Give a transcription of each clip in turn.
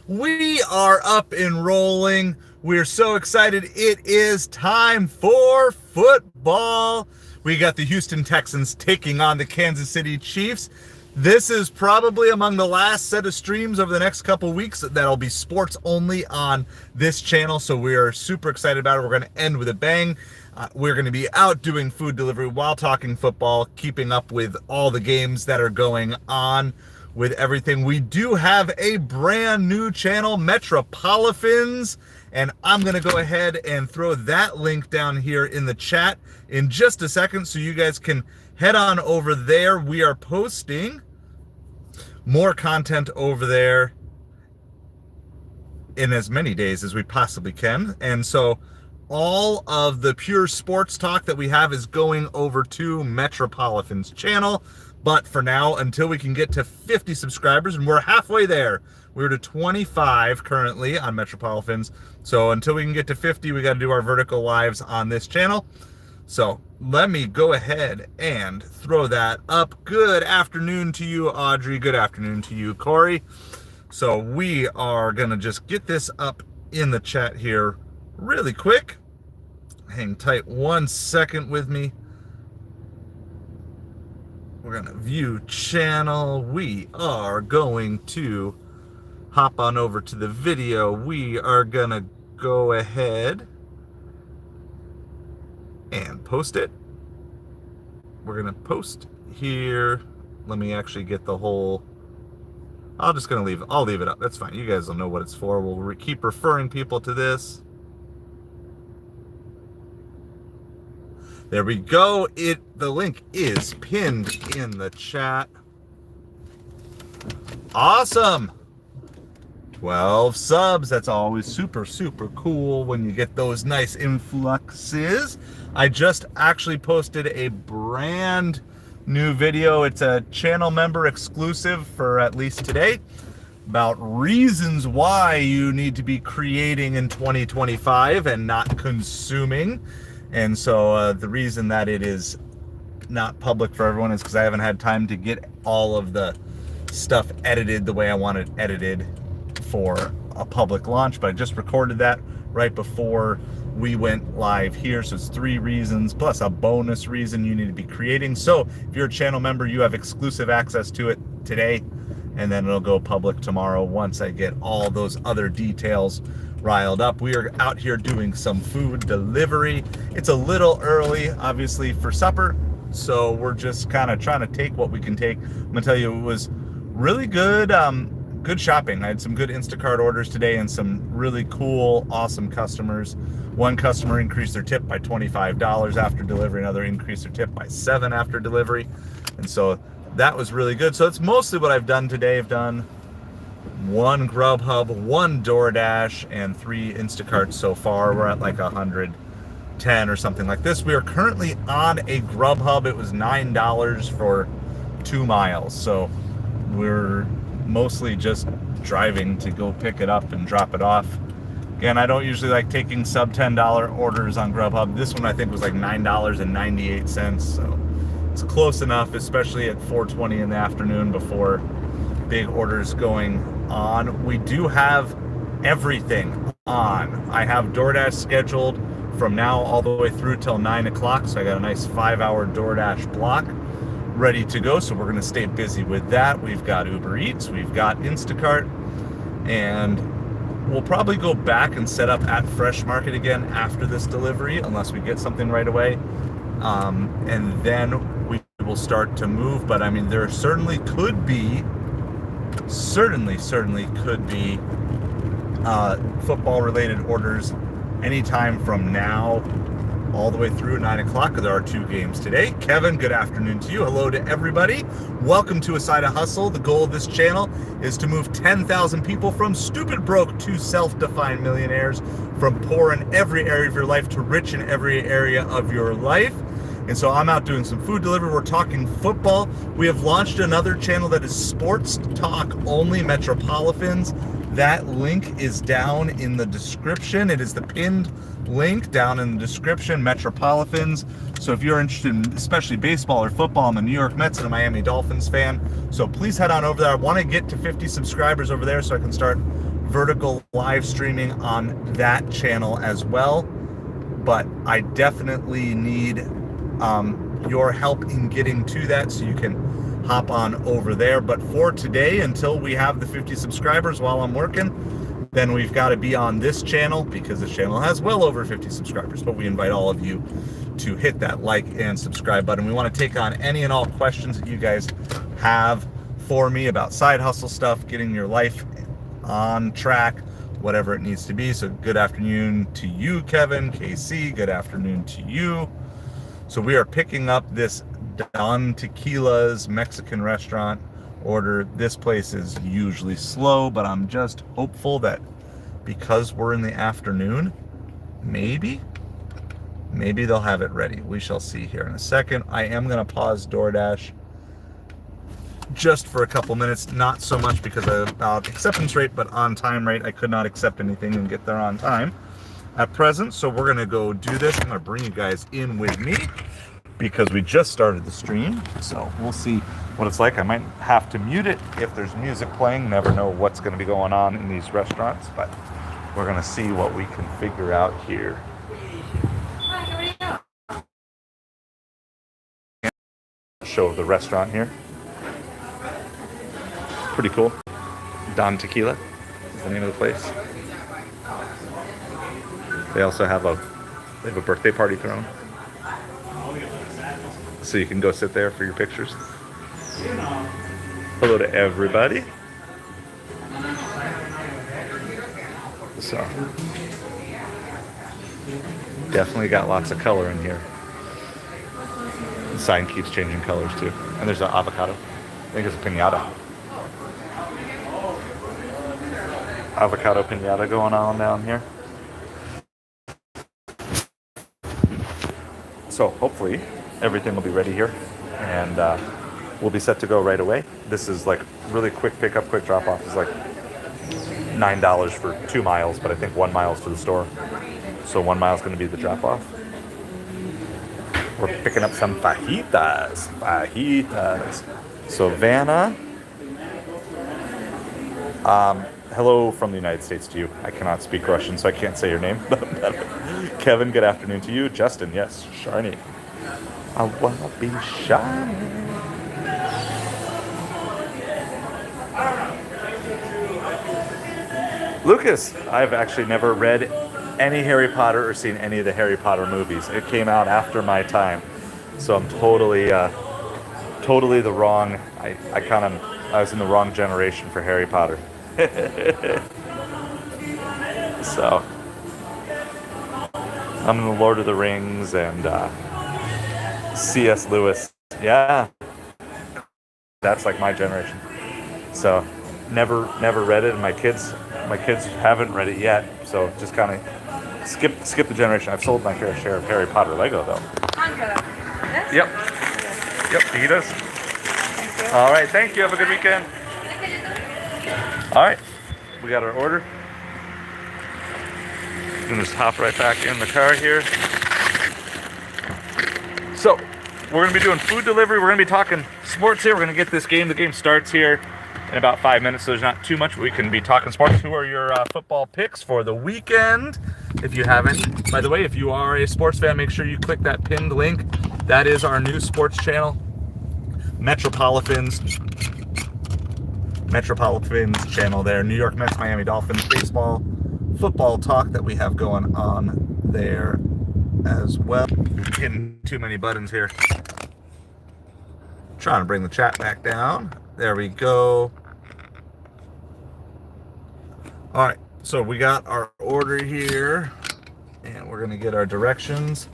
We are up and rolling. We're so excited. It is time for football. We got the Houston Texans taking on the Kansas City Chiefs. This is probably among the last set of streams over the next couple weeks that'll be sports only on this channel. So we are super excited about it. We're going to end with a bang. We're going to be out doing food delivery while talking football, keeping up with all the games that are going on. With everything, we do have a brand new channel, MetropoliFins, and I'm going to go ahead and throw that link down here in the chat in just a second so you guys can head on over there. We are posting more content over there in as many days as we possibly can, and so all of the pure sports talk that we have is going over to MetropoliFins channel. But for now, until we can get to 50 subscribers, and we're halfway there. We're to 25 currently on MetropoliFins. So until we can get to 50, we got to do our vertical lives on this channel. So let me go ahead and throw that up. Good afternoon to you, Audrey. Good afternoon to you, Corey. So we are going to just get this up in the chat here really quick. Hang tight 1 second with me. We're going to view channel. We are going to hop on over to the video. We are going to go ahead and post it. We're going to post here. Let me actually get the whole... I'll leave it up. That's fine. You guys will know what it's for. We'll keep referring people to this. There we go. The link is pinned in the chat. Awesome. 12 subs. That's always super, super cool when you get those nice influxes. I just actually posted a brand new video. It's a channel member exclusive for at least today about reasons why you need to be creating in 2025 and not consuming. And so the reason that it is not public for everyone is because I haven't had time to get all of the stuff edited the way I want it edited for a public launch. But I just recorded that right before we went live here. So it's 3 reasons plus a bonus reason you need to be creating. So if you're a channel member, you have exclusive access to it today, and then it'll go public tomorrow once I get all those other details riled up. We are out here doing some food delivery. It's a little early, obviously, for supper, so we're just kind of trying to take what we can take. I'm gonna tell you, it was really good, good shopping. I had some good Instacart orders today and some really cool, awesome customers. One customer increased their tip by $25 after delivery. Another increased their tip by $7 after delivery, and so that was really good. So it's mostly what I've done today. I've done 1 Grubhub, 1 DoorDash, and 3 Instacarts so far. We're at like 110 or something like this. We are currently on a Grubhub. It was $9 for 2 miles. So we're mostly just driving to go pick it up and drop it off. Again, I don't usually like taking sub $10 orders on Grubhub. This one I think was like $9.98. So it's close enough, especially at 4:20 in the afternoon before big orders going on. We do have everything on. I have DoorDash scheduled from now all the way through till 9 o'clock. So I got a nice 5-hour DoorDash block ready to go. So we're going to stay busy with that. We've got UberEats, we've got Instacart, and we'll probably go back and set up at Fresh Market again after this delivery, unless we get something right away. And then we will start to move. But I mean, there certainly could be football related orders anytime from now all the way through 9 o'clock. There are 2 games today. Kevin, good afternoon to you. Hello to everybody. Welcome to A Side of Hustle. The goal of this channel is to move 10,000 people from stupid broke to self-defined millionaires, from poor in every area of your life to rich in every area of your life. And so I'm out doing some food delivery. We're talking football. We have launched another channel that is sports talk only, MetropoliFins. That link is down in the description. It is the pinned link down in the description, MetropoliFins. So if you're interested in especially baseball or football, I'm a New York Mets and a Miami Dolphins fan. So please head on over there. I want to get to 50 subscribers over there so I can start vertical live streaming on that channel as well. But I definitely need your help in getting to that, so you can hop on over there. But for today, until we have the 50 subscribers while I'm working, then we've got to be on this channel, because this channel has well over 50 subscribers. But we invite all of you to hit that like and subscribe button. We want to take on any and all questions that you guys have for me about side hustle stuff, getting your life on track, whatever it needs to be. So good afternoon to you, Kevin, KC, good afternoon to you. So we are picking up this Don Tequila's Mexican restaurant order. This place is usually slow, but I'm just hopeful that because we're in the afternoon, maybe they'll have it ready. We shall see here in a second. I am going to pause DoorDash just for a couple minutes, not so much because about acceptance rate, but on time rate. I could not accept anything and get there on time at present. So we're going to go do this. I'm going to bring you guys in with me because we just started the stream. So we'll see what it's like. I might have to mute it if there's music playing. Never know what's going to be going on in these restaurants, but we're going to see what we can figure out here. Show of the restaurant here. Pretty cool. Don Tequila is the name of the place. They also have a birthday party thrown, so you can go sit there for your pictures. Hello to everybody. So definitely got lots of color in here. The sign keeps changing colors too. And there's an avocado. I think it's a piñata. Avocado piñata going on down here. So hopefully everything will be ready here, and we'll be set to go right away. This is like really quick pickup, quick drop off. It's like $9 for 2 miles, but I think 1 mile is to the store. So 1 mile is going to be the drop off. We're picking up some fajitas. So Vanna, hello from the United States to you. I cannot speak Russian, so I can't say your name. Kevin, good afternoon to you. Justin, yes. Sharni, I wanna be shiny. Lucas, I've actually never read any Harry Potter or seen any of the Harry Potter movies. It came out after my time, so I'm totally the wrong. I was in the wrong generation for Harry Potter. So I'm in the Lord of the Rings and C.S. Lewis. Yeah, that's like my generation. So never read it, and my kids haven't read it yet. So just kind of skip the generation. I've sold my fair share of Harry Potter Lego though. Yep, he does. All right, thank you. Have a good weekend. All right, we got our order. Gonna just hop right back in the car here. So we're gonna be doing food delivery. We're gonna be talking sports here. We're gonna get this game. The game starts here in about 5 minutes, so there's not too much. We can be talking sports. Who are your football picks for the weekend, if you have any? By the way, if you are a sports fan, make sure you click that pinned link. That is our new sports channel, MetropoliFins channel there. New York Mets, Miami Dolphins, baseball, football talk that we have going on there as well. Hitting too many buttons here. Trying to bring the chat back down. There we go. All right, so we got our order here, and we're gonna get our directions.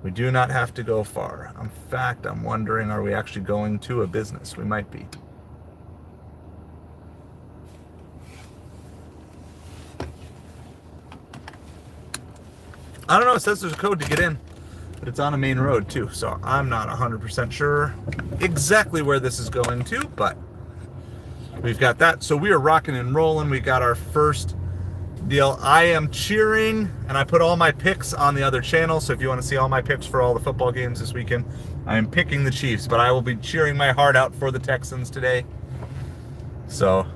We do not have to go far. In fact, I'm wondering, are we actually going to a business? We might be. I don't know, it says there's a code to get in, but it's on a main road too, so I'm not 100% sure exactly where this is going to, but we've got that. So we are rocking and rolling. We got our first deal. I am cheering, and I put all my picks on the other channel, so if you want to see all my picks for all the football games this weekend, I am picking the Chiefs, but I will be cheering my heart out for the Texans today. So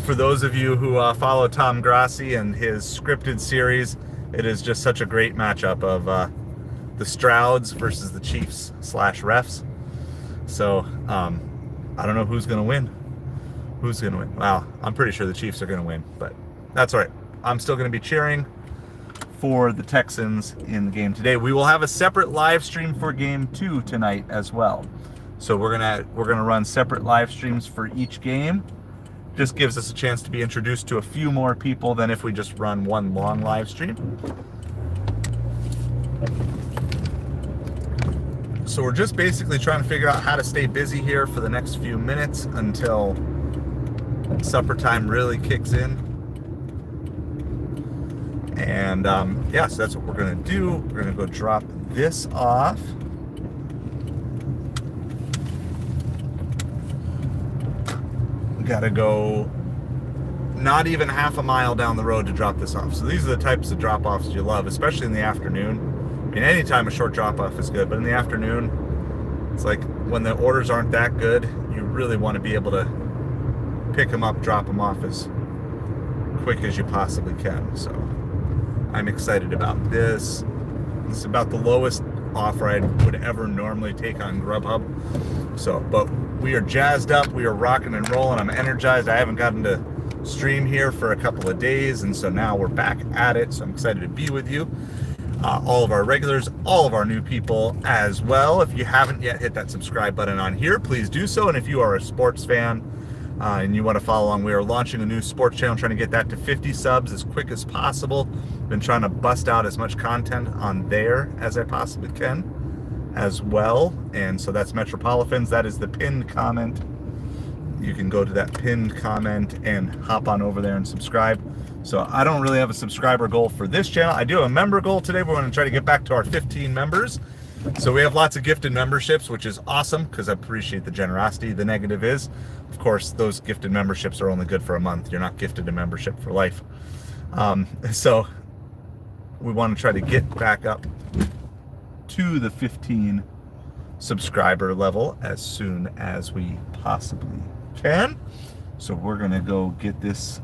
for those of you who follow Tom Grassi and his scripted series, it is just such a great matchup of the Strouds versus the Chiefs / refs. So I don't know who's going to win. Who's going to win? Well, I'm pretty sure the Chiefs are going to win, but that's all right. I'm still going to be cheering for the Texans in the game today. We will have a separate live stream for game 2 tonight as well. So we're gonna run separate live streams for each game. Just gives us a chance to be introduced to a few more people than if we just run one long live stream. So we're just basically trying to figure out how to stay busy here for the next few minutes until supper time really kicks in. And yeah, so that's what we're gonna do. We're gonna go drop this off. We gotta go not even half a mile down the road to drop this off. So these are the types of drop-offs you love, especially in the afternoon. I mean, anytime a short drop-off is good, but in the afternoon, it's like when the orders aren't that good, you really want to be able to pick them up, drop them off as quick as you possibly can. So I'm excited about this. This is about the lowest offer I would ever normally take on Grubhub. So, but we are jazzed up. We are rocking and rolling. I'm energized. I haven't gotten to stream here for a couple of days, and so now we're back at it. So I'm excited to be with you. All of our regulars, all of our new people as well. If you haven't yet hit that subscribe button on here, please do so. And if you are a sports fan and you want to follow along, we are launching a new sports channel, trying to get that to 50 subs as quick as possible. Been trying to bust out as much content on there as I possibly can as well. And so that's MetropoliFins. That is the pinned comment. You can go to that pinned comment and hop on over there and subscribe. So I don't really have a subscriber goal for this channel. I do have a member goal today. We're going to try to get back to our 15 members. So we have lots of gifted memberships, which is awesome because I appreciate the generosity. The negative is, of course, those gifted memberships are only good for a month. You're not gifted a membership for life. So we want to try to get back up to the 15 subscriber level as soon as we possibly can. So we're going to go get this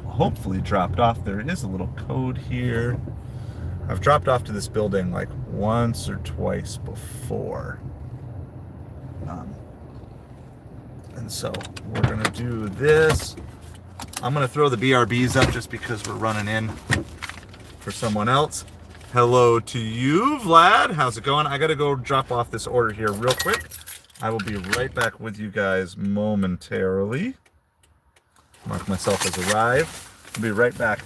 hopefully dropped off. There is a little code here. I've dropped off to this building like once or twice before. And so we're going to do this. I'm going to throw the BRBs up just because we're running in for someone else. Hello to you, Vlad. How's it going? I got to go drop off this order here real quick. I will be right back with you guys momentarily. Mark myself as arrived. I'll be right back.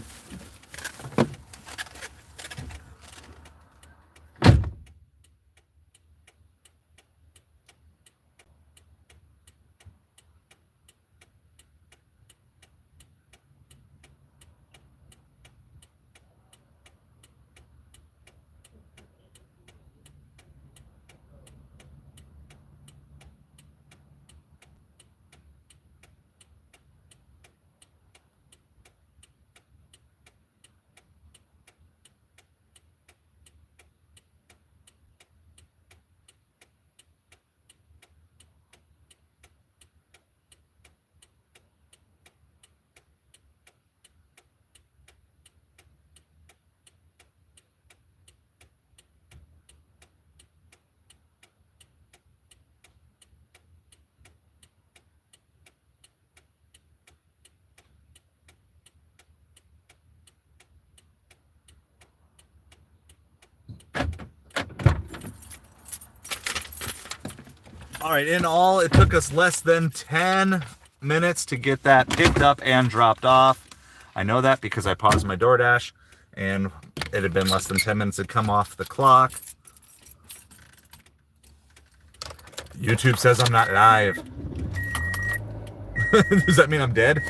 All right, in all, it took us less than 10 minutes to get that picked up and dropped off. I know that because I paused my DoorDash, and it had been less than 10 minutes to come off the clock. YouTube says I'm not live. Does that mean I'm dead?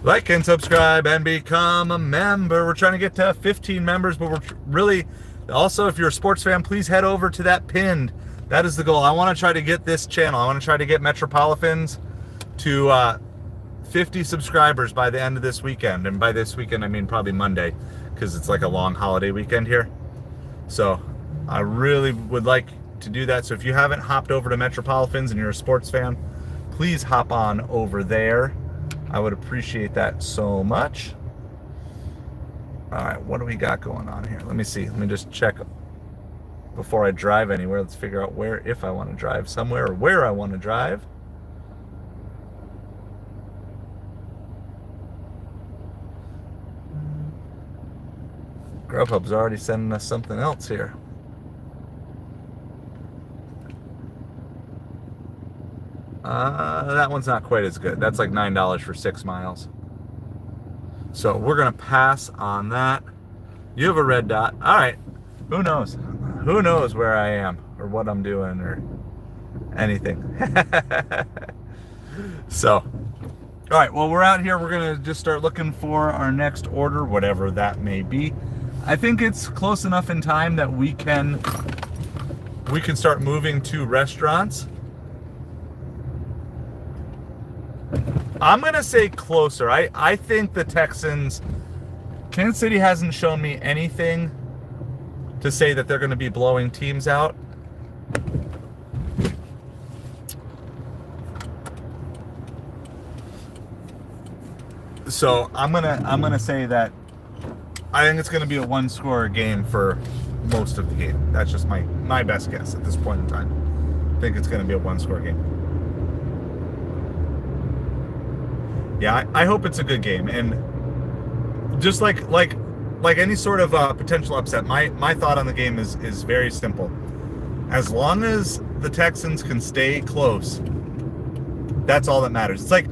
Like and subscribe and become a member. We're trying to get to 15 members, but we're really Also, if you're a sports fan, please head over to that pinned. That is the goal. I want to try to get this channel. I want to try to get MetropoliFins to 50 subscribers by the end of this weekend. And by this weekend, I mean probably Monday, because it's like a long holiday weekend here. So I really would like to do that. So if you haven't hopped over to MetropoliFins and you're a sports fan, please hop on over there. I would appreciate that so much. All right, what do we got going on here? Let me see. Let me just check before I drive anywhere. Let's figure out where, if I want to drive somewhere, or where I want to drive. Grubhub's already sending us something else here. That one's not quite as good. That's like $9 for 6 miles. So we're going to pass on that. You have a red dot. All right. Who knows? Who knows where I am or what I'm doing or anything. So, all right. Well, we're out here. We're going to just start looking for our next order, whatever that may be. I think it's close enough in time that we can start moving to restaurants. I'm going to say closer. I think the Texans, Kansas City hasn't shown me anything to say that they're going to be blowing teams out. So I'm gonna say that I think it's going to be a one-score game for most of the game. That's just my best guess at this point in time. I think it's going to be a one-score game. Yeah, I hope it's a good game. And just like any sort of potential upset, my thought on the game is very simple. As long as the Texans can stay close, that's all that matters. It's like,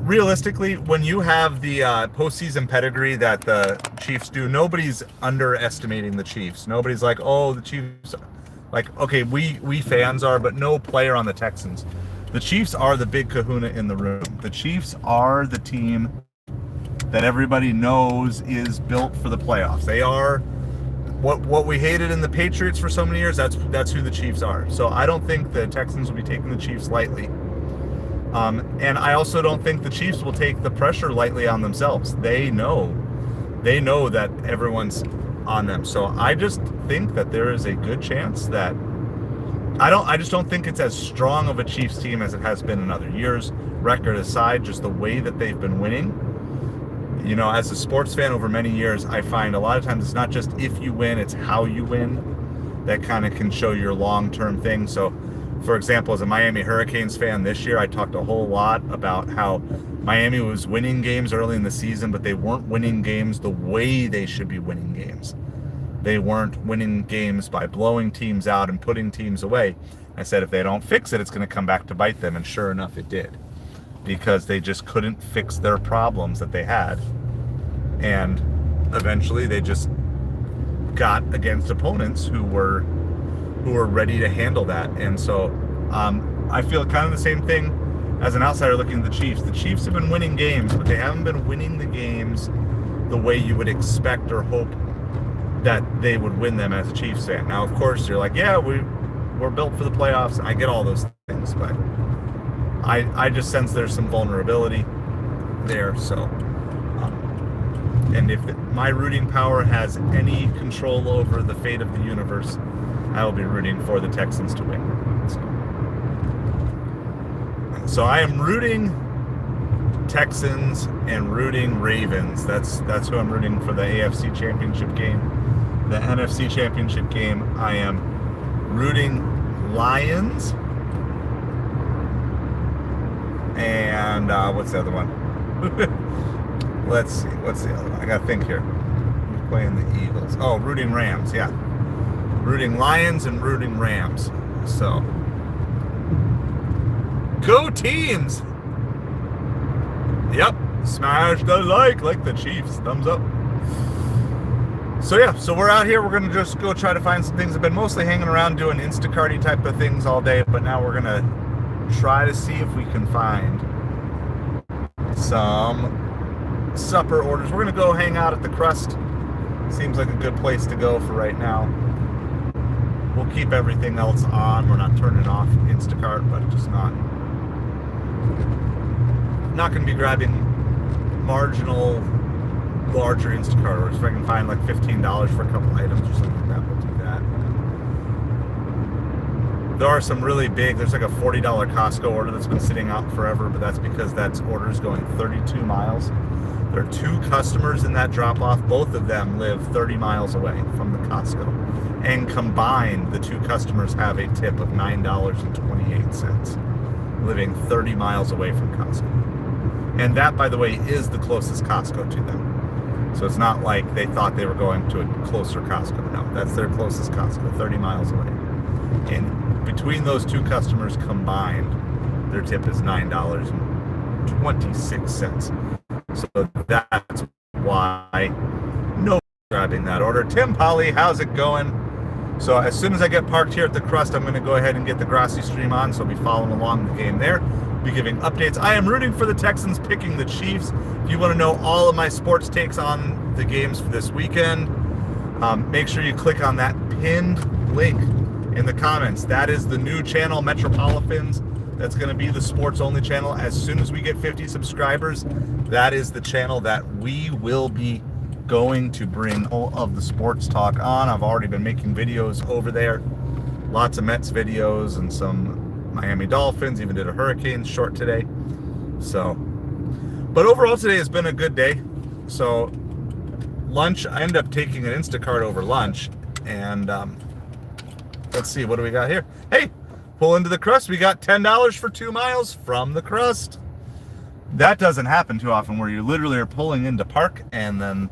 realistically, when you have the postseason pedigree that the Chiefs do, nobody's underestimating the Chiefs. Nobody's like, oh, the Chiefs, like, okay, we fans are, but no player on the Texans. The Chiefs are the big kahuna in the room. The Chiefs are the team that everybody knows is built for the playoffs. They are what we hated in the Patriots for so many years. That's who the Chiefs are. So I don't think the Texans will be taking the Chiefs lightly. And I also don't think the Chiefs will take the pressure lightly on themselves. They know that everyone's on them. So I just think that there is a good chance that I just don't think it's as strong of a Chiefs team as it has been in other years. Record aside, just the way that they've been winning. You know, as a sports fan over many years, I find a lot of times it's not just if you win, it's how you win that kind of can show your long-term thing. So, for example, as a Miami Hurricanes fan this year, I talked a whole lot about how Miami was winning games early in the season, but they weren't winning games the way they should be winning games. They weren't winning games by blowing teams out and putting teams away. I said if they don't fix it, it's going to come back to bite them, and sure enough, it did. Because they just couldn't fix their problems that they had. And eventually they just got against opponents who were ready to handle that. And so I feel kind of the same thing as an outsider looking at the Chiefs. The Chiefs have been winning games, but they haven't been winning the games the way you would expect or hope that they would win them as a Chiefs fan. Now, of course, you're like, yeah, we're built for the playoffs. I get all those things, but I just sense there's some vulnerability there. So, and if my rooting power has any control over the fate of the universe, I will be rooting for the Texans to win. So I am rooting Texans and rooting Ravens. That's who I'm rooting for the AFC Championship game. The NFC Championship game, I am rooting Lions. And what's the other one? Let's see. What's the other one? I got to think here. Who's playing the Eagles? Oh, rooting Rams. Yeah. Rooting Lions and rooting Rams. So, go teams! Yep. Smash the like the Chiefs. Thumbs up. So yeah, so we're out here. We're going to just go try to find some things. I've been mostly hanging around doing Instacart-y type of things all day, but now we're going to try to see if we can find some supper orders. We're going to go hang out at the Crust Seems like a good place to go for right now. We'll keep everything else on. We're not turning off Instacart, but just not going to be grabbing marginal larger Instacart orders. If I can find like $15 for a couple items or something like that, we'll do that. There are some really big, there's like a $40 Costco order that's been sitting out forever, but that's because that order is going 32 miles. There are 2 customers in that drop-off. Both of them live 30 miles away from the Costco. And combined, the 2 customers have a tip of $9.28, living 30 miles away from Costco. And that, by the way, is the closest Costco to them. So it's not like they thought they were going to a closer Costco. No, that's their closest Costco, 30 miles away. And between those 2 customers combined, their tip is $9.26. So that's why no grabbing that order. Tim Polly, how's it going? So as soon as I get parked here at the Crust, I'm going to go ahead and get the Grassi stream on, so I'll be following along the game there. Be giving updates. I am rooting for the Texans, picking the Chiefs. If you want to know all of my sports takes on the games for this weekend, make sure you click on that pinned link in the comments. That is the new channel, MetropoliFins. That's going to be the sports only channel. As soon as we get 50 subscribers, that is the channel that we will be going to bring all of the sports talk on. I've already been making videos over there. Lots of Mets videos and some Miami Dolphins. Even did a Hurricanes short today. So, but overall today has been a good day. So lunch, I ended up taking an Instacart over lunch. And let's see, what do we got here? Hey, pull into the Crust. We got $10 for 2 miles from the Crust. That doesn't happen too often, where you literally are pulling into park and then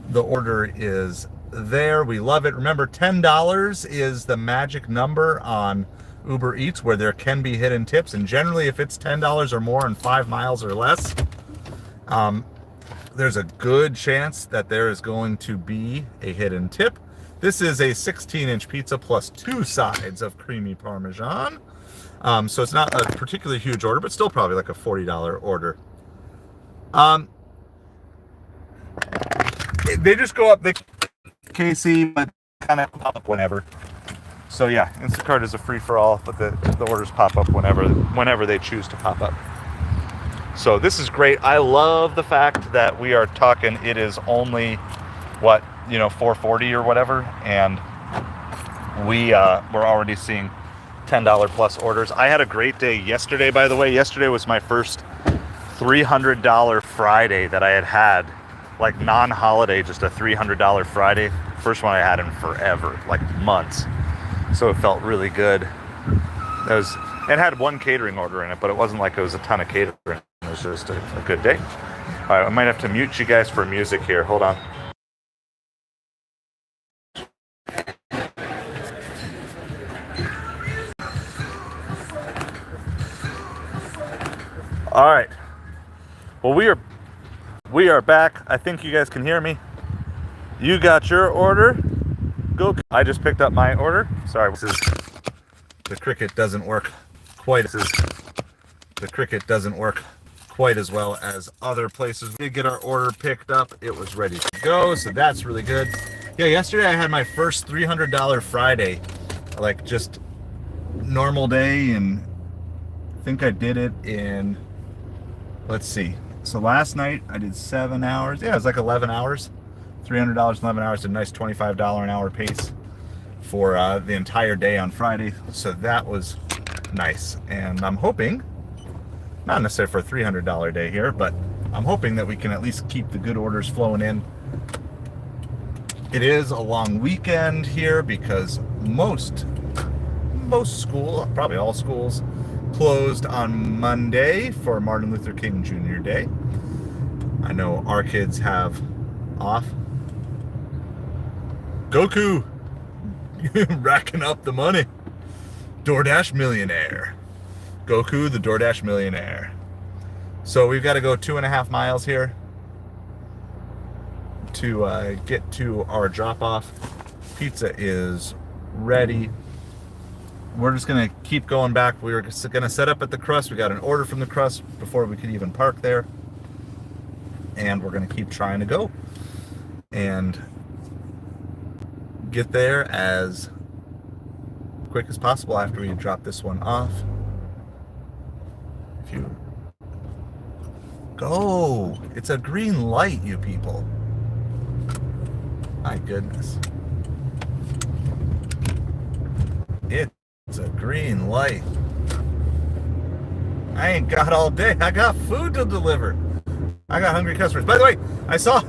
the order is there. We love it. Remember, $10 is the magic number on UberEats where there can be hidden tips. And generally, if it's $10 or more and 5 miles or less, there's a good chance that there is going to be a hidden tip. This is a 16-inch pizza plus 2 sides of creamy Parmesan. So it's not a particularly huge order, but still probably like a $40 order. They just go up the KC, but kind of pop up whenever. So yeah, Instacart is a free-for-all, but the orders pop up whenever they choose to pop up. So this is great. I love the fact that we are talking, it is only, what, 440 or whatever, and we're already seeing $10 plus orders. I had a great day yesterday, by the way. Yesterday was my first $300 Friday that I had, like non-holiday, just a $300 Friday. First one I had in forever, like months. So it felt really good. It had 1 catering order in it, but it wasn't like it was a ton of catering. It was just a good day. All right, I might have to mute you guys for music here. Hold on. All right. Well, we are back. I think you guys can hear me. You got your order. Go. I just picked up my order. Sorry, the Cricket doesn't work quite as well as other places. We did get our order picked up. It was ready to go, so that's really good. Yeah, yesterday I had my first $300 Friday, like just normal day, and I think I did it in, let's see. So last night I did 7 hours. Yeah, it was like 11 hours. $300 in 11 hours, a nice $25 an hour pace for the entire day on Friday. So that was nice. And I'm hoping, not necessarily for a $300 day here, but I'm hoping that we can at least keep the good orders flowing in. It is a long weekend here because most schools, probably all schools, closed on Monday for Martin Luther King Jr. Day. I know our kids have off. Goku racking up the money. DoorDash millionaire. Goku, the DoorDash millionaire. So we've got to go 2.5 miles here to get to our drop-off. Pizza is ready. We're just going to keep going back. We were going to set up at the Crust. We got an order from the Crust before we could even park there. And we're going to keep trying to go. And get there as quick as possible after we drop this one off. If you go, it's a green light, you people. My goodness. It's a green light. I ain't got all day. I got food to deliver. I got hungry customers. By the way, I saw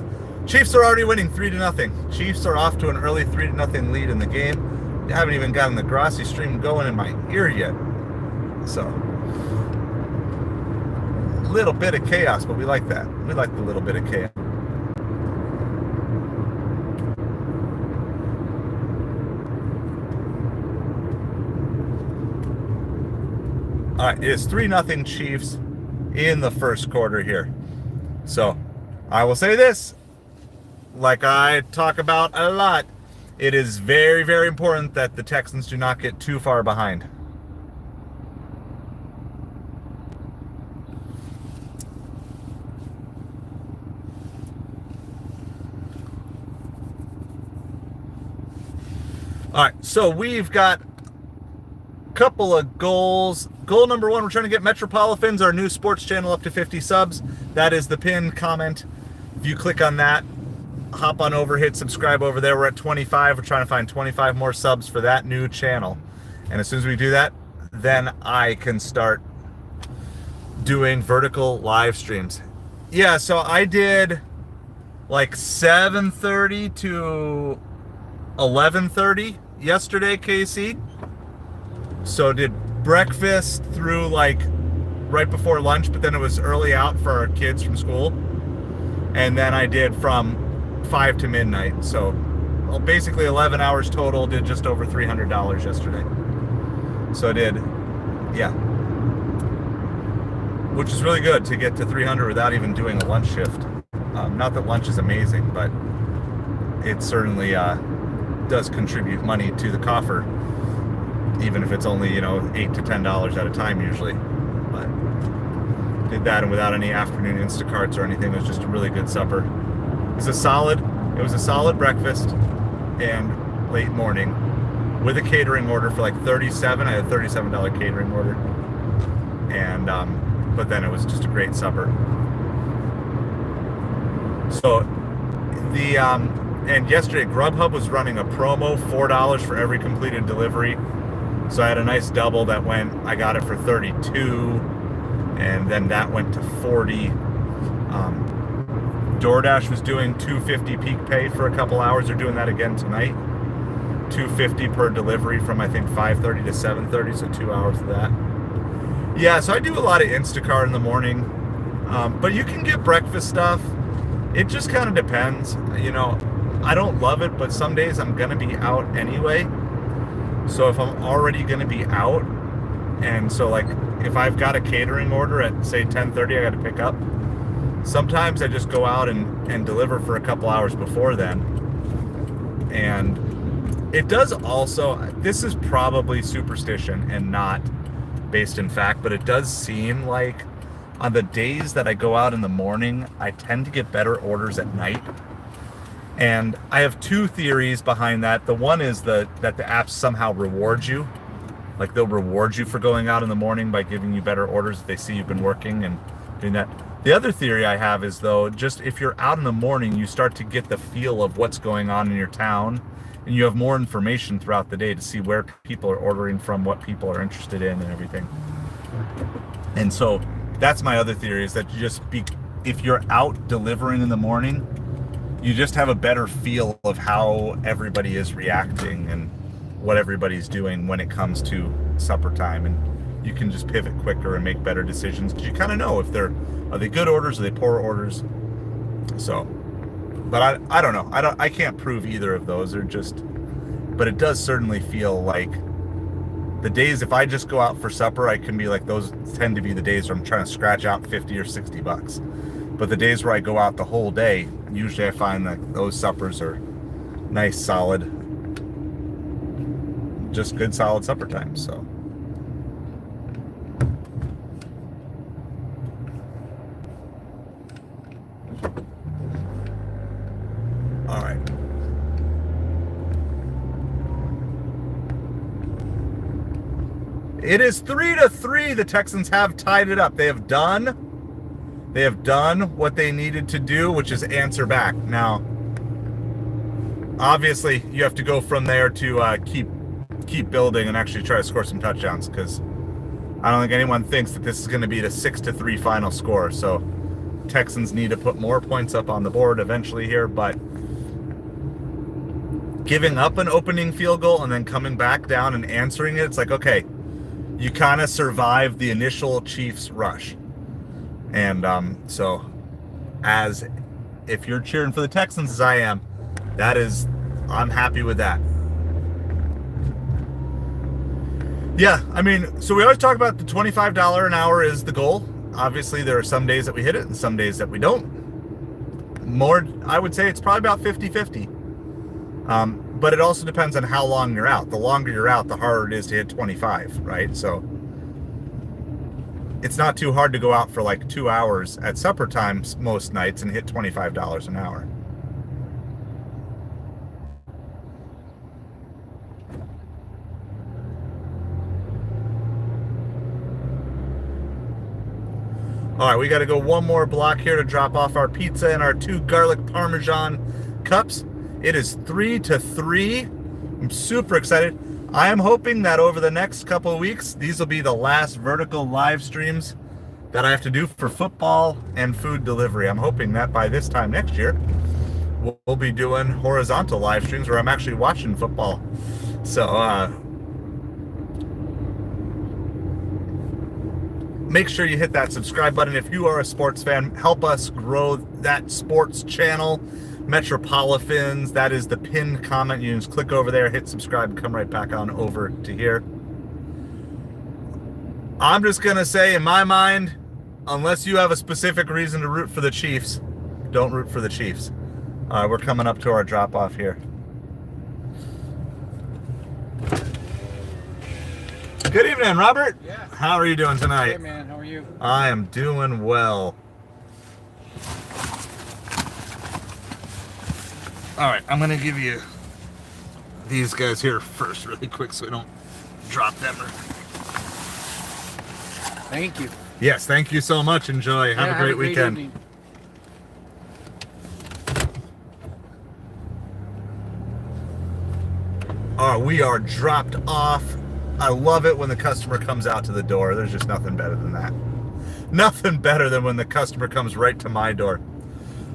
Chiefs are already winning 3-0. Chiefs are off to an early 3-0 lead in the game. I haven't even gotten the Grossi stream going in my ear yet. So, a little bit of chaos, but we like that. We like the little bit of chaos. All right, it is 3-0 Chiefs in the first quarter here. So, I will say this, like I talk about a lot, it is very, very important that the Texans do not get too far behind. All right, so we've got a couple of goals. Goal number one, we're trying to get MetropoliFins, our new sports channel, up to 50 subs. That is the pinned comment. If you click on that, hop on over, hit subscribe over there. We're at 25. We're trying to find 25 more subs for that new channel. And as soon as we do that, then I can start doing vertical live streams. Yeah, so I did like 7:30 to 11:30 yesterday, KC. So did breakfast through like right before lunch, but then it was early out for our kids from school. And then I did from 5 to midnight. So basically 11 hours total, did just over $300 yesterday. So I did, yeah. Which is really good to get to 300 without even doing a lunch shift. Not that lunch is amazing, but it certainly does contribute money to the coffer. Even if it's only, $8 to $10 at a time usually. But did that, and without any afternoon Instacarts or anything. It was just a really good supper. It was a solid breakfast and late morning with a catering order for like $37. I had a $37 catering order. And but then it was just a great supper. So and yesterday Grubhub was running a promo, $4 for every completed delivery. So I had a nice double that I got it for 32, and then that went to 40. DoorDash was doing $2.50 peak pay for a couple hours. They're doing that again tonight. $2.50 per delivery from I think 5:30 to 7:30, so 2 hours of that. Yeah, so I do a lot of Instacart in the morning, but you can get breakfast stuff. It just kind of depends. I don't love it, but some days I'm gonna be out anyway. So if I'm already going to be out, and so like if I've got a catering order at say 10:30, I got to pick up. Sometimes I just go out and deliver for a couple hours before then. And it does also, this is probably superstition and not based in fact, but it does seem like on the days that I go out in the morning, I tend to get better orders at night. And I have two theories behind that. The one is that the apps somehow reward you. Like they'll reward you for going out in the morning by giving you better orders if they see you've been working and doing that. The other theory I have is though, just if you're out in the morning, you start to get the feel of what's going on in your town, and you have more information throughout the day to see where people are ordering from, what people are interested in and everything. And so that's my other theory, is that if you're out delivering in the morning, you just have a better feel of how everybody is reacting and what everybody's doing when it comes to supper time, and you can just pivot quicker and make better decisions because you kind of know if are they good orders, are they poor orders. So, but I don't know. I can't prove either of those. But it does certainly feel like the days if I just go out for supper, I can be like, those tend to be the days where I'm trying to scratch out 50 or 60 bucks. But the days where I go out the whole day, usually I find that those suppers are nice, solid, just good, solid supper time. So, all right. It is 3-3. The Texans have tied it up. They have done what they needed to do, which is answer back. Now, obviously, you have to go from there to keep building and actually try to score some touchdowns, because I don't think anyone thinks that this is going to be the 6-3 final score. So Texans need to put more points up on the board eventually here, but giving up an opening field goal and then coming back down and answering it, it's like, okay, you kind of survived the initial Chiefs rush. And so as if you're cheering for the Texans as I am, I'm happy with that. Yeah, I mean, so we always talk about the $25 an hour is the goal. Obviously, there are some days that we hit it and some days that we don't. More, I would say it's probably about 50-50. But it also depends on how long you're out. The longer you're out, the harder it is to hit 25, right? So it's not too hard to go out for like 2 hours at supper times most nights and hit $25 an hour. All right, we got to go one more block here to drop off our pizza and our 2 garlic parmesan cups. It is 3-3. I'm super excited. I am hoping that over the next couple of weeks, these will be the last vertical live streams that I have to do for football and food delivery. I'm hoping that by this time next year, we'll be doing horizontal live streams where I'm actually watching football. So make sure you hit that subscribe button if you are a sports fan. Help us grow that sports channel. MetropoliFins, that is the pinned comment. You just click over there, hit subscribe, and come right back on over to here. I'm just going to say, in my mind, unless you have a specific reason to root for the Chiefs, don't root for the Chiefs. We're coming up to our drop-off here. Good evening, Robert. Yeah. How are you doing tonight? Hey, man. How are you? I am doing well. All right, I'm going to give you these guys here first really quick so we don't drop them. Thank you. Yes, thank you so much. Enjoy. Have a great weekend. Evening. All right, we are dropped off. I love it when the customer comes out to the door. There's just nothing better than that. Nothing better than when the customer comes right to my door.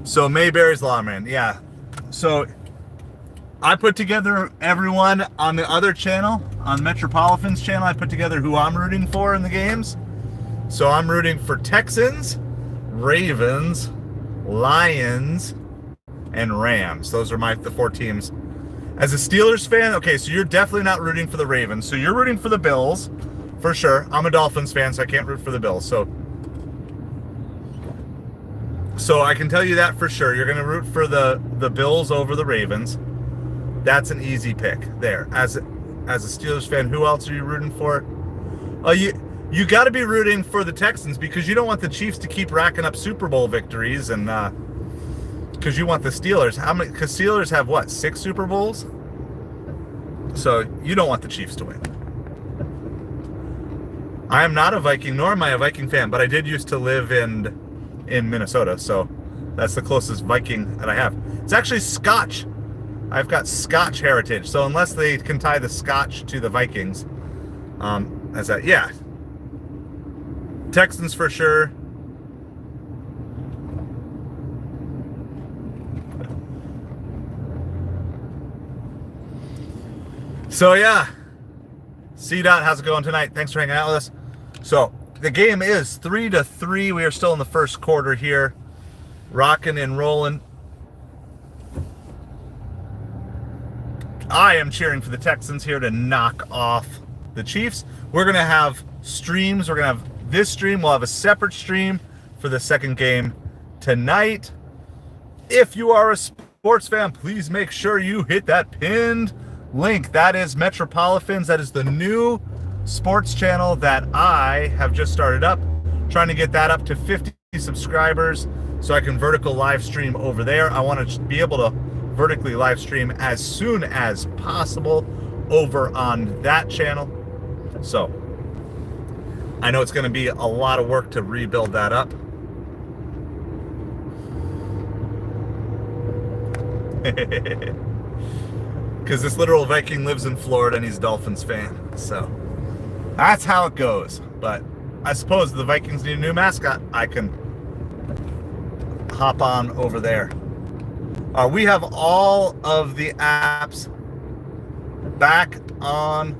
So Mayberry's Lawman, yeah. So I put together everyone on the other channel, on MetropoliFins channel. I put together who I'm rooting for in the games. So I'm rooting for Texans, Ravens, Lions, and Rams. Those are the 4 teams. As a Steelers fan, okay, so you're definitely not rooting for the Ravens. So you're rooting for the Bills, for sure. I'm a Dolphins fan, so I can't root for the Bills. So I can tell you that for sure. You're going to root for the Bills over the Ravens. That's an easy pick there. As a Steelers fan, who else are you rooting for? You got to be rooting for the Texans because you don't want the Chiefs to keep racking up Super Bowl victories, and because you want the Steelers. How many? Because Steelers have what, 6 Super Bowls? So you don't want the Chiefs to win. I am not a Viking, nor am I a Viking fan, but I did used to live in Minnesota, so that's the closest Viking that I have. It's actually Scotch. I've got Scotch heritage, so unless they can tie the Scotch to the Vikings, yeah. Texans for sure. So yeah, C-Dot, how's it going tonight? Thanks for hanging out with us. So the game is 3-3. We are still in the first quarter here, rocking and rolling. I am cheering for the Texans here to knock off the Chiefs. We're going to have streams. We're going to have this stream. We'll have a separate stream for the second game tonight. If you are a sports fan, please make sure you hit that pinned link. That is MetropoliFins. That is the new sports channel that I have just started up. Trying to get that up to 50 subscribers so I can vertical live stream over there. I want to be able to vertically live stream as soon as possible over on that channel. So I know it's going to be a lot of work to rebuild that up. Because this literal Viking lives in Florida and he's a Dolphins fan. So that's how it goes. But I suppose the Vikings need a new mascot. I can hop on over there. We have all of the apps back on.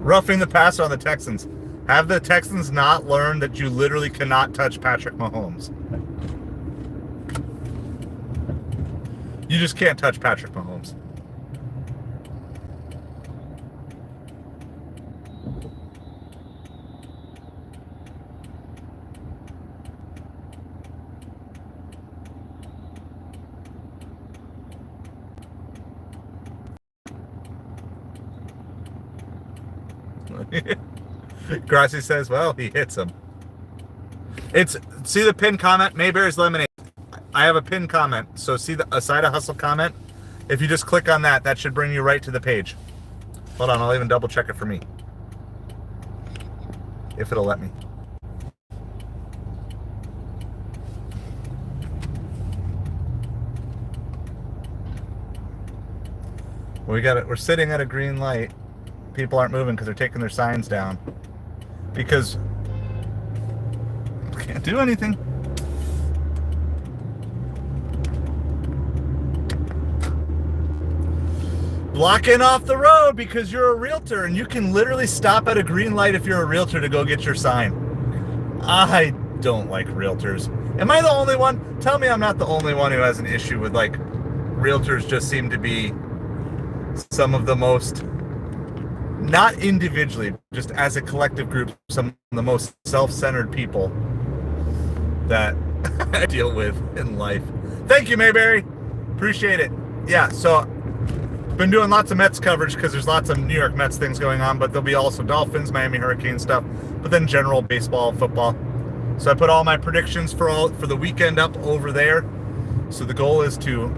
Roughing the passer on the Texans. Have the Texans not learned that you literally cannot touch Patrick Mahomes? You just can't touch Patrick Mahomes. Grassy says, well, he hits him. See the pinned comment, Mayberry's Lemonade. I have a pinned comment. So see the Aside of Hustle comment. If you just click on that, that should bring you right to the page. Hold on, I'll even double check it for me. If it'll let me. We're sitting at a green light. People aren't moving because they're taking their signs down. Because can't do anything. Blocking off the road because you're a realtor and you can literally stop at a green light if you're a realtor to go get your sign. I don't like realtors. Am I the only one? Tell me I'm not the only one who has an issue with, like, realtors just seem to be some of the most, not individually, just as a collective group, some of the most self-centered people that I deal with in life. Thank you, Mayberry. Appreciate it. Yeah, so been doing lots of Mets coverage because there's lots of New York Mets things going on, but there'll be also Dolphins, Miami Hurricane stuff, but then general baseball, football. So I put all my predictions for the weekend up over there. So the goal is to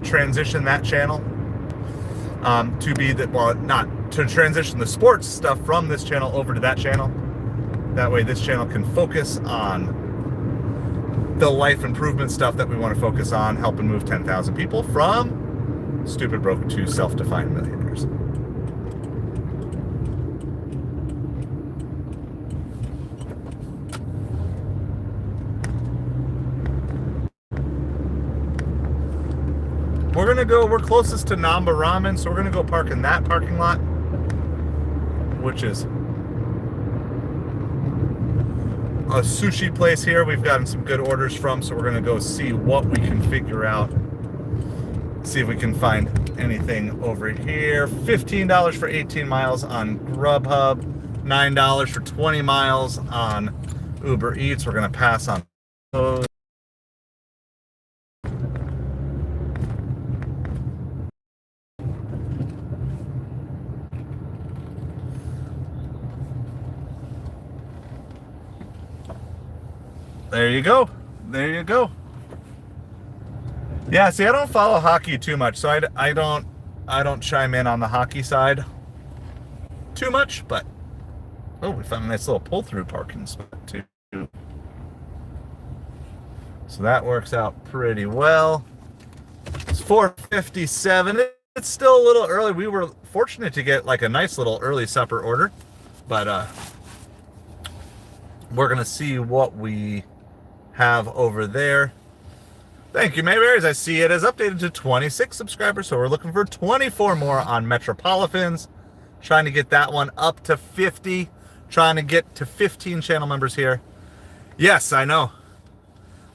transition that channel to be that, well, not to transition the sports stuff from this channel over to that channel. That way this channel can focus on the life improvement stuff that we want to focus on, helping move 10,000 people from stupid broke to self-defined millionaires. We're closest to Namba Ramen, so we're gonna go park in that parking lot, which is a sushi place here we've gotten some good orders from, so we're gonna go see what we can figure out. See if we can find anything over here. $15 for 18 miles on Grubhub, $9 for 20 miles on UberEats. We're gonna pass on those. There you go. There you go. Yeah, see, I don't follow hockey too much, so I don't chime in on the hockey side too much, but oh, we found a nice little pull-through parking spot too. So that works out pretty well. It's 4:57. It's still a little early. We were fortunate to get like a nice little early supper order, but we're gonna see what we have over there. Thank you, Mayberries. I see it has updated to 26 subscribers, so we're looking for 24 more on MetropoliFins. Trying to get that one up to 50. Trying to get to 15 channel members here. Yes, I know.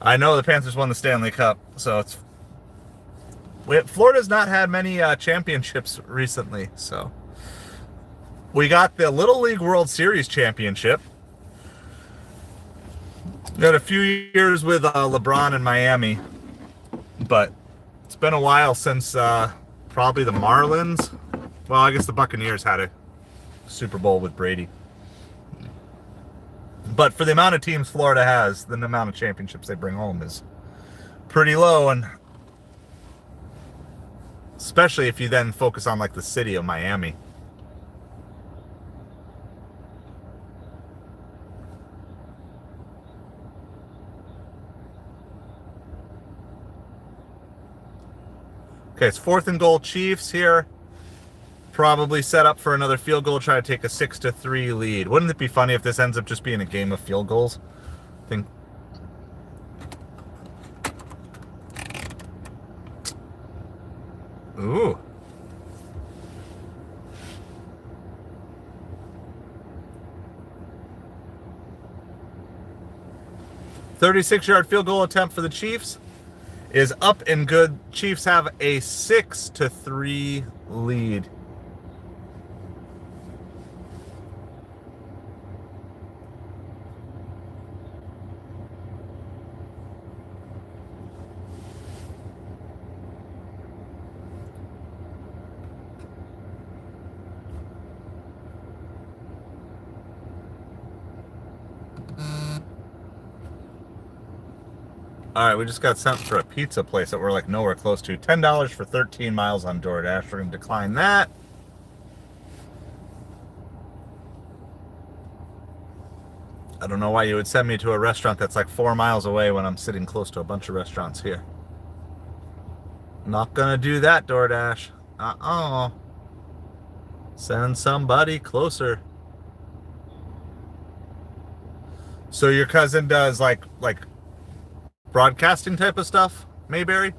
I know the Panthers won the Stanley Cup, so it's... Florida's not had many championships recently, so... We got the Little League World Series championship. Got a few years with LeBron in Miami, but it's been a while since probably the Marlins. Well, I guess the Buccaneers had a Super Bowl with Brady. But for the amount of teams Florida has, the amount of championships they bring home is pretty low, and especially if you then focus on like the city of Miami. Okay, it's 4th and goal, Chiefs here. Probably set up for another field goal, try to take a 6-3 lead. Wouldn't it be funny if this ends up just being a game of field goals? I think. Ooh. "36-yard field goal attempt for the Chiefs is up and good. Chiefs have a 6-3 lead." All right, we just got sent for a pizza place that we're like nowhere close to. $10 for 13 miles on DoorDash. We're going to decline that. I don't know why you would send me to a restaurant that's like 4 miles away when I'm sitting close to a bunch of restaurants here. Not going to do that, DoorDash. Send somebody closer. So your cousin does like broadcasting type of stuff, Mayberry?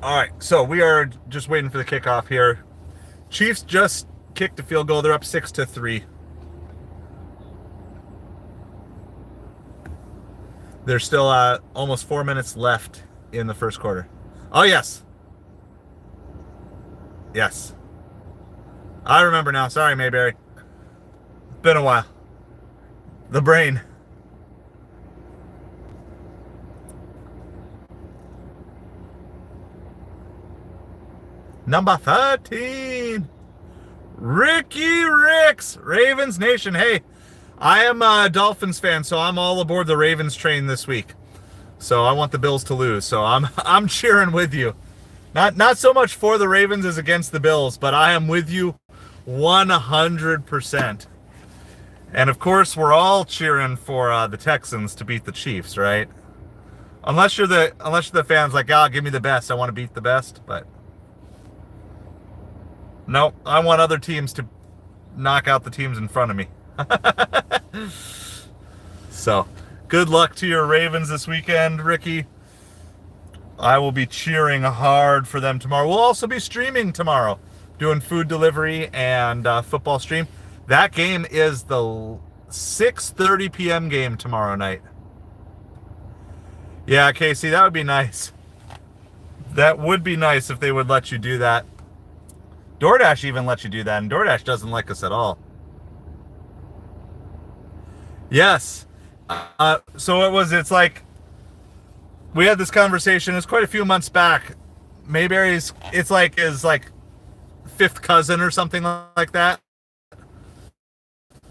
All right, so we are just waiting for the kickoff here. Chiefs just kicked a field goal. They're up 6-3. There's still almost 4 minutes left in the first quarter. Oh, yes. Yes. I remember now. Sorry, Mayberry. Been a while. The brain. Number 13. Ricky Ricks, Ravens Nation. Hey, I am a Dolphins fan, so I'm all aboard the Ravens train this week. So I want the Bills to lose. So I'm cheering with you. Not so much for the Ravens as against the Bills, but I am with you 100%. And of course, we're all cheering for the Texans to beat the Chiefs, right? Unless you're the fans like, give me the best. I want to beat the best, but no, I want other teams to knock out the teams in front of me. So, good luck to your Ravens this weekend, Ricky. I will be cheering hard for them tomorrow. We'll also be streaming tomorrow, doing food delivery and football stream. That game is the 6:30 p.m. game tomorrow night. Yeah, Casey, that would be nice. That would be nice if they would let you do that. DoorDash even lets you do that, and DoorDash doesn't like us at all. Yes. So it's like, we had this conversation, it's quite a few months back. Mayberry's, it's like his fifth cousin or something like that.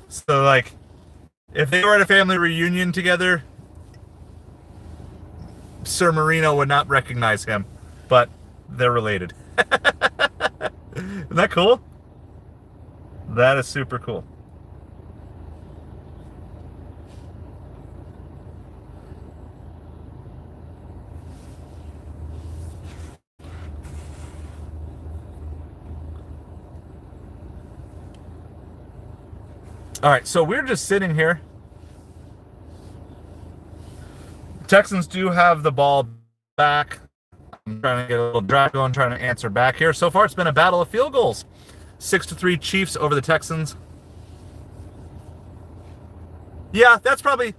So like, if they were at a family reunion together, Sir Marino would not recognize him, but they're related. Isn't that cool? That is super cool. All right, so we're just sitting here. Texans do have the ball back. I'm trying to get a little drive going, trying to answer back here. So far, it's been a battle of field goals. 6-3 Chiefs over the Texans. Yeah, that's probably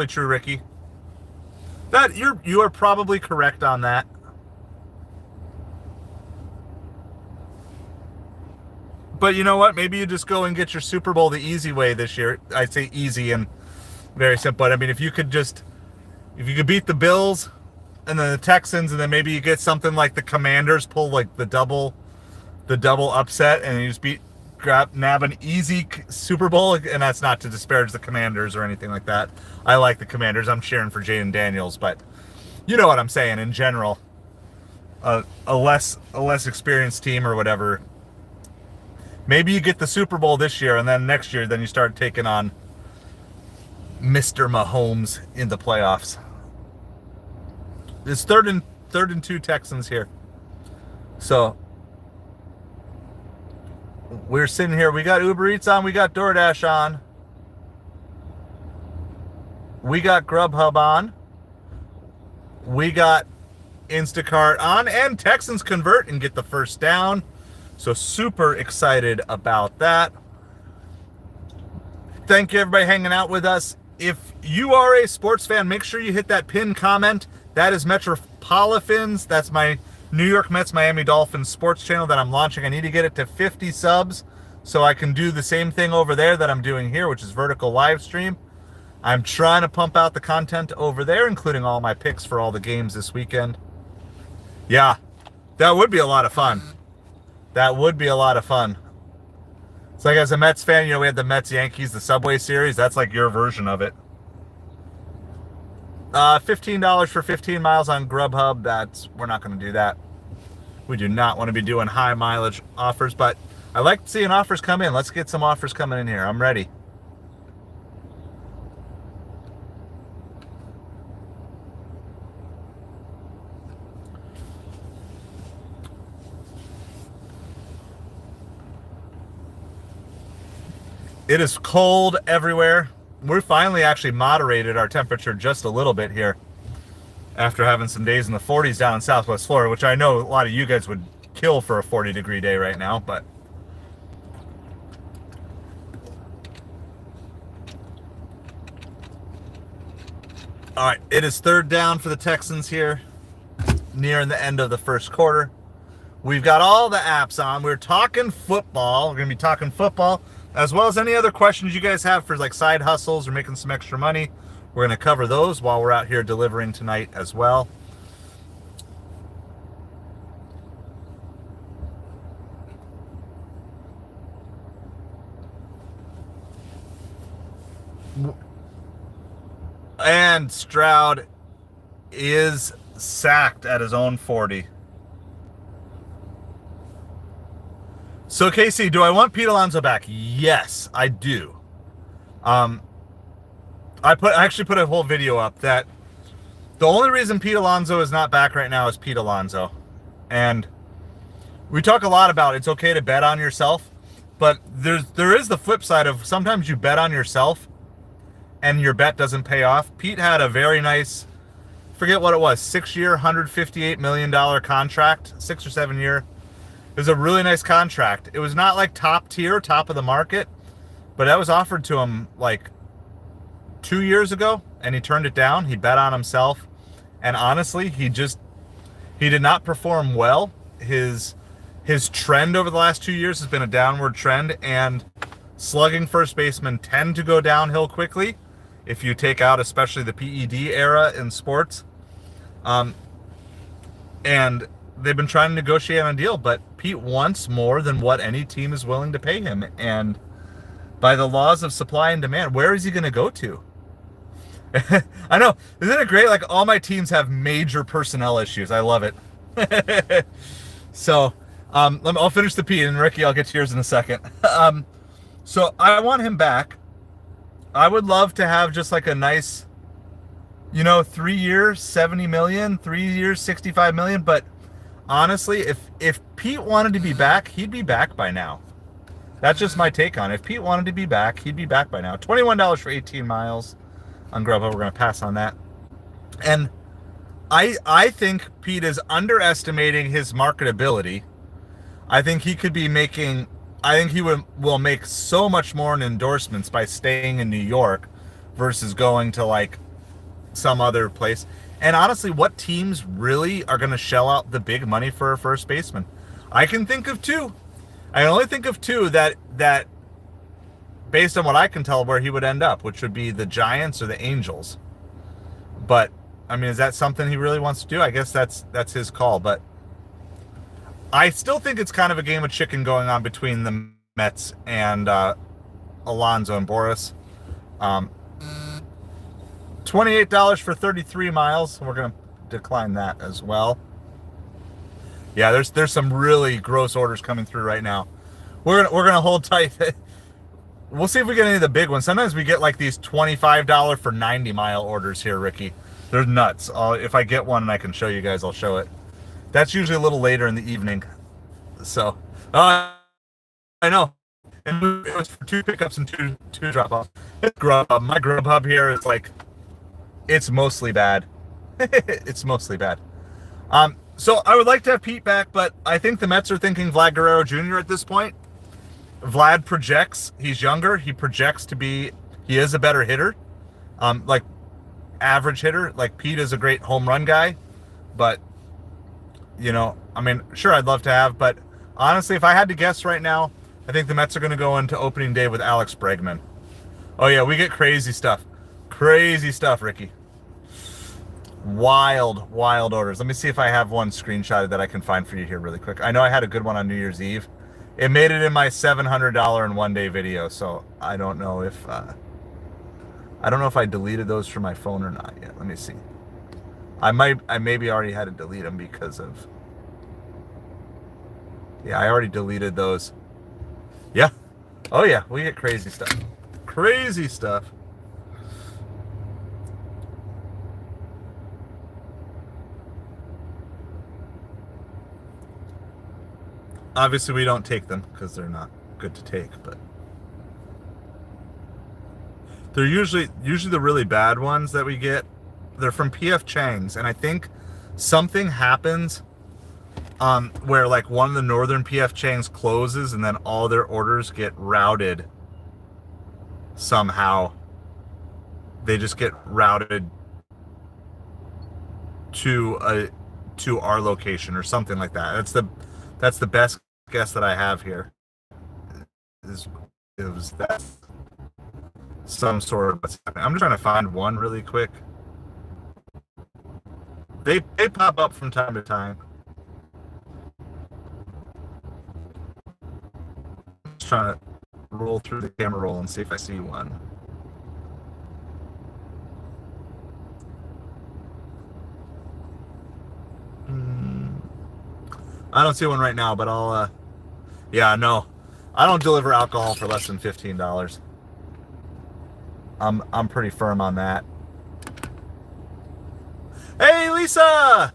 true, Ricky. You are probably correct on that. But you know what? Maybe you just go and get your Super Bowl the easy way this year. I say easy and very simple. But I mean, if you could beat the Bills and then the Texans, and then maybe you get something like the Commanders, pull like the double upset, and you just nab an easy Super Bowl. And that's not to disparage the Commanders or anything like that. I like the Commanders. I'm cheering for Jaden Daniels, but you know what I'm saying in general. A less experienced team or whatever. Maybe you get the Super Bowl this year, and then next year, then you start taking on Mr. Mahomes in the playoffs. It's third and 2 Texans here. So we're sitting here. We got UberEats on. We got DoorDash on. We got Grubhub on. We got Instacart on, and Texans convert and get the first down. So super excited about that. Thank you everybody hanging out with us. If you are a sports fan, make sure you hit that pinned comment. That is MetropoliFins. That's my New York Mets, Miami Dolphins sports channel that I'm launching. I need to get it to 50 subs so I can do the same thing over there that I'm doing here, which is vertical live stream. I'm trying to pump out the content over there, including all my picks for all the games this weekend. Yeah, that would be a lot of fun. That would be a lot of fun. It's like, as a Mets fan, we had the Mets-Yankees, the Subway Series. That's like your version of it. $15 for 15 miles on Grubhub. We're not going to do that. We do not want to be doing high mileage offers, but I like seeing offers come in. Let's get some offers coming in here. I'm ready. It is cold everywhere. We're finally actually moderated our temperature just a little bit here after having some days in the 40s down in Southwest Florida, which I know a lot of you guys would kill for a 40-degree day right now, but all right, it is third down for the Texans here, nearing the end of the first quarter. We've got all the apps on. We're talking football. We're going to be talking football, as well as any other questions you guys have for like side hustles or making some extra money. We're going to cover those while we're out here delivering tonight as well. And Stroud is sacked at his own 40. So, Casey, do I want Pete Alonso back? Yes, I do. I actually put a whole video up that the only reason Pete Alonso is not back right now is Pete Alonso. And we talk a lot about it's okay to bet on yourself, but there is the flip side of sometimes you bet on yourself and your bet doesn't pay off. Pete had a very nice, forget what it was, 6-year, $158 million contract, 6 or 7 year. It was a really nice contract. It was not like top tier, top of the market, but that was offered to him like 2 years ago, and he turned it down. He bet on himself, and honestly, he did not perform well. His trend over the last 2 years has been a downward trend, and slugging first basemen tend to go downhill quickly if you take out especially the PED era in sports. And they've been trying to negotiate on a deal, but Pete wants more than what any team is willing to pay him. And by the laws of supply and demand, where is he going to go to? I know. Isn't it great? Like, all my teams have major personnel issues. I love it. So, I'll finish the Pete, and Ricky, I'll get to yours in a second. So I want him back. I would love to have just like a nice, 3 years, 70 million, 3 years, 65 million. But honestly, if Pete wanted to be back, he'd be back by now. That's just my take on it. If Pete wanted to be back, he'd be back by now. $21 for 18 miles on Grubhub. We're going to pass on that. And I think Pete is underestimating his marketability. I think he could be making, I think he will make so much more in endorsements by staying in New York versus going to like some other place. And honestly, what teams really are going to shell out the big money for a first baseman? I can think of two. I only think of two that based on what I can tell where he would end up, which would be the Giants or the Angels. But I mean, is that something he really wants to do? I guess that's his call, but I still think it's kind of a game of chicken going on between the Mets and Alonso and Boris. $28 for 33 miles. We're gonna decline that as well. Yeah, there's some really gross orders coming through right now. We're gonna hold tight. We'll see if we get any of the big ones. Sometimes we get like these $25 for 90-mile orders here, Ricky. They're nuts. If I get one and I can show you guys, I'll show it. That's usually a little later in the evening. So, I know. And it was for 2 pickups and two drop-offs. Grubhub. My Grubhub here is like, it's mostly bad. It's mostly bad. So I would like to have Pete back, but I think the Mets are thinking Vlad Guerrero Jr. at this point. Vlad projects, he's younger, he projects to be, he is a better hitter, like average hitter. Like Pete is a great home run guy, but you know, I mean, sure, I'd love to have, but honestly, if I had to guess right now, I think the Mets are going to go into opening day with Alex Bregman. Oh yeah, we get crazy stuff, Ricky. Wild orders. Let me see if I have one screenshotted that I can find for you here really quick. I know I had a good one on New Year's Eve. It made it in my $700 in one day video, so I don't know if I deleted those from my phone or not yet. Let me see. I maybe already had to delete them because of. Yeah, I already deleted those. Yeah. Oh yeah, we get crazy stuff. Crazy stuff. Obviously, we don't take them because they're not good to take, but they're usually the really bad ones that we get. They're from PF Chang's, and I think something happens where like one of the northern PF Chang's closes, and then all their orders get routed somehow. They just get routed to our location or something like that. That's the best guess that I have here. Is that some sort of what's happening? I'm just trying to find one really quick. They pop up from time to time. Just trying to roll through the camera roll and see if I see one. I don't see one right now, but I'll, yeah, no. I don't deliver alcohol for less than $15. I'm pretty firm on that. Hey, Lisa!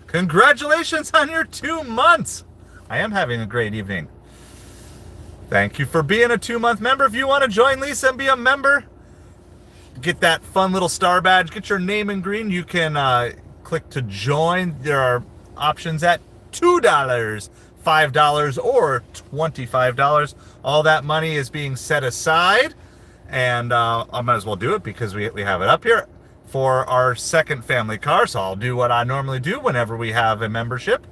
Congratulations on your 2 months! I am having a great evening. Thank you for being a 2-month member. If you want to join Lisa and be a member, get that fun little star badge, get your name in green, you can click to join. There are options at $2, $5, or $25. All that money is being set aside, and I might as well do it because we have it up here for our second family car. So I'll do what I normally do whenever we have a membership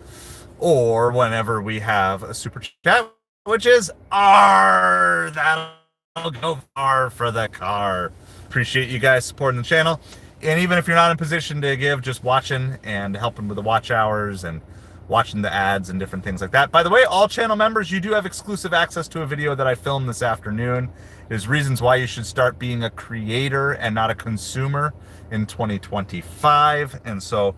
or whenever we have a super chat, which is R. That'll go far for the car. Appreciate you guys supporting the channel. And even if you're not in position to give, just watching and helping with the watch hours and watching the ads and different things like that. By the way, all channel members, you do have exclusive access to a video that I filmed this afternoon. There's reasons why you should start being a creator and not a consumer in 2025. And so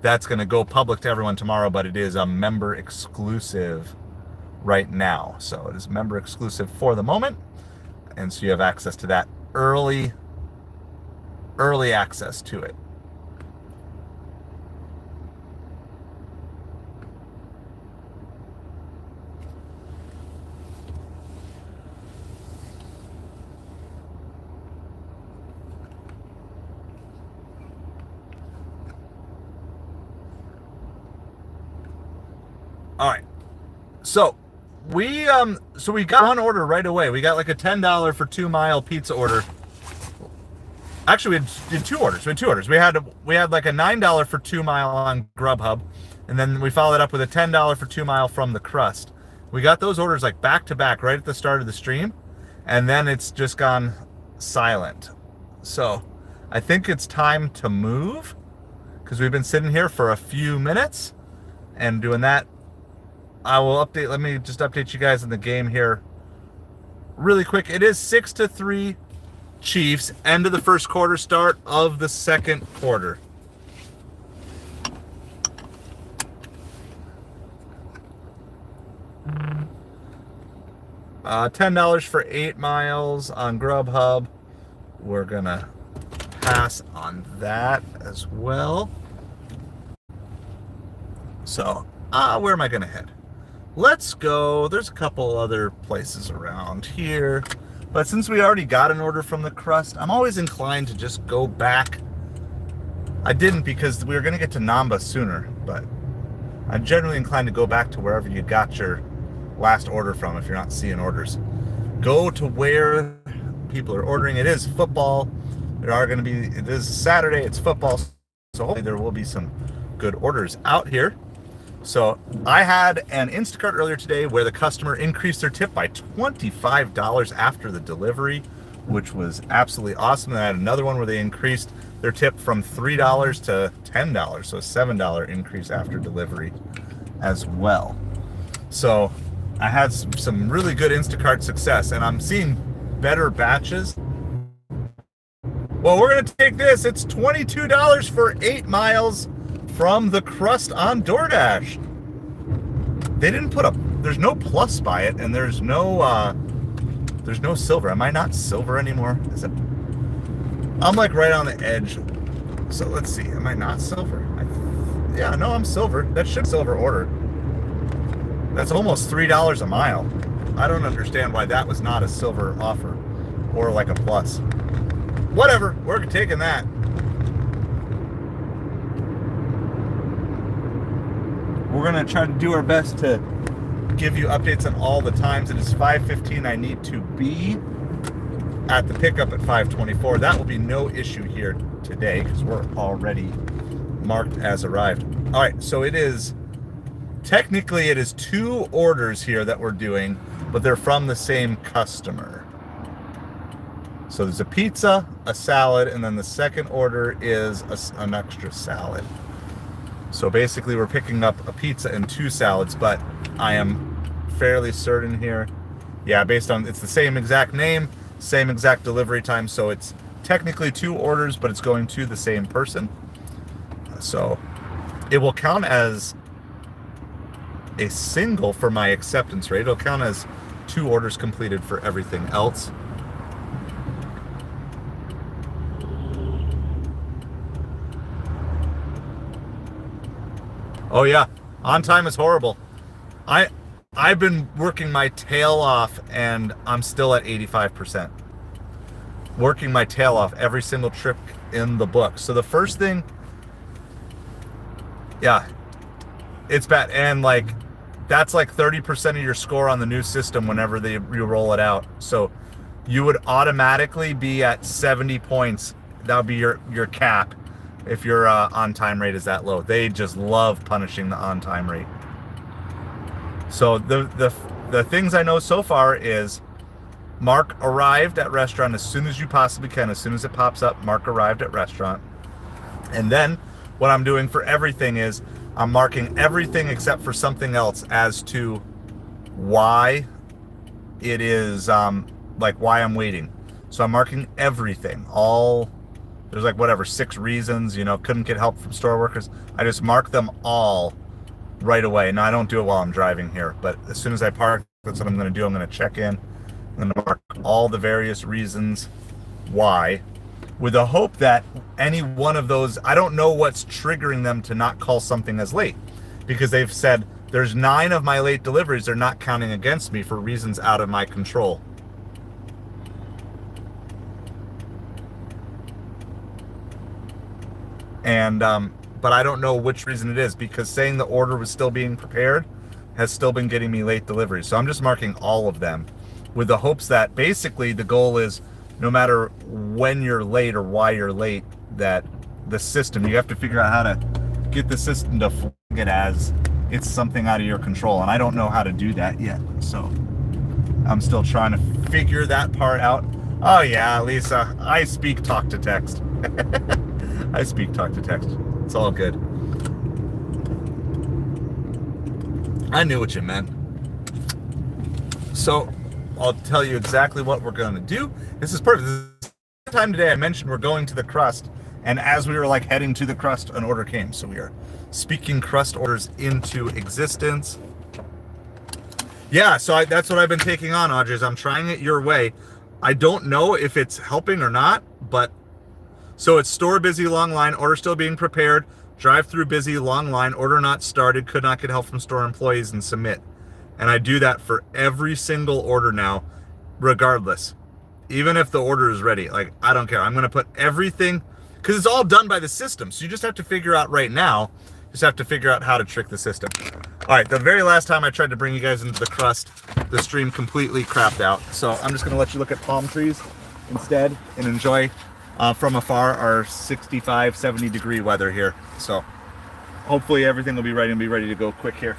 that's going to go public to everyone tomorrow, but it is a member exclusive right now. So it is member exclusive for the moment. And so you have access to that early access to it. All right, so we got one order right away. We got like a $10 for 2-mile pizza order. Actually, we did two orders. We had like a $9 for 2-mile on Grubhub, and then we followed it up with a $10 for 2-mile from the Crust. We got those orders like back to back right at the start of the stream, and then it's just gone silent. So I think it's time to move, because we've been sitting here for a few minutes and doing that. I will update, let me just update you guys in the game here really quick. It is 6-3 Chiefs, end of the first quarter, start of the second quarter. $10 for 8 miles on Grubhub. We're gonna pass on that as well. So, where am I gonna head? Let's go. There's a couple other places around here, but since we already got an order from the crust, I'm always inclined to just go back. I didn't because we were gonna get to Namba sooner, but I'm generally inclined to go back to wherever you got your last order from if you're not seeing orders. Go to where people are ordering. It is football. It is Saturday, it's football, so hopefully there will be some good orders out here. So I had an Instacart earlier today where the customer increased their tip by $25 after the delivery, which was absolutely awesome. And I had another one where they increased their tip from $3 to $10, so a $7 increase after delivery as well. So I had some really good Instacart success, and I'm seeing better batches. Well, we're going to take this. It's $22 for 8 miles from the crust on DoorDash. They didn't put there's no plus by it, and there's no silver. Am I not silver anymore? Is it? I'm like right on the edge. So let's see. Am I not silver? Yeah, no, I'm silver. That should silver order. That's almost $3 a mile. I don't understand why that was not a silver offer or like a plus. Whatever, we're taking that. We're gonna try to do our best to give you updates on all the times. It is 5:15. I need to be at the pickup at 5:24. That will be no issue here today because we're already marked as arrived. All right, so technically it is 2 orders here that we're doing, but they're from the same customer. So there's a pizza, a salad, and then the second order is an extra salad. So basically we're picking up a pizza and 2 salads, but I am fairly certain here. Yeah, based on, it's the same exact name, same exact delivery time, so it's technically 2 orders, but it's going to the same person. So it will count as a single for my acceptance rate. It'll count as 2 orders completed for everything else. Oh yeah, on time is horrible. I've been working my tail off and I'm still at 85%. Working my tail off every single trip in the book. So the first thing, yeah, it's bad. And like, that's like 30% of your score on the new system whenever you roll it out. So you would automatically be at 70 points. That would be your cap if your on-time rate is that low. They just love punishing the on-time rate. So the things I know so far is mark arrived at restaurant as soon as you possibly can. As soon as it pops up, mark arrived at restaurant. And then what I'm doing for everything is I'm marking everything except for something else as to why it is, like why I'm waiting. So I'm marking everything, there's like whatever, 6 reasons, couldn't get help from store workers. I just mark them all right away. Now I don't do it while I'm driving here, but as soon as I park, that's what I'm going to do. I'm going to check in. I'm going to mark all the various reasons why, with the hope that any one of those, I don't know what's triggering them to not call something as late, because they've said there's 9 of my late deliveries they're not counting against me for reasons out of my control. And but I don't know which reason it is, because saying the order was still being prepared has still been getting me late deliveries. So I'm just marking all of them with the hopes that basically the goal is no matter when you're late or why you're late, that the system, you have to figure out how to get the system to flag it as it's something out of your control. And I don't know how to do that yet. So I'm still trying to figure that part out. Oh yeah, Lisa, I speak talk to text. I speak talk to text. It's all good. I knew what you meant. So I'll tell you exactly what we're going to do. This is perfect. This is the time today I mentioned we're going to the crust. And as we were like heading to the crust, an order came. So we are speaking crust orders into existence. Yeah, so that's what I've been taking on, Audrey, is I'm trying it your way. I don't know if it's helping or not, but so it's store busy, long line, order still being prepared, drive through busy, long line, order not started, could not get help from store employees, and submit. And I do that for every single order now, regardless. Even if the order is ready, like, I don't care. I'm going to put everything, because it's all done by the system. So you just have to figure out right now, just have to figure out how to trick the system. All right, the very last time I tried to bring you guys into the crust, the stream completely crapped out. So I'm just going to let you look at palm trees instead and enjoy from afar our 65, 70 degree weather here. So hopefully everything will be ready and be ready to go quick here.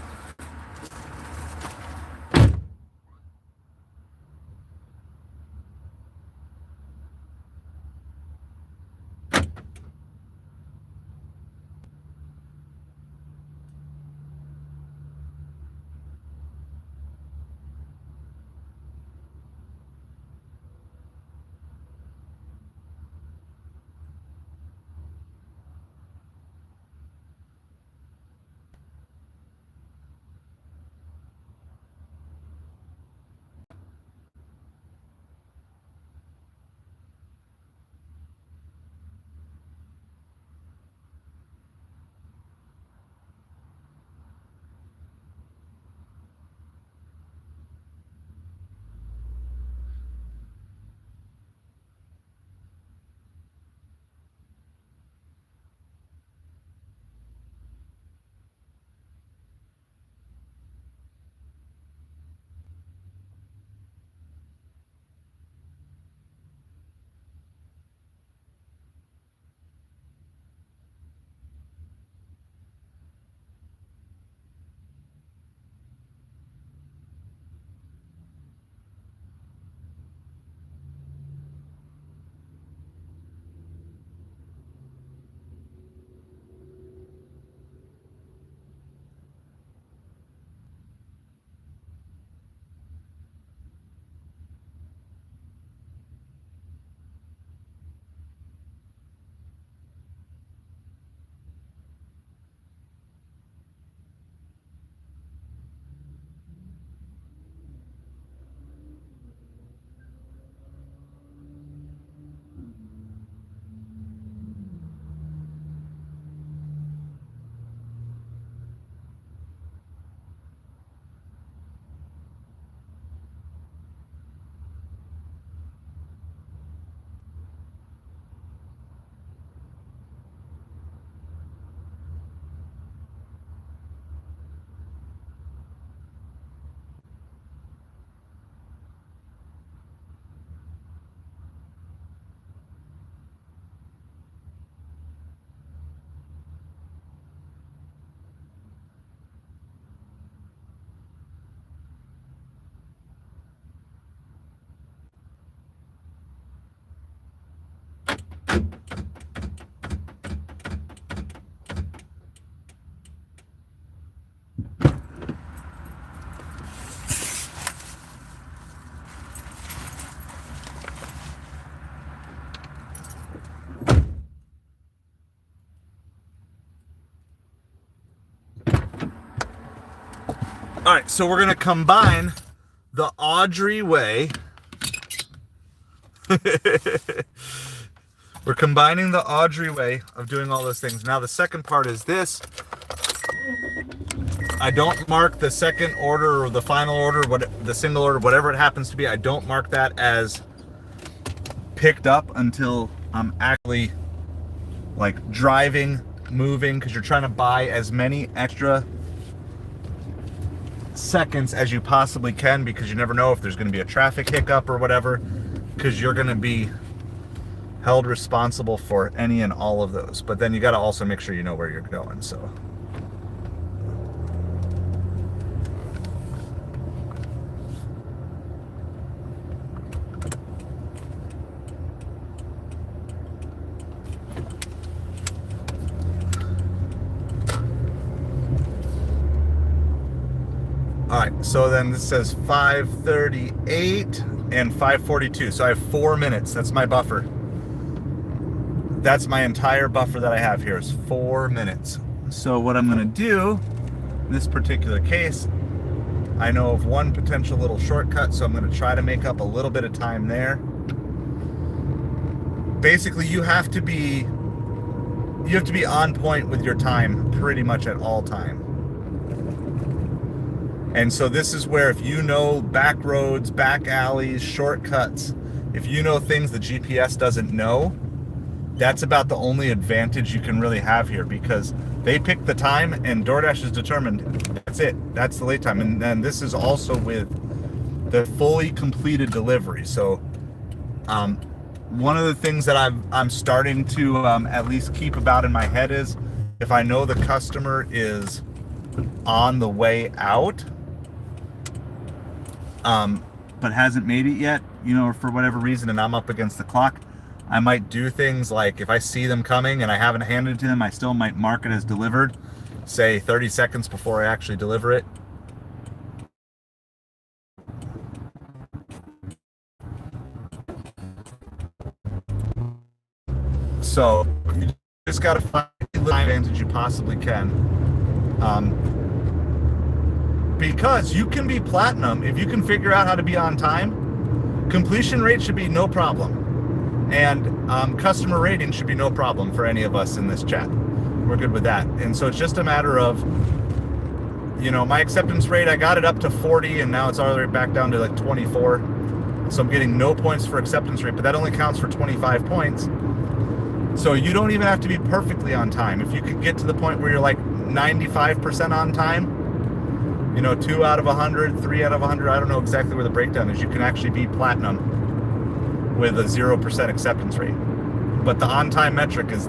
All right, so we're going to combine the Audrey way. We're combining the Audrey way of doing all those things. Now, the second part is this. I don't mark the second order or the final order, the single order, whatever it happens to be. I don't mark that as picked up until I'm actually like driving, moving, because you're trying to buy as many extra seconds as you possibly can, because you never know if there's going to be a traffic hiccup or whatever, because you're going to be held responsible for any and all of those. But then you got to also make sure you know where you're going. So All right, so then this says 5:38 and 5:42. So I have 4 minutes. That's my buffer. That's my entire buffer that I have here is 4 minutes. So what I'm gonna do in this particular case, I know of one potential little shortcut, so I'm gonna try to make up a little bit of time there. Basically, you have to be on point with your time pretty much at all time. And so this is where, if you know back roads, back alleys, shortcuts, if you know things the GPS doesn't know, that's about the only advantage you can really have here, because they pick the time and DoorDash is determined. That's it. That's the late time. And then this is also with the fully completed delivery. So one of the things that I'm starting to at least keep about in my head is, if I know the customer is on the way out, but hasn't made it yet, you know, for whatever reason, and I'm up against the clock, I might do things like, if I see them coming and I haven't handed it to them, I still might mark it as delivered, say 30 seconds before I actually deliver it. So you just got to find the advantage you possibly can. Because you can be platinum if you can figure out how to be on time. Completion rate should be no problem. And customer rating should be no problem for any of us in this chat. We're good with that. And so it's just a matter of, you know, my acceptance rate, I got it up to 40 and now it's all the way back down to like 24. So I'm getting no points for acceptance rate, but that only counts for 25 points. So you don't even have to be perfectly on time. If you could get to the point where you're like 95% on time, you know, 2 out of 100, 3 out of 100, I don't know exactly where the breakdown is. You can actually be platinum with a 0% acceptance rate. But the on-time metric is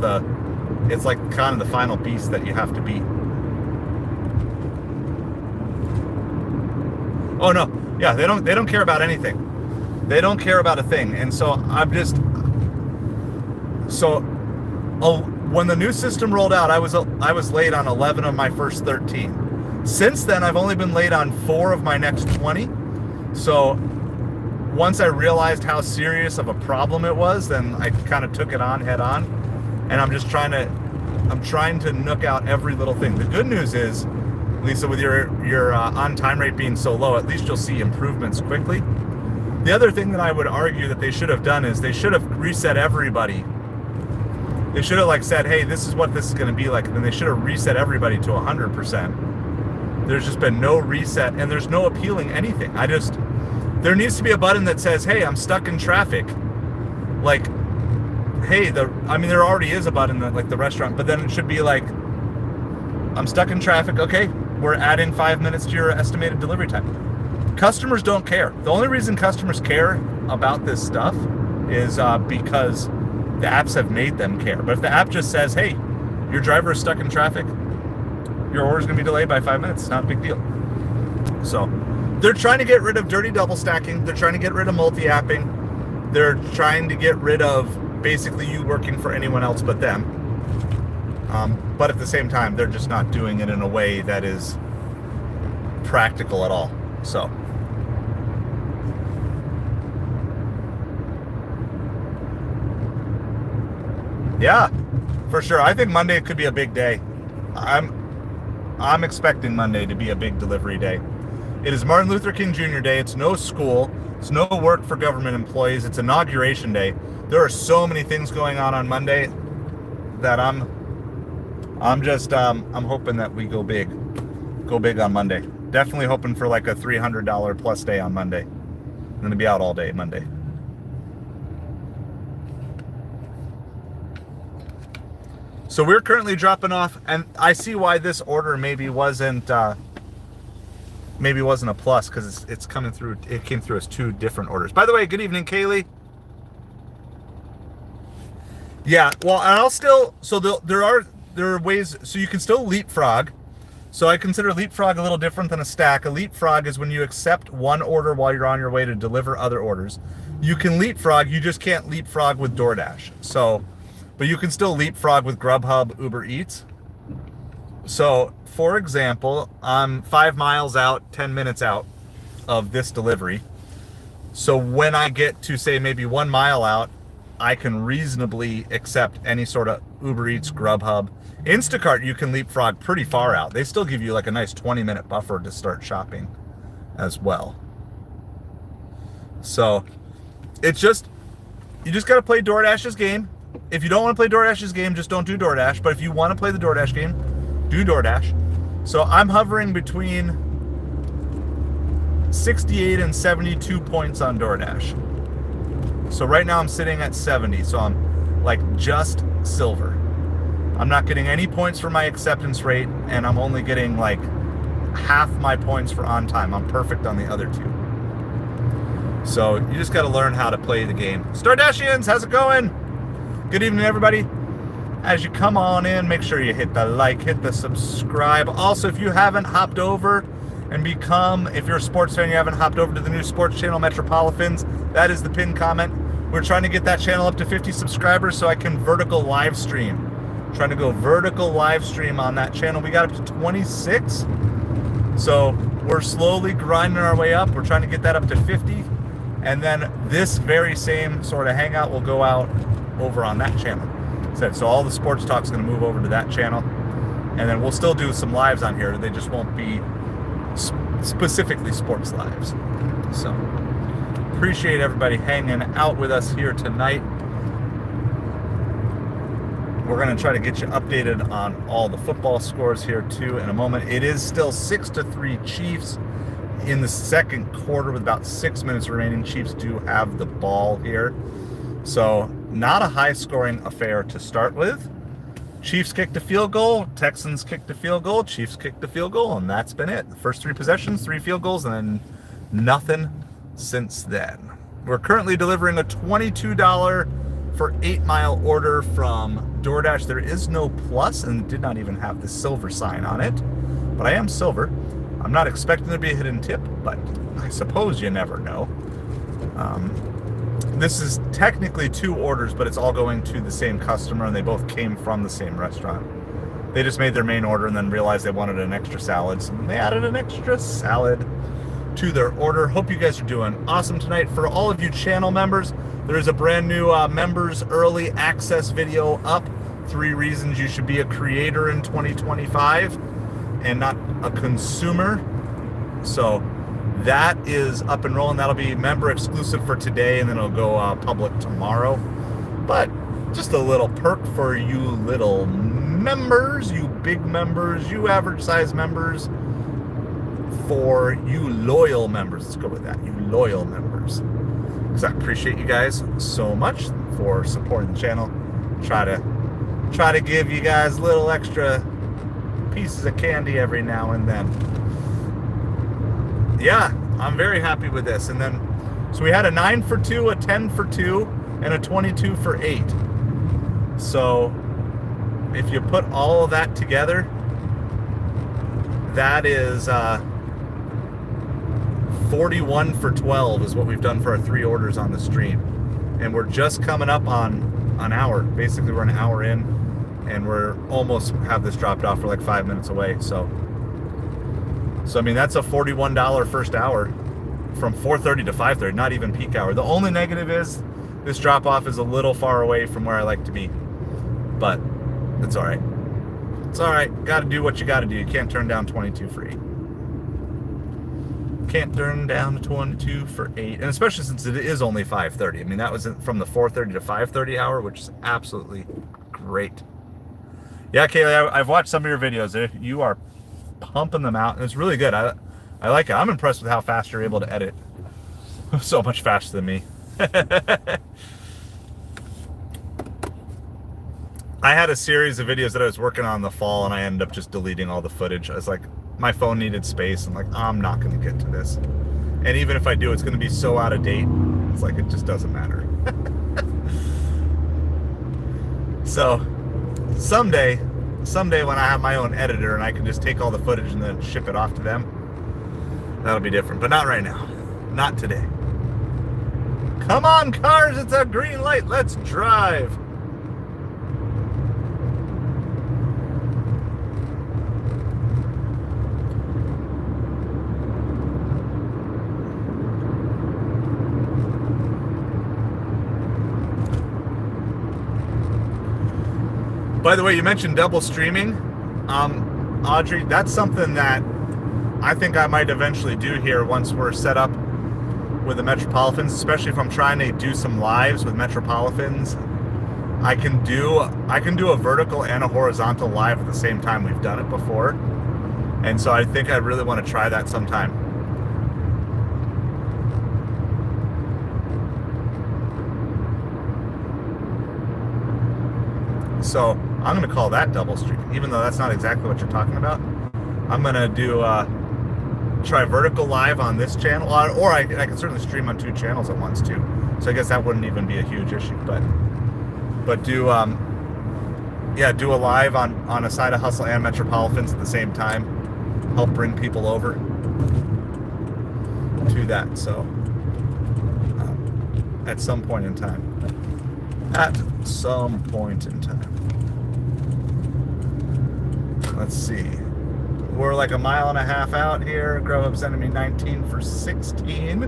it's like kind of the final piece that you have to beat. Oh no, yeah, they don't care about anything. They don't care about a thing. And so when the new system rolled out, I was late on 11 of my first 13. Since then, I've only been late on 4 of my next 20. So once I realized how serious of a problem it was, then I kind of took it on head on. And I'm trying to nook out every little thing. The good news is, Lisa, with your on-time rate being so low, at least you'll see improvements quickly. The other thing that I would argue that they should have done is they should have reset everybody. They should have like said, hey, this is what this is going to be like. And then they should have reset everybody to 100%. There's just been no reset, and there's no appealing anything. There needs to be a button that says, hey, I'm stuck in traffic. Like, hey, there already is a button that, like the restaurant, but then it should be like, I'm stuck in traffic. Okay, we're adding 5 minutes to your estimated delivery time. Customers don't care. The only reason customers care about this stuff is because the apps have made them care. But if the app just says, hey, your driver is stuck in traffic, your order is going to be delayed by 5 minutes. It's not a big deal. So they're trying to get rid of dirty double stacking. They're trying to get rid of multi-apping. They're trying to get rid of basically you working for anyone else but them. But at the same time, they're just not doing it in a way that is practical at all. So yeah, for sure. I think Monday could be a big day. I'm expecting Monday to be a big delivery day. It is Martin Luther King Jr. Day. It's no school. It's no work for government employees. It's Inauguration Day. There are so many things going on Monday that I'm hoping that we go big on Monday. Definitely hoping for like a $300 plus day on Monday. I'm going to be out all day Monday. So we're currently dropping off, and I see why this order maybe wasn't a plus, because it's coming through. It came through as 2 different orders. By the way, good evening, Kaylee. Yeah, well, and I'll still. So there are ways. So you can still leapfrog. So I consider leapfrog a little different than a stack. A leapfrog is when you accept one order while you're on your way to deliver other orders. You can leapfrog. You just can't leapfrog with DoorDash. So. But you can still leapfrog with Grubhub, UberEats. So, for example, I'm 5 miles out, 10 minutes out of this delivery. So when I get to, say, maybe 1 mile out, I can reasonably accept any sort of Uber Eats, Grubhub. Instacart, you can leapfrog pretty far out. They still give you like a nice 20-minute buffer to start shopping as well. So it's just, you just got to play DoorDash's game. If you don't want to play DoorDash's game, just don't do DoorDash. But if you want to play the DoorDash game, do DoorDash. So I'm hovering between 68 and 72 points on DoorDash. So right now I'm sitting at 70, so I'm like just silver. I'm not getting any points for my acceptance rate, and I'm only getting like half my points for on time. I'm perfect on the other two. So you just got to learn how to play the game. Stardashians, how's it going? Good evening, everybody. As you come on in, make sure you hit the like, hit the subscribe. Also, if you haven't hopped over and become, if you're a sports fan, you haven't hopped over to the new sports channel, MetropoliFins, that is the pinned comment. We're trying to get that channel up to 50 subscribers so I can vertical live stream. Trying to go vertical live stream on that channel. We got up to 26. So we're slowly grinding our way up. We're trying to get that up to 50. And then this very same sort of hangout will go out over on that channel. So all the sports talk is going to move over to that channel. And then we'll still do some lives on here. They just won't be specifically sports lives. So appreciate everybody hanging out with us here tonight. We're going to try to get you updated on all the football scores here too in a moment. It is still 6-3 Chiefs in the second quarter with about 6 minutes remaining. Chiefs do have the ball here. So not a high scoring affair to start with. Chiefs kicked a field goal, Texans kicked a field goal, Chiefs kicked a field goal, and that's been it. The first 3 possessions, 3 field goals, and then nothing since then. We're currently delivering a $22 for 8-mile order from DoorDash. There is no plus and did not even have the silver sign on it, but I am silver. I'm not expecting there to be a hidden tip, but I suppose you never know. This is technically 2 orders, but it's all going to the same customer, and they both came from the same restaurant. They just made their main order and then realized they wanted an extra salad, so they added an extra salad to their order. Hope you guys are doing awesome tonight. For all of you channel members, there is a brand new members early access video up. 3 reasons you should be a creator in 2025 and not a consumer. So that is up and rolling. That'll be member exclusive for today, and then it'll go public tomorrow. But just a little perk for you little members, you big members, you average size members, for you loyal members. Let's go with that, you loyal members. Because I appreciate you guys so much for supporting the channel. Try to give you guys little extra pieces of candy every now and then. Yeah, I'm very happy with this. And then, so we had a 9 for 2, a 10 for 2, and a 22 for 8. So if you put all of that together, that is 41 for 12 is what we've done for our 3 orders on the stream. And we're just coming up on an hour. Basically, we're an hour in, and we're almost have this dropped off. For like 5 minutes away. So I mean, that's a $41 first hour from 4:30 to 5:30, not even peak hour. The only negative is this drop off is a little far away from where I like to be, but it's all right. It's all right. Got to do what you got to do. You can't turn down 22 for 8. Can't turn down 22 for 8, and especially since it is only 5:30. I mean, that was from the 4:30 to 5:30 hour, which is absolutely great. Yeah, Kaylee, I've watched some of your videos. You are pumping them out, and it's really good. I like it. I'm impressed with how fast you're able to edit. So much faster than me. I had a series of videos that I was working on in the fall, and I ended up just deleting all the footage. I was like, my phone needed space. I'm like, I'm not going to get to this. And even if I do, it's going to be so out of date. It's like, it just doesn't matter. So someday when I have my own editor and I can just take all the footage and then ship it off to them, that'll be different. But not right now. Not today. Come on, cars. It's a green light. Let's drive. By the way, you mentioned double streaming. Audrey, that's something that I think I might eventually do here once we're set up with the MetropoliFins, especially if I'm trying to do some lives with MetropoliFins. I can do a vertical and a horizontal live at the same time. We've done it before. And so I think I really want to try that sometime. So I'm going to call that double streaming, even though that's not exactly what you're talking about. I'm going to do try vertical live on this channel, or I can certainly stream on 2 channels at once too. So I guess that wouldn't even be a huge issue. But do do a live on Aside of Hustle and MetropoliFins at the same time. Help bring people over to that. So at some point in time. At some point in time. Let's see. We're like a mile and a half out here. Grubhub sending me 19 for 16.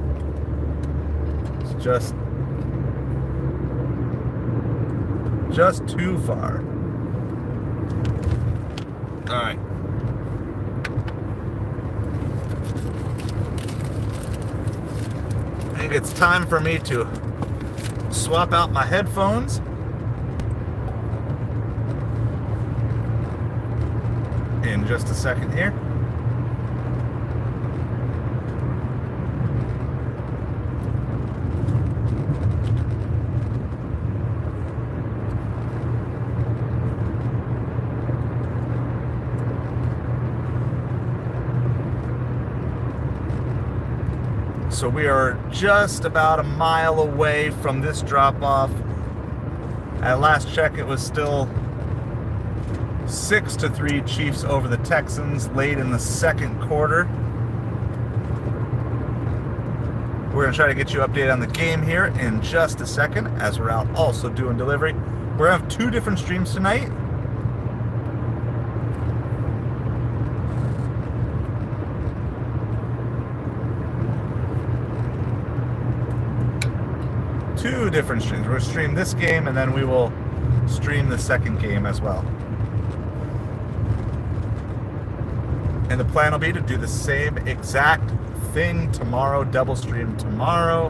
It's just too far. All right. I think it's time for me to swap out my headphones. In just a second here. So we are just about a mile away from this drop-off. At last check, it was still 6-3 Chiefs over the Texans late in the second quarter. We're going to try to get you updated on the game here in just a second, as we're out also doing delivery. We're going to have 2 different streams tonight. Two different streams. We're going to stream this game, and then we will stream the second game as well. And the plan will be to do the same exact thing tomorrow, double stream tomorrow.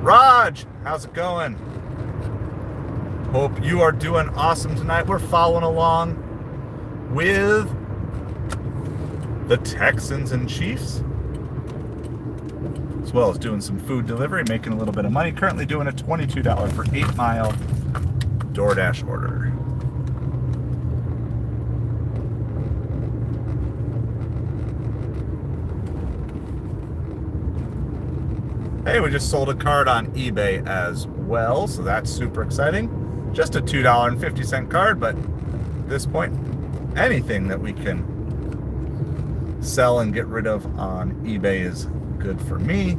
Raj, how's it going? Hope you are doing awesome tonight. We're following along with the Texans and Chiefs, as well as doing some food delivery, making a little bit of money. Currently doing a $22 for 8-mile DoorDash order. Hey, we just sold a card on eBay as well, so that's super exciting. Just a $2.50 card, but at this point, anything that we can sell and get rid of on eBay is good for me.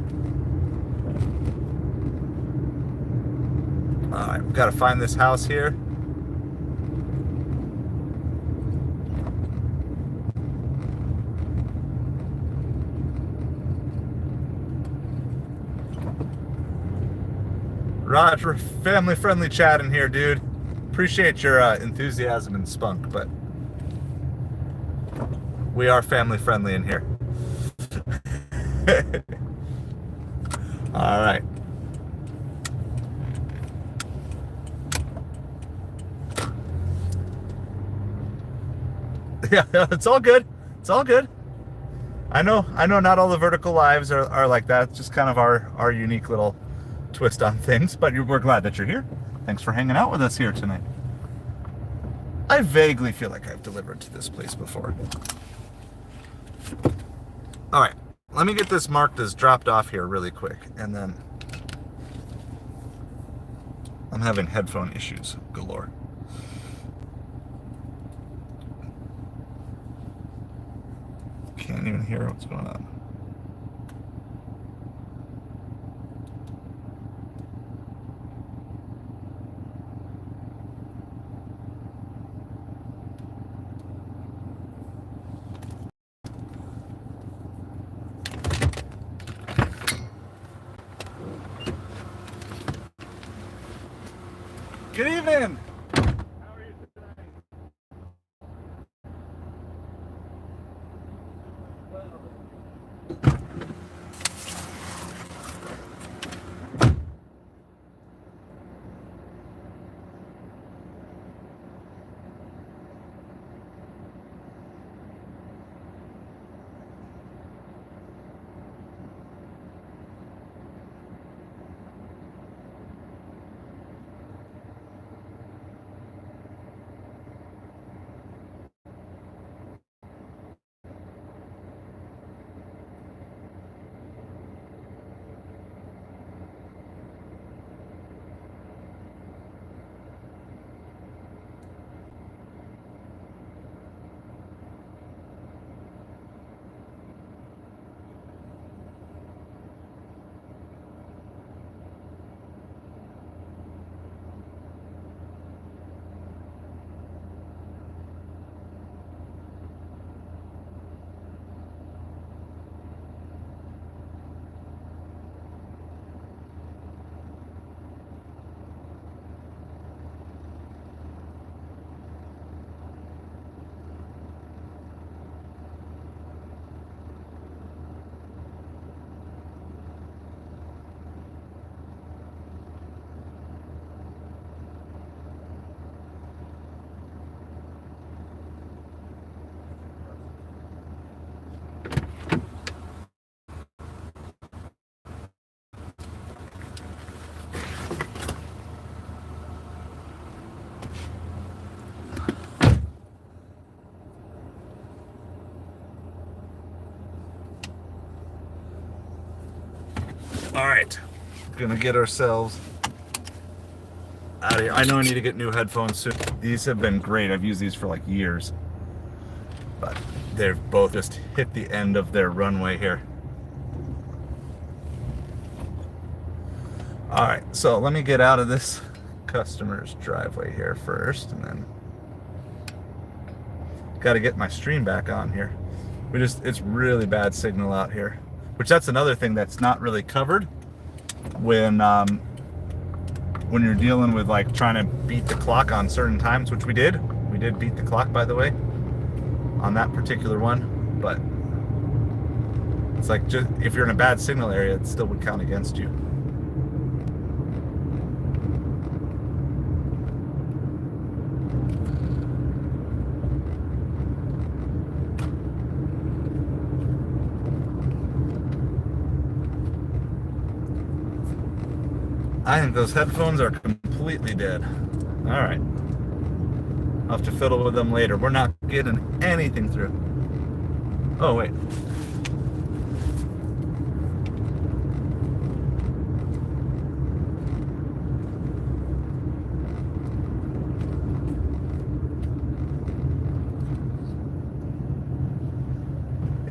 All right, we've got to find this house here. Raj, we're family-friendly chatting here, dude. Appreciate your enthusiasm and spunk, but we are family-friendly in here. All right. Yeah, it's all good. It's all good. I know not all the vertical lives are like that. It's just kind of our unique little twist on things, but we're glad that you're here. Thanks for hanging out with us here tonight. I vaguely feel like I've delivered to this place before. All right, let me get this marked as dropped off here really quick, and then I'm having headphone issues galore. Can't even hear what's going on. Good evening. How are you All right, gonna get ourselves out of here. I know I need to get new headphones soon. These have been great. I've used these for like years, but they've both just hit the end of their runway here. All right, so let me get out of this customer's driveway here first, and then got to get my stream back on here. It's really bad signal out here, which that's another thing that's not really covered when you're dealing with like trying to beat the clock on certain times, which we did beat the clock, by the way, on that particular one. But it's like, just if you're in a bad signal area, it still would count against you. I think those headphones are completely dead. All right. I'll have to fiddle with them later. We're not getting anything through. Oh, wait.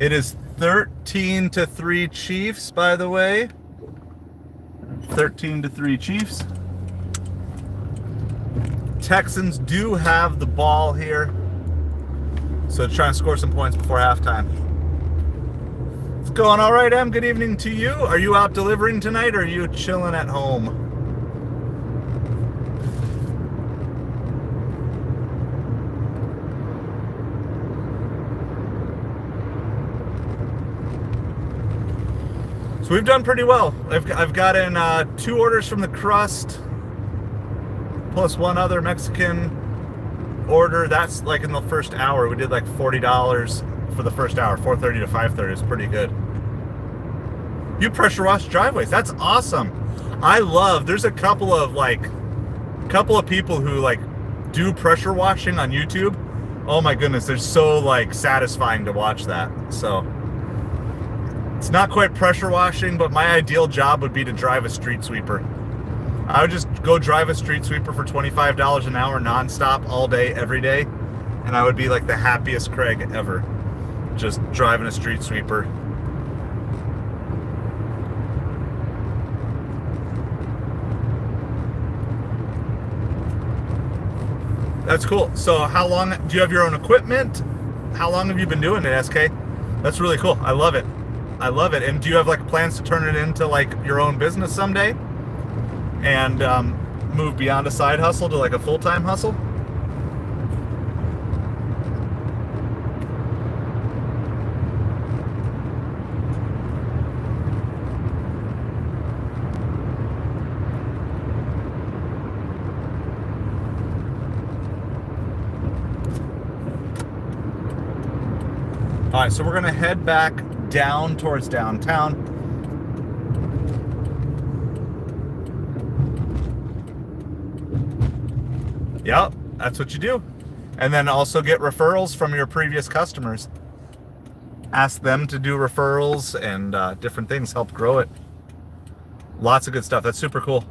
It is 13-3 Chiefs, by the way. 13-3 Chiefs. Texans do have the ball here, so try and score some points before halftime. It's going all right, Em. Good evening to you. Are you out delivering tonight, or are you chilling at home? So we've done pretty well. I've gotten 2 orders from the crust, plus one other Mexican order. That's like in the first hour. We did like $40 for the first hour, 4:30 to 5:30. It's pretty good. You pressure wash driveways. That's awesome. I love. There's a couple of people who like do pressure washing on YouTube. Oh my goodness, they're so like satisfying to watch that. So. It's not quite pressure washing, but my ideal job would be to drive a street sweeper. I would just go drive a street sweeper for $25 an hour nonstop all day, every day, and I would be like the happiest Craig ever. Just driving a street sweeper. That's cool. So how long, do you have your own equipment? How long have you been doing it, SK? That's really cool. I love it. I love it. And do you have like plans to turn it into like your own business someday and move beyond a side hustle to like a full-time hustle? All right, so we're gonna head back down towards downtown. Yep, that's what you do. And then also get referrals from your previous customers. Ask them to do referrals and different things, help grow it. Lots of good stuff. That's super cool.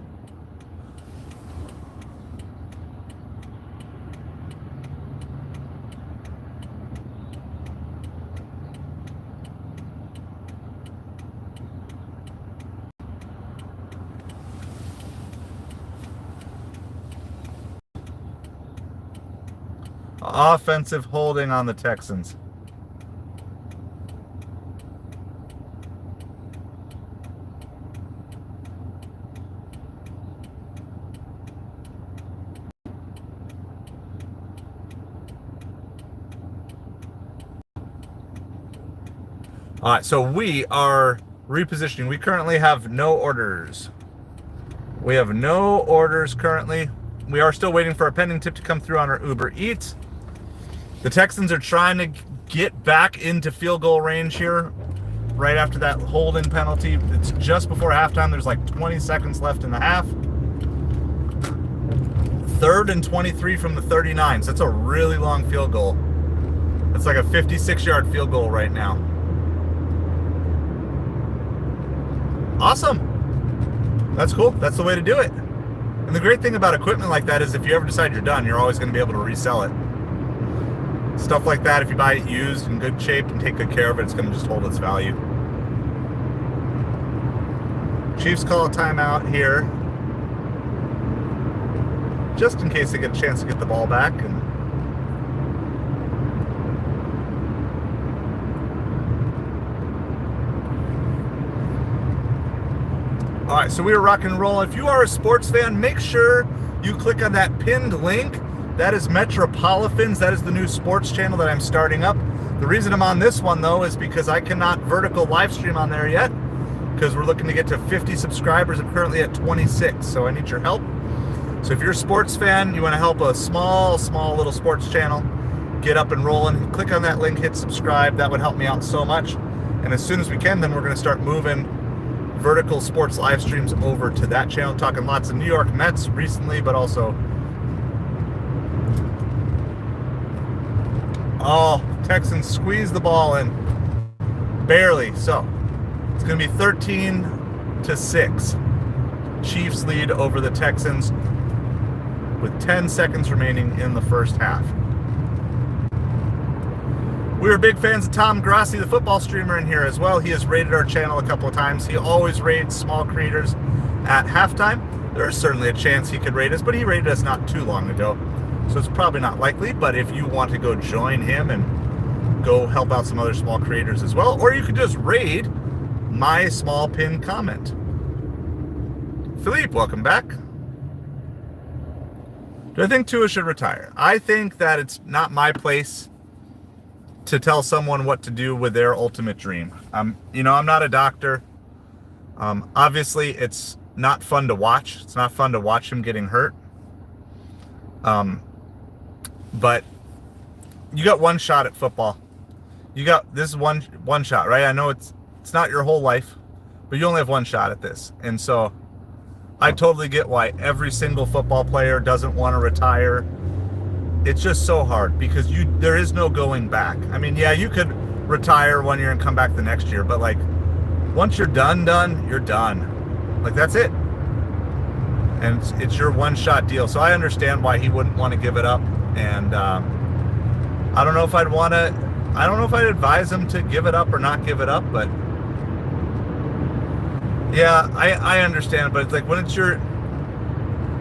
Offensive holding on the Texans. All right, so we are repositioning. We currently have no orders. We have no orders currently. We are still waiting for a pending tip to come through on our UberEats. The Texans are trying to get back into field goal range here right after that holding penalty. It's just before halftime. There's like 20 seconds left in the half. 3rd and 23 from the 39. So that's a really long field goal. It's like a 56-yard field goal right now. Awesome. That's cool. That's the way to do it. And the great thing about equipment like that is if you ever decide you're done, you're always going to be able to resell it. Stuff like that, if you buy it used in good shape and take good care of it, it's going to just hold its value. Chiefs call a timeout here, just in case they get a chance to get the ball back. And all right, so we are rocking and rolling. If you are a sports fan, make sure you click on that pinned link. That is MetropoliFins. That is the new sports channel that I'm starting up. The reason I'm on this one, though, is because I cannot vertical live stream on there yet, because we're looking to get to 50 subscribers. I'm currently at 26, so I need your help. So if you're a sports fan, you want to help a small little sports channel get up and rolling, click on that link, hit subscribe. That would help me out so much. And as soon as we can, then we're going to start moving vertical sports live streams over to that channel, talking lots of New York Mets recently, but also Texans squeeze the ball in barely. So it's going to be 13-6. Chiefs lead over the Texans with 10 seconds remaining in the first half. We are big fans of Tom Grassi, the football streamer, in here as well. He has rated our channel a couple of times. He always rates small creators at halftime. There is certainly a chance he could rate us, but he rated us not too long ago, so it's probably not likely. But if you want to go join him and go help out some other small creators as well, or you could just raid my small pinned comment. Philippe, welcome back. Do I think Tua should retire? I think that it's not my place to tell someone what to do with their ultimate dream. I'm not a doctor. Obviously, it's not fun to watch. It's not fun to watch him getting hurt. But you got one shot at football. This is one shot, right? I know it's not your whole life, but you only have one shot at this. And so I totally get why every single football player doesn't want to retire. It's just so hard because there is no going back. I mean, yeah, you could retire 1 year and come back the next year, but like once you're done, you're done. Like that's it. And it's your one shot deal. So I understand why he wouldn't want to give it up. And I don't know if I'd advise him to give it up or not give it up, but yeah, I understand. But it's like when it's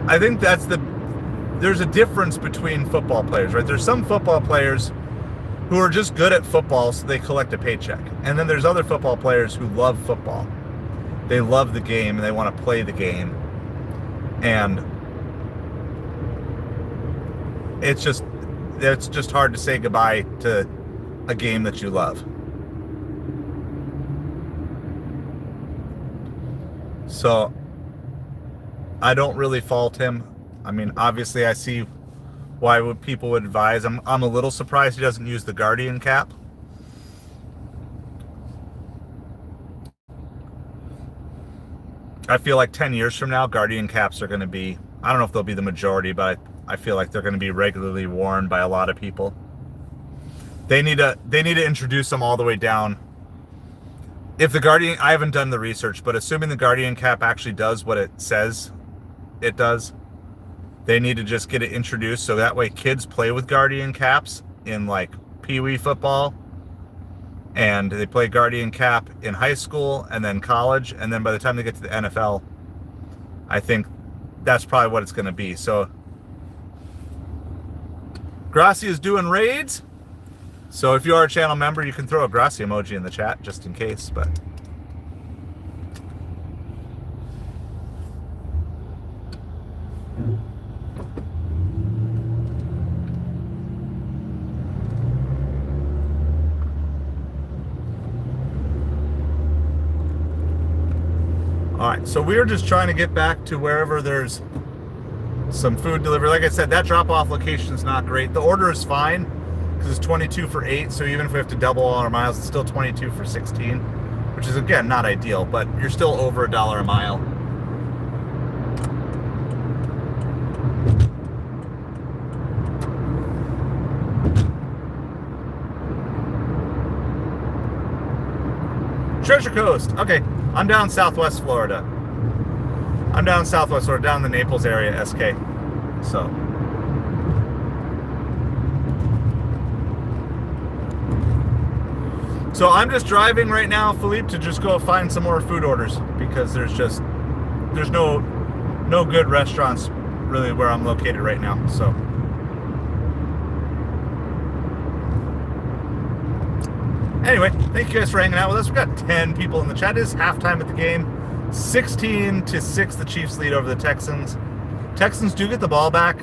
I think there's a difference between football players, right? There's some football players who are just good at football, so they collect a paycheck. And then there's other football players who love football. They love the game and they want to play the game. And it's just hard to say goodbye to a game that you love. So I don't really fault him. I mean, obviously, I see why people would advise. I'm a little surprised he doesn't use the Guardian cap. I feel like 10 years from now, Guardian caps are going to be, I don't know if they'll be the majority, but I feel like they're going to be regularly worn by a lot of people. They need to introduce them all the way down. If the Guardian, I haven't done the research, but assuming the Guardian cap actually does what it says it does, they need to just get it introduced so that way kids play with Guardian caps in like Pee-wee football, and they play Guardian cap in high school and then college, and then by the time they get to the NFL, I think that's probably what it's going to be. So Grassi is doing raids, so if you are a channel member, you can throw a Grassi emoji in the chat just in case. But all right, so we're just trying to get back to wherever there's some food delivery. Like I said, that drop-off location is not great. The order is fine because it's 22 for 8, so even if we have to double all our miles, it's still 22 for 16, which is, again, not ideal, but you're still over $1 a mile. Treasure Coast. Okay, I'm down Southwest Florida. I'm down southwest, or down the Naples area, SK. So I'm just driving right now, Philippe, to just go find some more food orders, because there's no good restaurants really where I'm located right now. So anyway, thank you guys for hanging out with us. We've got 10 people in the chat. It is halftime at the game. 16-6, the Chiefs lead over the Texans. Texans do get the ball back.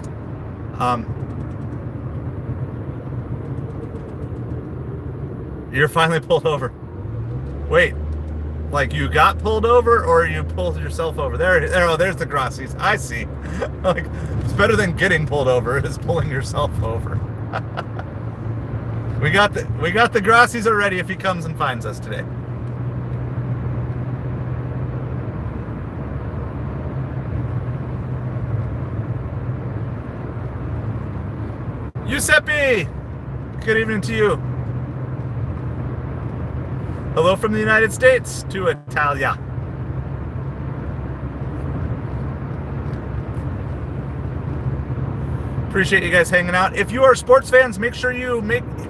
You're finally pulled over. Wait, like you got pulled over, or you pulled yourself over? Oh, there's the Gracies. I see. Like, it's better than getting pulled over is pulling yourself over. We got the Gracies already if he comes and finds us today. Giuseppe, good evening to you. Hello from the United States to Italia. Appreciate you guys hanging out. If you are sports fans, make sure you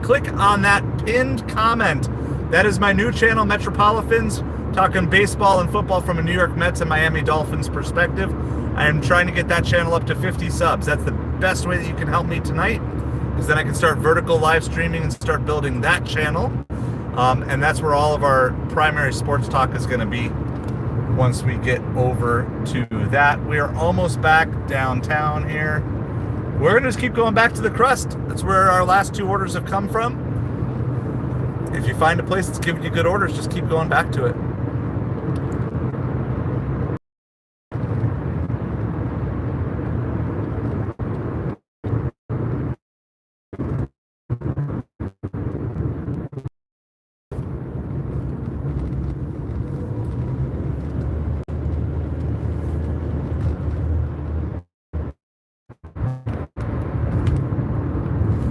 click on that pinned comment. That is my new channel, MetropoliFins, talking baseball and football from a New York Mets and Miami Dolphins perspective. I am trying to get that channel up to 50 subs. That's the best way that you can help me tonight, because then I can start vertical live streaming and start building that channel. And that's where all of our primary sports talk is going to be once we get over to that. We are almost back downtown here. We're going to just keep going back to the crust. That's where our last 2 orders have come from. If you find a place that's giving you good orders, just keep going back to it.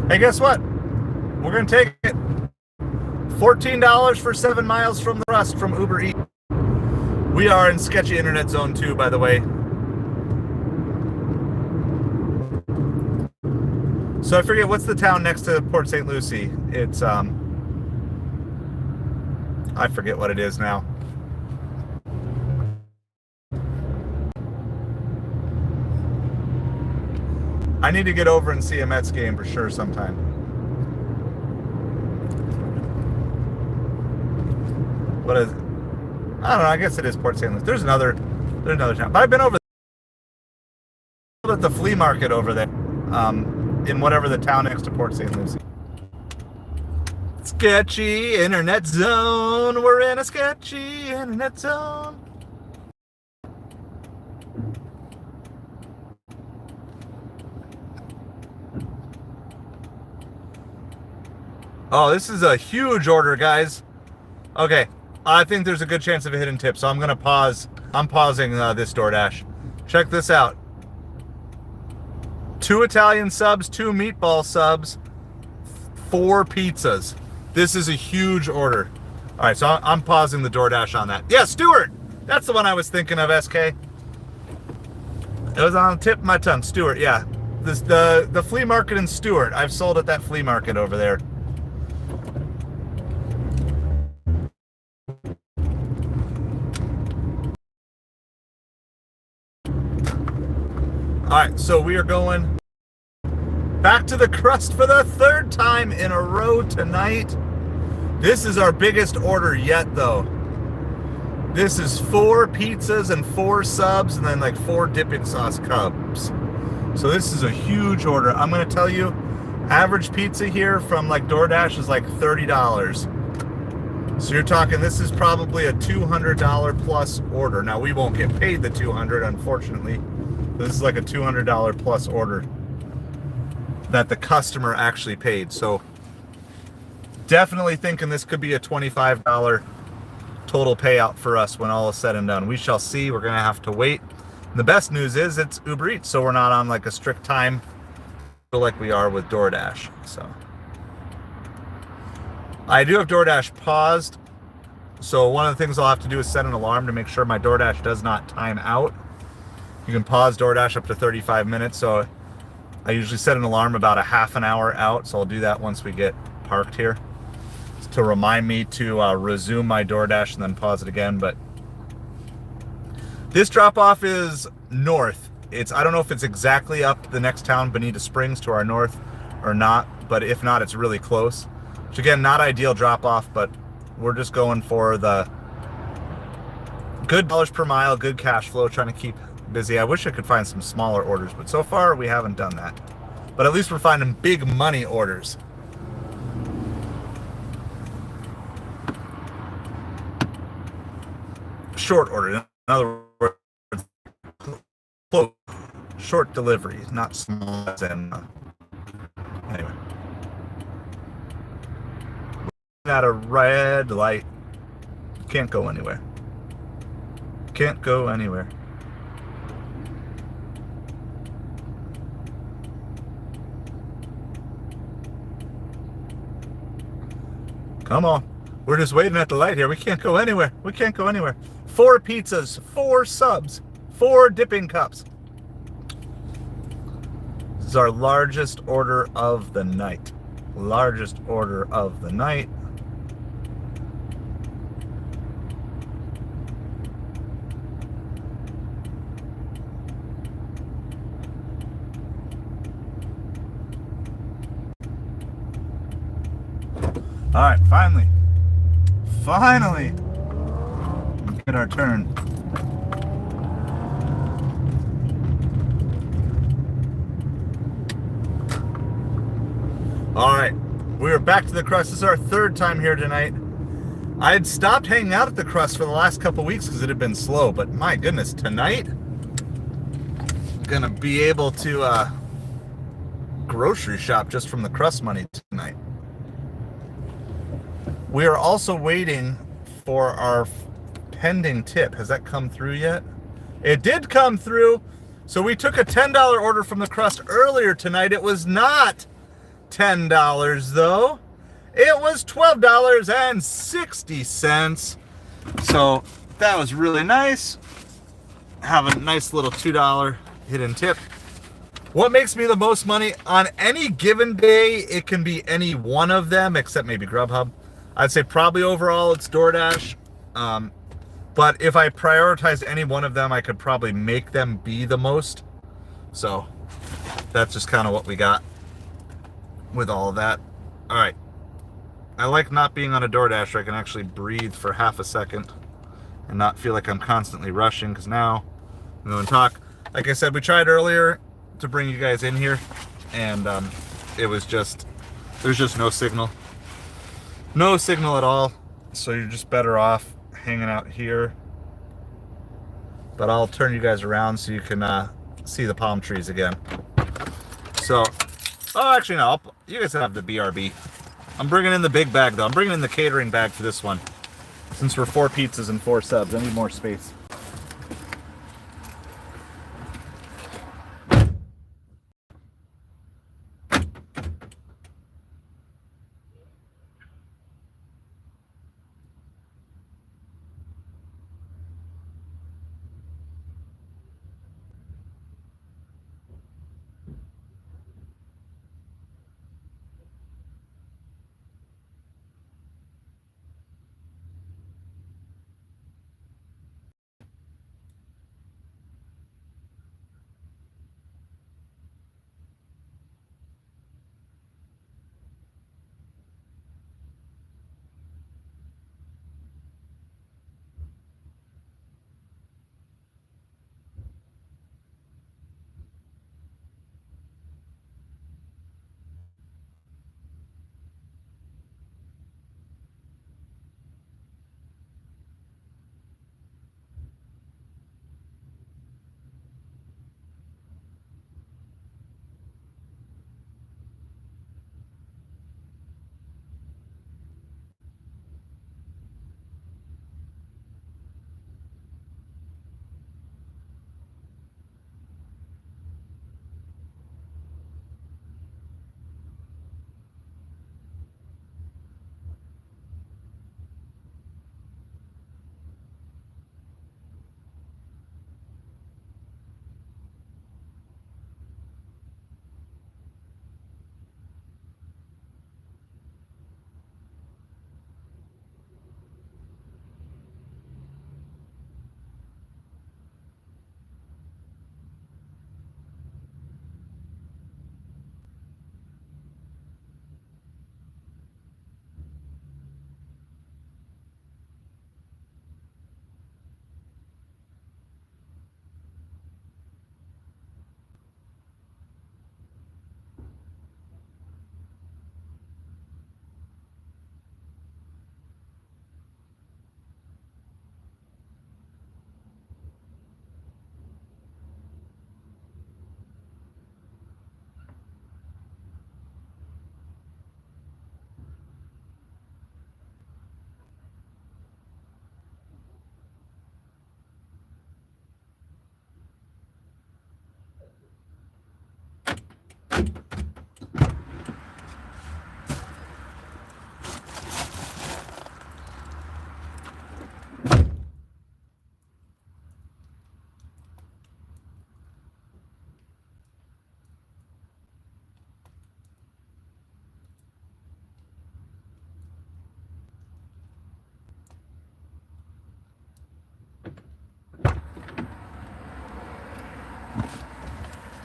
Hey, guess what? We're going to take it. $14 for 7 miles from the rust from UberEats. We are in sketchy internet zone 2, by the way. So I forget, what's the town next to Port St. Lucie? It's, I forget what it is now. I need to get over and see a Mets game for sure sometime. What is it? I don't know. I guess it is Port St. Louis. There's another town. But I've been over at the flea market over there, in whatever the town next to Port St. Lucie. Sketchy internet zone. We're in a sketchy internet zone. Oh, this is a huge order, guys. Okay, I think there's a good chance of a hidden tip, so I'm gonna pause. I'm pausing this DoorDash. Check this out. 2 Italian subs, 2 meatball subs, 4 pizzas. This is a huge order. All right, so I'm pausing the DoorDash on that. Yeah, Stuart. That's the one I was thinking of, SK. It was on the tip of my tongue, Stuart. Yeah, the flea market in Stuart. I've sold at that flea market over there. All right, so we are going back to the crust for the 3rd time in a row tonight. This is our biggest order yet, though. This is 4 pizzas and 4 subs, and then like 4 dipping sauce cups. So this is a huge order. I'm going to tell you, average pizza here from like DoorDash is like $30. So you're talking, this is probably a $200 plus order. Now, we won't get paid the $200, unfortunately. This is like a $200 plus order that the customer actually paid. So definitely thinking this could be a $25 total payout for us when all is said and done. We shall see. We're going to have to wait. And the best news is it's Uber Eats, so we're not on like a strict time like we are with DoorDash. So I do have DoorDash paused. So one of the things I'll have to do is set an alarm to make sure my DoorDash does not time out. You can pause DoorDash up to 35 minutes. So I usually set an alarm about a half an hour out. So I'll do that once we get parked here to remind me to resume my DoorDash and then pause it again. But this drop off is north. I don't know if it's exactly up the next town, Bonita Springs, to our north or not. But if not, it's really close. Which again, not ideal drop off, but we're just going for the good dollars per mile, good cash flow, trying to keep busy. I wish I could find some smaller orders, but so far we haven't done that. But at least we're finding big money orders. Short order, in other words, short deliveries, not small. And anyway, at a red light, can't go anywhere. Can't go anywhere. Come on. We're just waiting at the light here. We can't go anywhere. We can't go anywhere. 4 pizzas, 4 subs, 4 dipping cups. This is our largest order of the night. Largest order of the night. All right, finally, get our turn. All right, we're back to the Crust. This is our 3rd time here tonight. I had stopped hanging out at the Crust for the last couple weeks because it had been slow, but my goodness, tonight, gonna be able to grocery shop just from the Crust money tonight. We are also waiting for our pending tip. Has that come through yet? It did come through. So we took a $10 order from the Crust earlier tonight. It was not $10 though. It was $12.60. So that was really nice. Have a nice little $2 hidden tip. What makes me the most money on any given day? It can be any one of them, except maybe Grubhub. I'd say probably overall it's DoorDash. But if I prioritized any one of them, I could probably make them be the most. So that's just kind of what we got with all of that. All right. I like not being on a DoorDash where I can actually breathe for half a second and not feel like I'm constantly rushing, because now I'm going to talk. Like I said, we tried earlier to bring you guys in here, and it was just, there's just no signal. No signal at all, so you're just better off hanging out here. But I'll turn you guys around so you can see the palm trees again. So, oh, actually no, you guys have the BRB. I'm bringing in the big bag though. I'm bringing in the catering bag for this one. Since we're 4 pizzas and 4 subs, I need more space.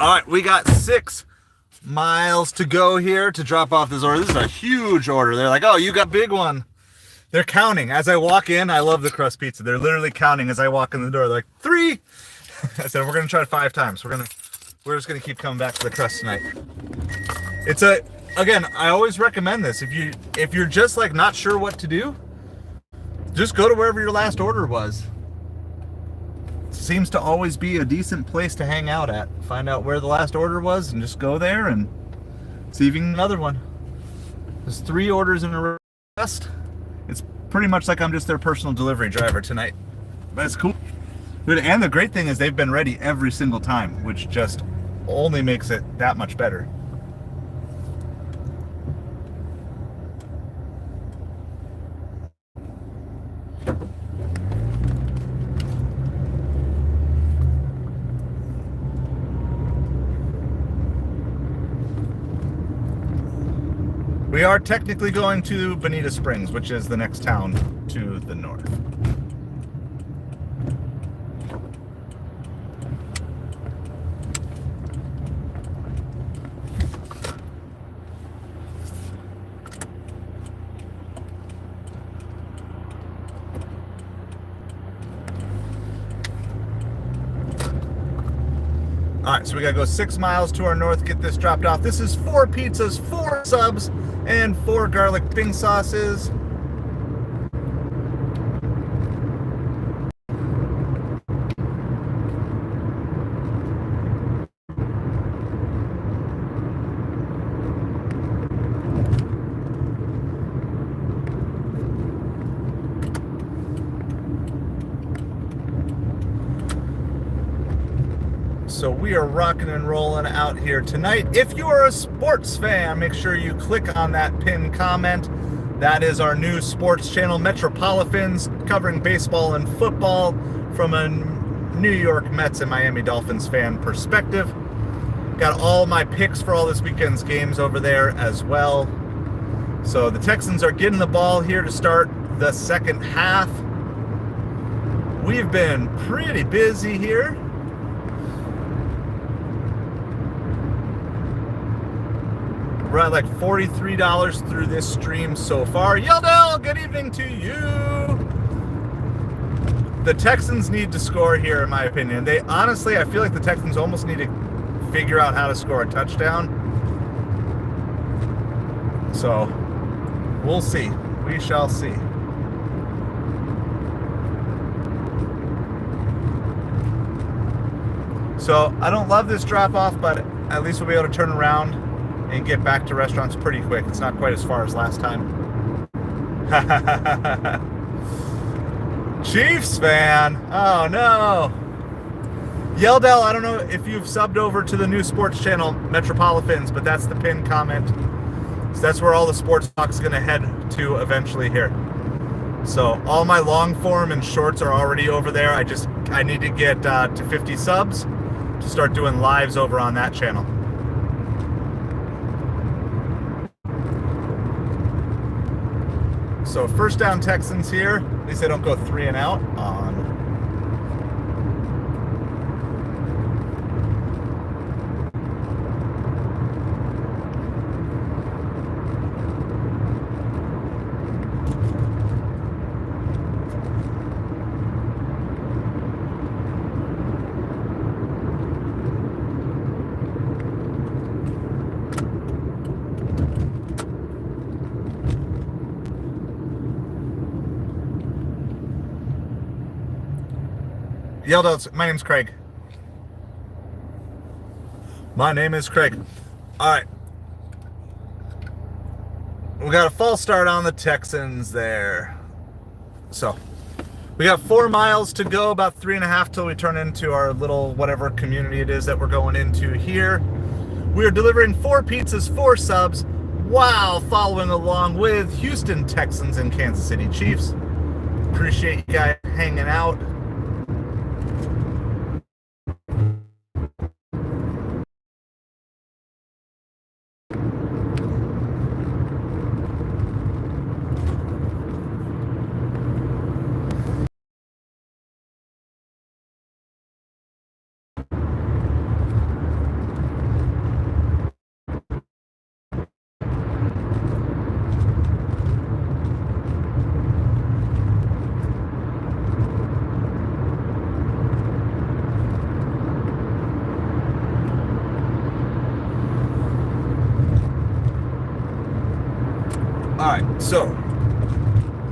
All right, we got 6 miles to go here to drop off this order. This is a huge order. They're like, oh, you got big one. They're counting. As I walk in, I love the crust pizza. They're literally counting as I walk in the door. They're like, 3. I said, we're going to try it 5 times. We're just going to keep coming back to the crust tonight. Again, I always recommend this. If you're just like not sure what to do, just go to wherever your last order was. Seems to always be a decent place to hang out at. Find out where the last order was and just go there and see if you can get another one. There's 3 orders in a rest. It's pretty much like I'm just their personal delivery driver tonight. But it's cool. And the great thing is they've been ready every single time, which just only makes it that much better. We are technically going to Bonita Springs, which is the next town to the north. All right, so we gotta go 6 miles to our north, get this dropped off. This is 4 pizzas, 4 subs, and 4 garlic ping sauces. So we are rocking and rolling out here tonight. If you are a sports fan, make sure you click on that pinned comment. That is our new sports channel, MetropoliFins, covering baseball and football from a New York Mets and Miami Dolphins fan perspective. Got all my picks for all this weekend's games over there as well. So the Texans are getting the ball here to start the second half. We've been pretty busy here. We're at like $43 through this stream so far. Yeldell, good evening to you. The Texans need to score here, in my opinion. Honestly, I feel like the Texans almost need to figure out how to score a touchdown. So, we'll see. We shall see. So, I don't love this drop-off, but at least we'll be able to turn around and get back to restaurants pretty quick. It's not quite as far as last time. Chiefs fan. Oh no. Yeldell, I don't know if you've subbed over to the new sports channel, MetropoliFins, but that's the pinned comment. So that's where all the sports talk's gonna head to eventually here. So all my long form and shorts are already over there. I need to get to 50 subs to start doing lives over on that channel. So first down Texans here. At least they don't go 3 and out on. My name's Craig. My name is Craig. All right. We got a false start on the Texans there. So we got 4 miles to go, about 3.5 till we turn into our little whatever community it is that we're going into here. We are delivering 4 pizzas, 4 subs, while following along with Houston Texans and Kansas City Chiefs. Appreciate you guys hanging out. right, so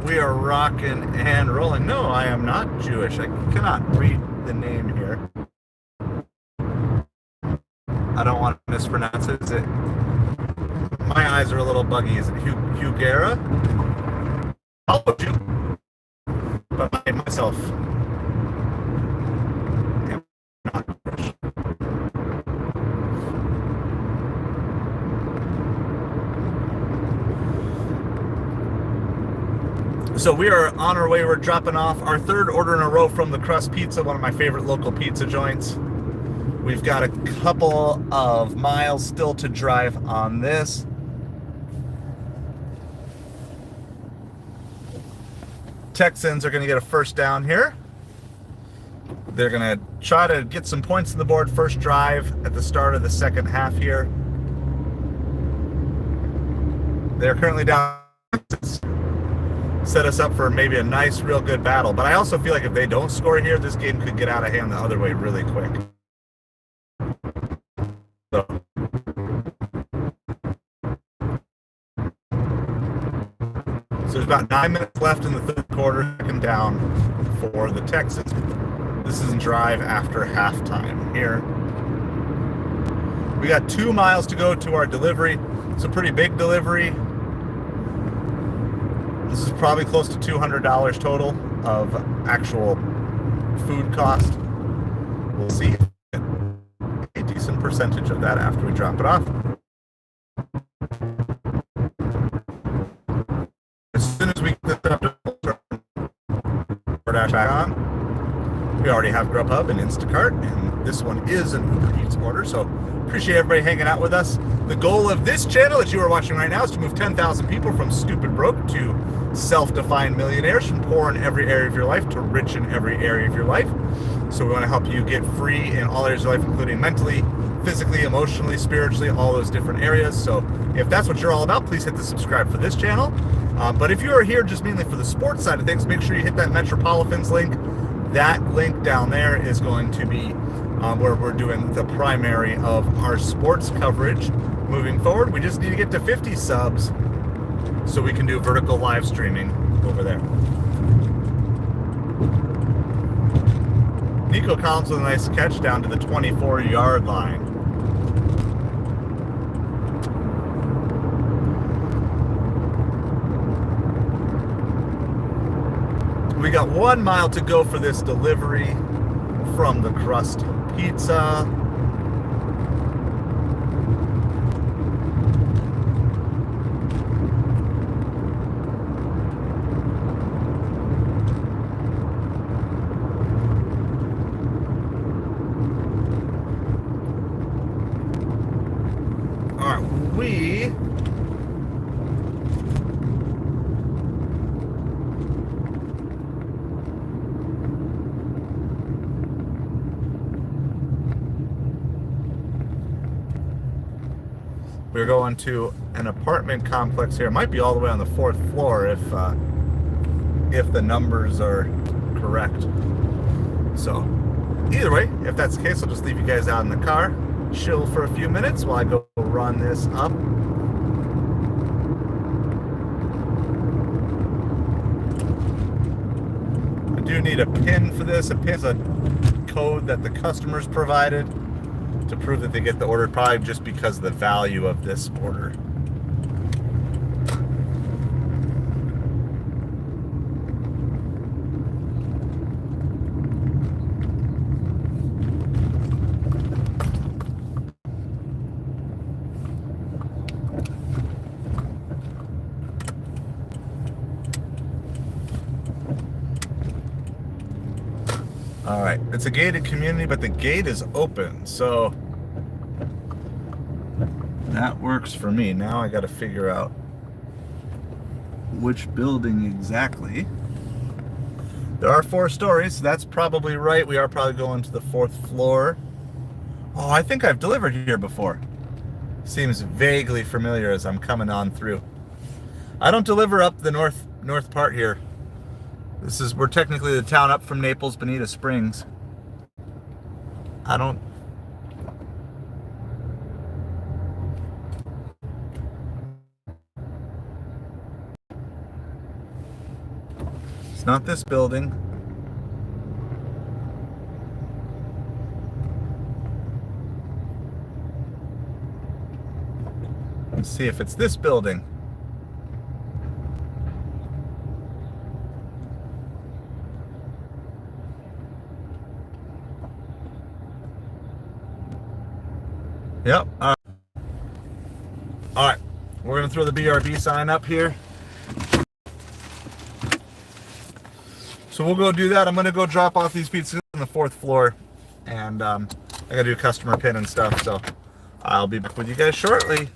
we are rocking and rolling. No, I am not Jewish. I cannot read the name here. I don't want to mispronounce it. Is it? My eyes are a little buggy. Is it Hugera? I'll put you. But I myself am not Jewish. So we are on our way. We're dropping off our third order in a row from the Crust Pizza, one of my favorite local pizza joints. We've got a couple of miles still to drive on this. Texans are going to get a first down here. They're going to try to get some points on the board first drive at the start of the second half here. They're currently down. Set us up for maybe a nice, real good battle. But I also feel like if they don't score here, this game could get out of hand the other way really quick. So there's about 9 minutes left in the third quarter, second down for the Texans. This is a drive after halftime here. We got 2 miles to go to our delivery. It's a pretty big delivery. This is probably close to $200 total of actual food cost. We'll see a decent percentage of that after we drop it off. As soon as we get this up to DoorDash back on, we already have Grubhub and Instacart, and this one is an UberEats order, so appreciate everybody hanging out with us. The goal of this channel that you are watching right now is to move 10,000 people from stupid broke to self-defined millionaires, from poor in every area of your life to rich in every area of your life. So we want to help you get free in all areas of life, including mentally, physically, emotionally, spiritually, all those different areas. So if that's what you're all about, please hit the subscribe for this channel. But if you are here just mainly for the sports side of things, make sure you hit that MetropoliFins link. That link down there is going to be where we're doing the primary of our sports coverage moving forward. We just need to get to 50 subs so we can do vertical live streaming over there. Nico Collins with a nice catch down to the 24-yard line. We got 1 mile to go for this delivery from the Crust Pizza. We're going to an apartment complex here. It might be all the way on the 4th floor if the numbers are correct. So either way, if that's the case, I'll just leave you guys out in the car, chill for a few minutes while I go run this up. I do need a PIN for this. A PIN is a code that the customers provided to prove that they get the order, probably just because of the value of this order. All right, it's a gated community, but the gate is open, so that works for me. Now I got to figure out which building exactly. There are 4 stories, so that's probably right. We are probably going to the 4th floor. Oh, I think I've delivered here before. Seems vaguely familiar as I'm coming on through. I don't deliver up the north part here. We're technically the town up from Naples, Bonita Springs. I don't. It's not this building. Let's see if it's this building. Yep. All right. We're going to throw the BRB sign up here. So we'll go do that. I'm going to go drop off these pizzas on the 4th floor. And I got to do customer pin and stuff. So I'll be back with you guys shortly.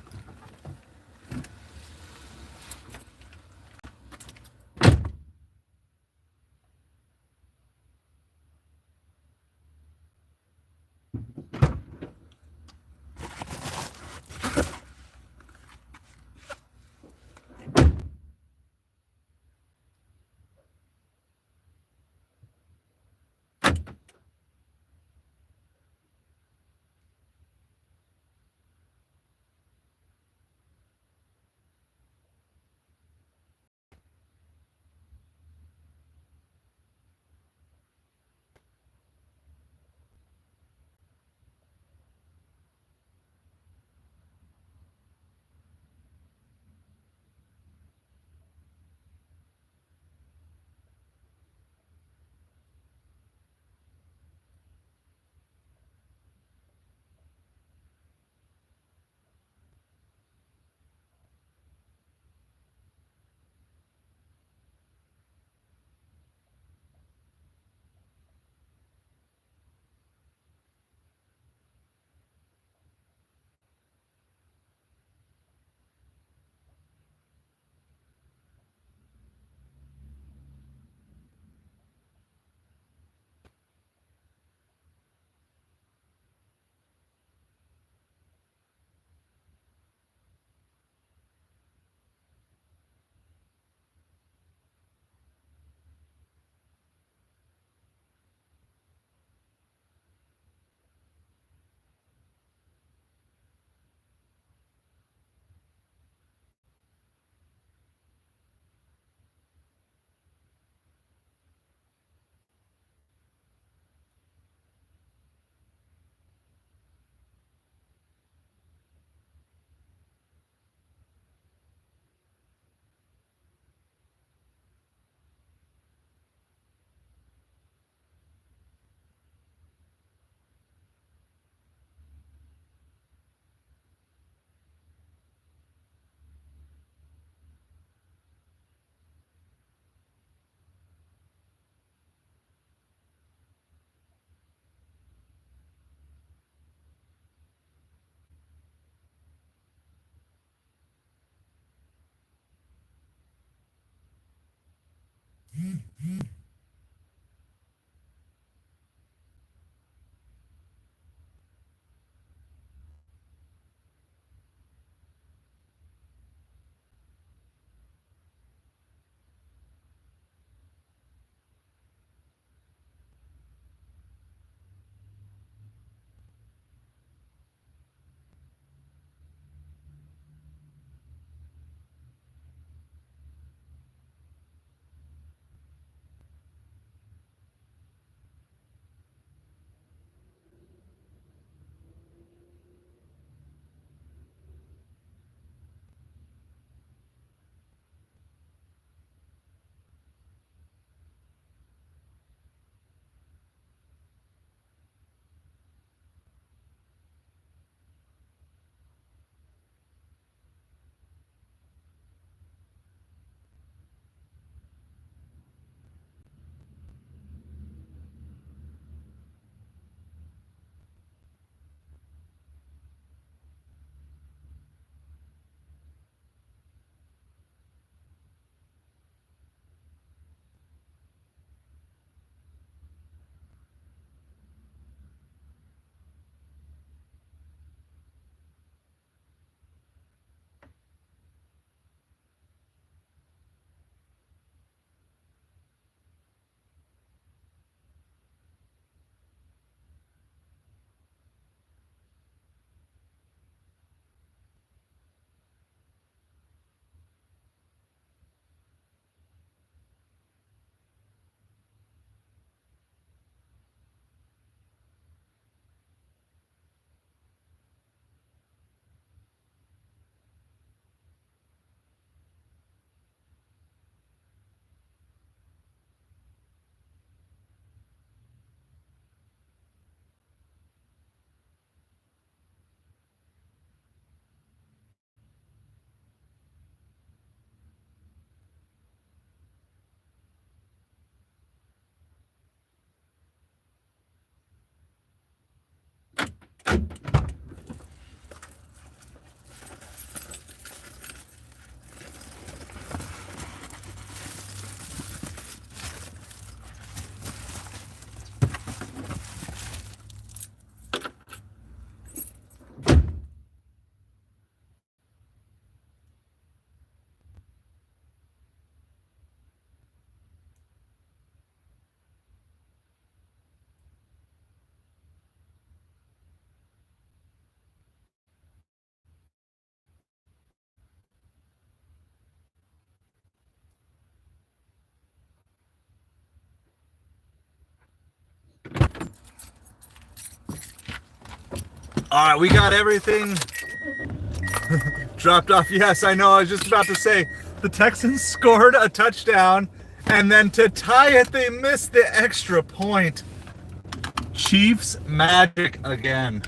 All right, we got everything dropped off. Yes, I know. I was just about to say the Texans scored a touchdown, and then to tie it, they missed the extra point. Chiefs magic again.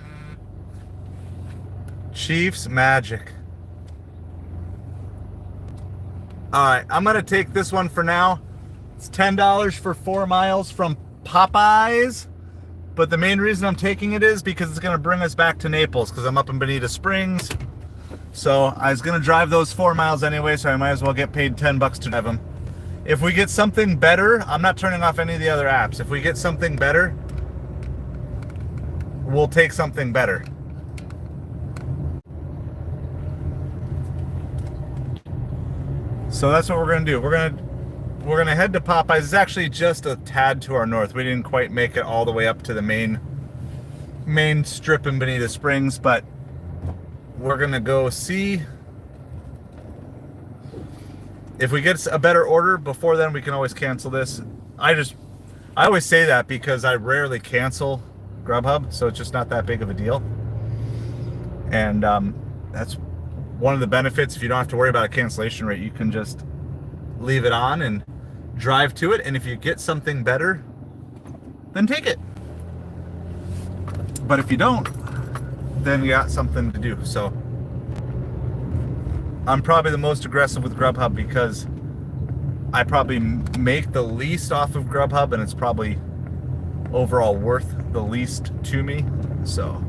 Chiefs magic. All right, I'm going to take this one for now. It's $10 for 4 miles from Popeyes. But the main reason I'm taking it is because it's going to bring us back to Naples because I'm up in Bonita Springs. So I was going to drive those 4 miles anyway, so I might as well get paid $10 to drive them. If we get something better, I'm not turning off any of the other apps. If we get something better, we'll take something better. So that's what we're going to do. We're going to head to Popeyes. It's actually just a tad to our north. We didn't quite make it all the way up to the main strip in Bonita Springs, but we're going to go see if we get a better order. Before then, we can always cancel this. I always say that because I rarely cancel Grubhub, so it's just not that big of a deal. And that's one of the benefits. If you don't have to worry about a cancellation rate, you can just leave it on and drive to it. And if you get something better, then take it. But if you don't, then you got something to do. So I'm probably the most aggressive with Grubhub because I probably make the least off of Grubhub, and it's probably overall worth the least to me. So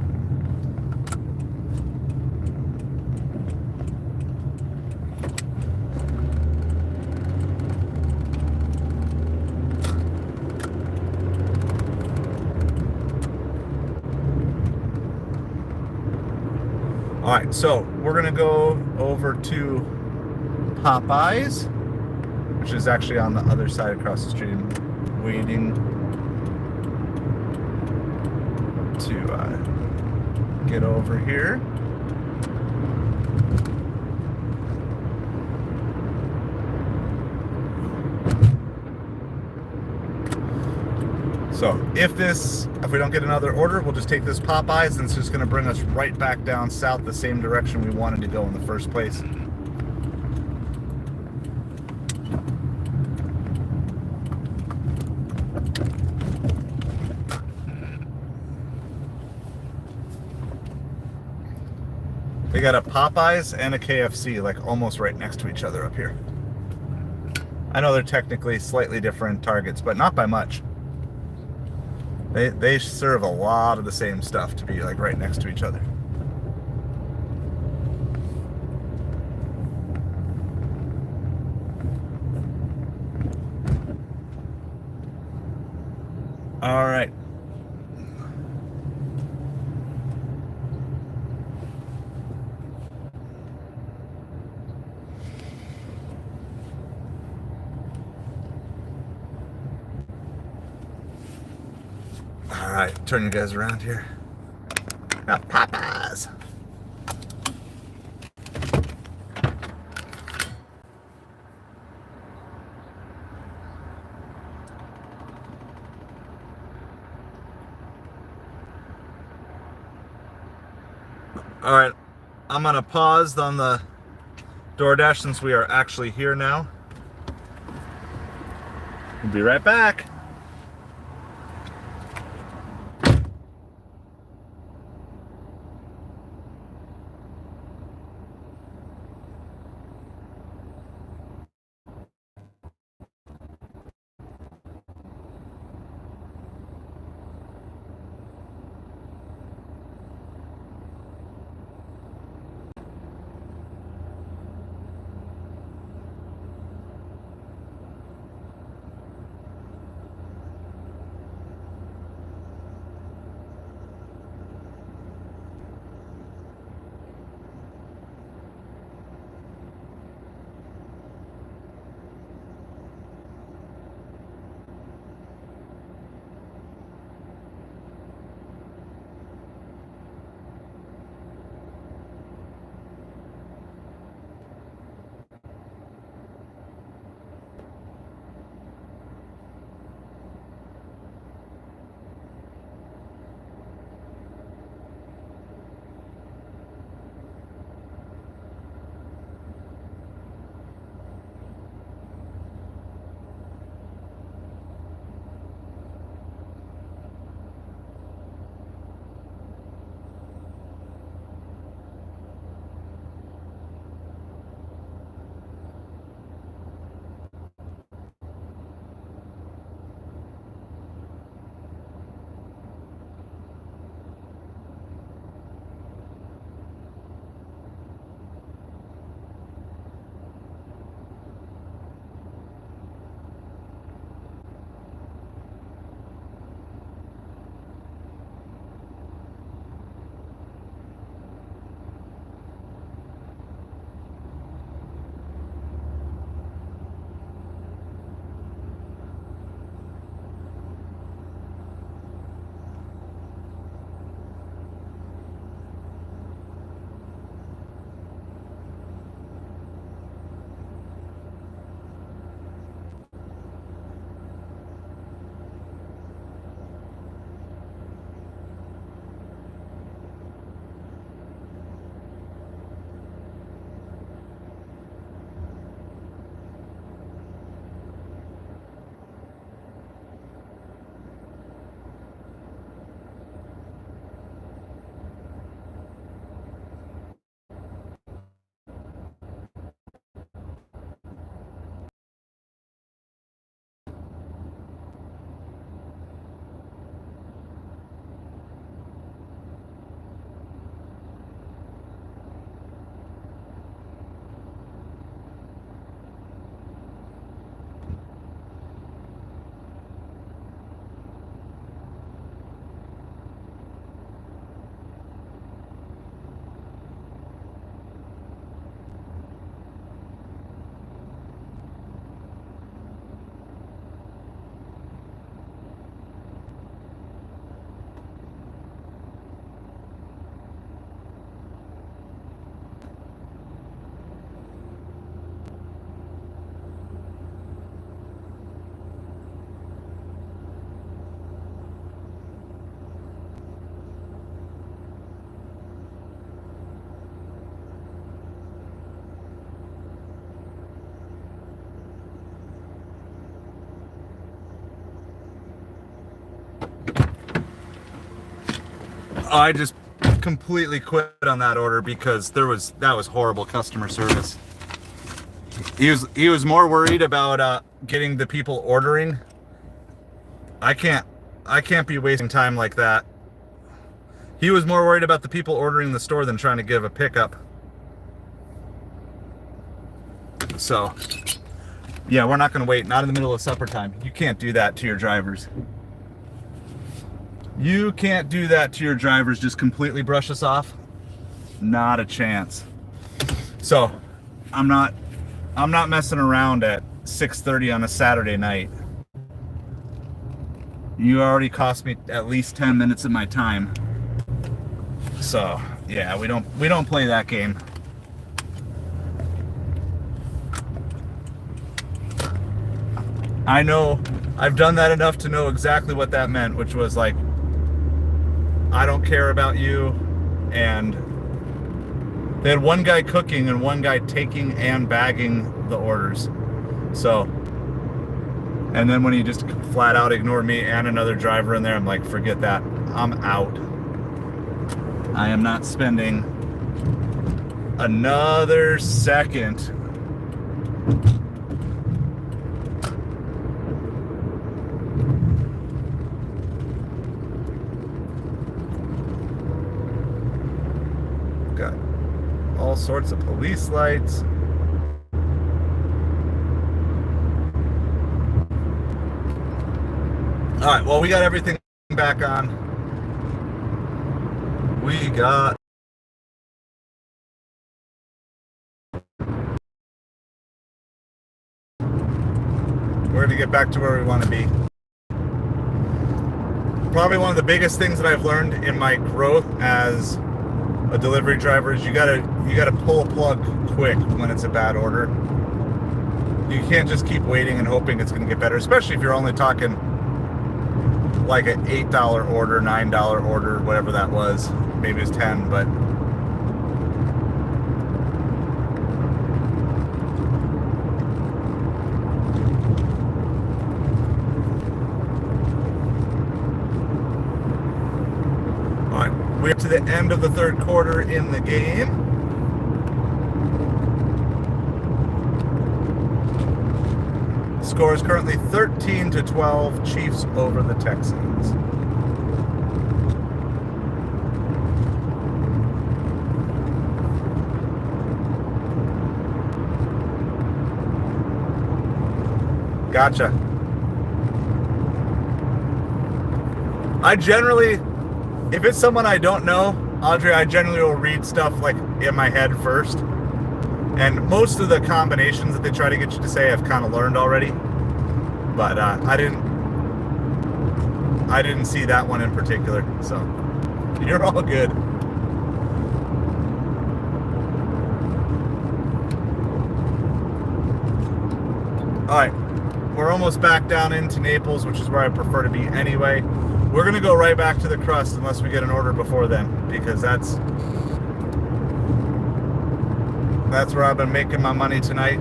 all right, so we're gonna go over to Popeyes, which is actually on the other side across the street, waiting to get over here. So if we don't get another order, we'll just take this Popeyes, and it's just going to bring us right back down south, the same direction we wanted to go in the first place. They got a Popeyes and a KFC, like almost right next to each other up here. I know they're technically slightly different targets, but not by much. They serve a lot of the same stuff to be like right next to each other. All right. All right, turn you guys around here. Now, Popeyes. All right, I'm gonna pause on the DoorDash since we are actually here now. We'll be right back. I just completely quit on that order because that was horrible customer service. He was more worried about getting the people ordering. I can't be wasting time like that. He was more worried about the people ordering the store than trying to give a pickup. So, yeah, we're not going to wait. Not in the middle of supper time. You can't do that to your drivers. You can't do that to your drivers. Just completely brush us off. Not a chance. So, I'm not messing around at 6:30 on a Saturday night. You already cost me at least 10 minutes of my time. So, yeah, we don't play that game. I know I've done that enough to know exactly what that meant, which was like, I don't care about you. And they had one guy cooking and one guy taking and bagging the orders. So, and then when he just flat out ignored me and another driver in there, I'm like, forget that. I'm out. I am not spending another second. Got all sorts of police lights. All right, well, we got everything back on. We got we're going to get back to where we want to be. Probably one of the biggest things that I've learned in my growth as a delivery driver is you gotta pull a plug quick when it's a bad order. You can't just keep waiting and hoping it's going to get better, especially if you're only talking like an $8 order, $9 order, whatever that was. Maybe it's 10, but all right, we're to the end of the third quarter in the game. The score is currently 13-12, Chiefs over the Texans. Gotcha. I generally, if it's someone I don't know, Audrey, I generally will read stuff like in my head first. And most of the combinations that they try to get you to say I've kind of learned already. But I didn't see that one in particular. So you're all good. All right. We're almost back down into Naples, which is where I prefer to be anyway. We're going to go right back to the crust unless we get an order before then, because that's where I've been making my money tonight.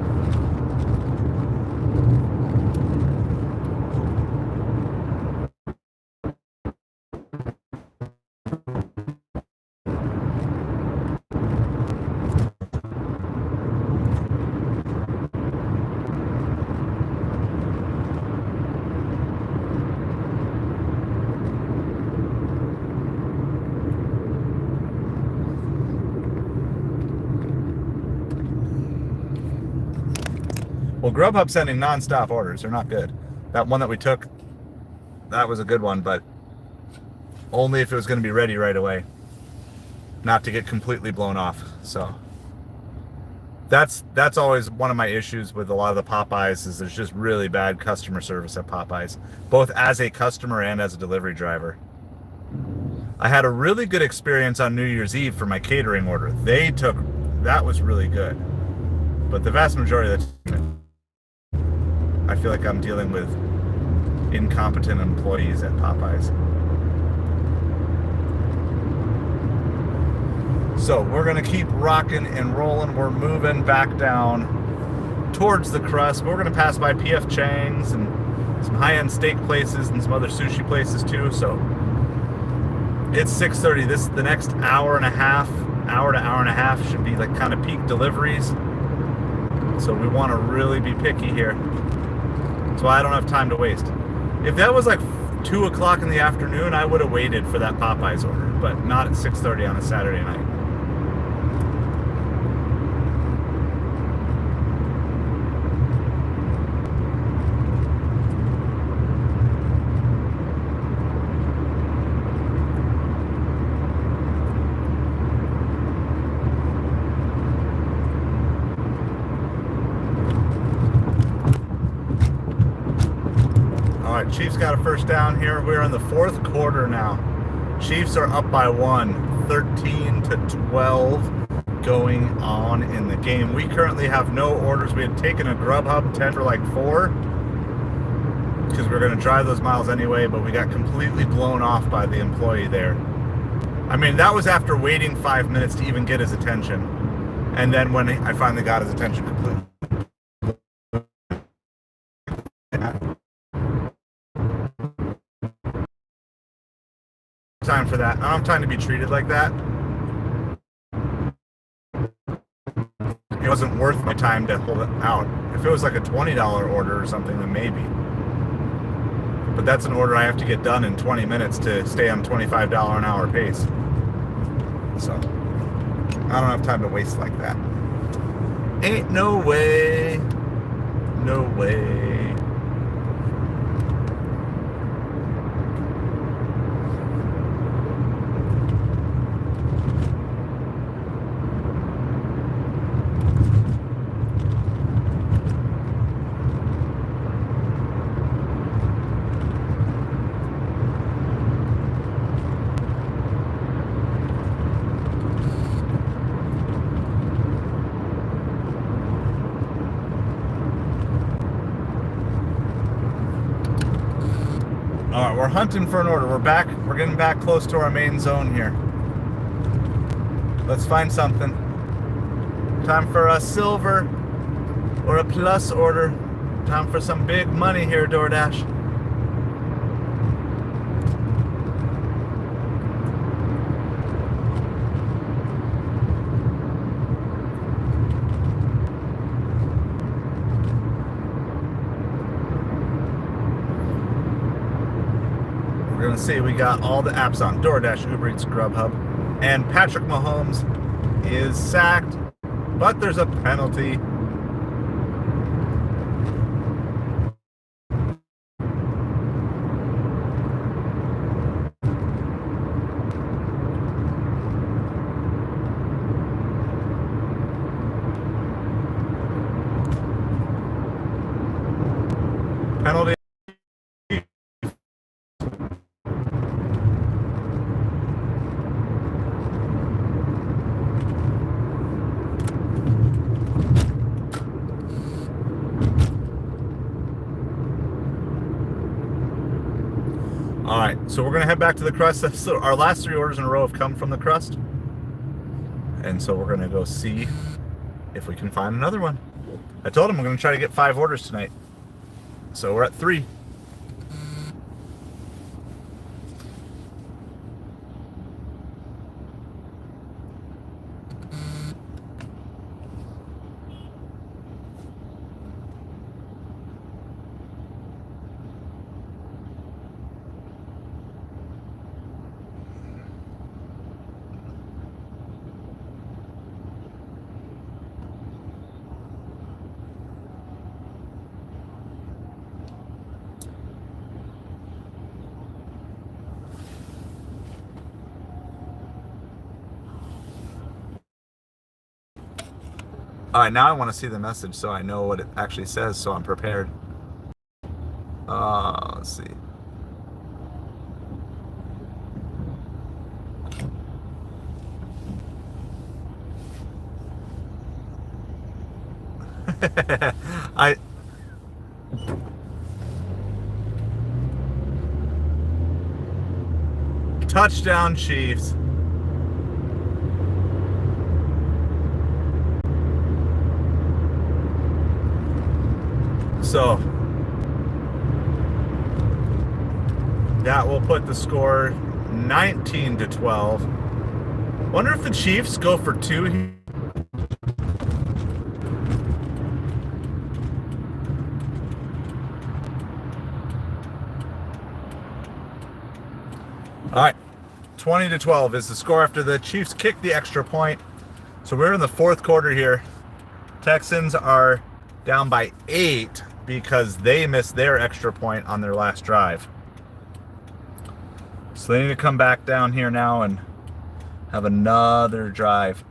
Well, Grubhub sending non-stop orders. They're not good. That one that we took, that was a good one, but only if it was going to be ready right away. Not to get completely blown off. So that's always one of my issues with a lot of the Popeyes is there's just really bad customer service at Popeyes, both as a customer and as a delivery driver. I had a really good experience on New Year's Eve for my catering order. That was really good. But the vast majority of the time, I feel like I'm dealing with incompetent employees at Popeyes. So we're going to keep rocking and rolling. We're moving back down towards the crust. We're going to pass by P.F. Chang's and some high-end steak places and some other sushi places too. So It's 6:30. The next hour to hour and a half should be like kind of peak deliveries. So we want to really be picky here. So I don't have time to waste. If that was like 2 o'clock in the afternoon, I would have waited for that Popeyes order, but not at 6:30 on a Saturday night. All right, Chiefs got a first down here. We're in the fourth quarter now. Chiefs are up by 1, 13-12 going on in the game. We currently have no orders. We had taken a Grubhub 10 for like 4 because we're going to drive those miles anyway, but we got completely blown off by the employee there. I mean, that was after waiting 5 minutes to even get his attention. And then when I finally got his attention completely. Time for that. I don't have time to be treated like that. It wasn't worth my time to hold it out. If it was like a $20 order or something, then maybe. But that's an order I have to get done in 20 minutes to stay on $25 an hour pace. So I don't have time to waste like that. Ain't no way. No way. All right, we're hunting for an order. We're back. We're getting back close to our main zone here. Let's find something. Time for a silver or a plus order. Time for some big money here, DoorDash. We're going to see, we got all the apps on. DoorDash, UberEats, Grubhub. And Patrick Mahomes is sacked, but there's a penalty. Penalty. All right, so we're gonna head back to the crust. So our last 3 orders in a row have come from the crust, and so we're gonna go see if we can find another one. I told him I'm gonna try to get 5 orders tonight, so we're at 3. All right, now I want to see the message so I know what it actually says, so I'm prepared. Let's see. Touchdown Chiefs. So that will put the score 19-12. Wonder if the Chiefs go for 2 here. All right, 20-12 is the score after the Chiefs kicked the extra point. So we're in the fourth quarter here. Texans are down by 8 because they missed their extra point on their last drive. So they need to come back down here now and have another drive.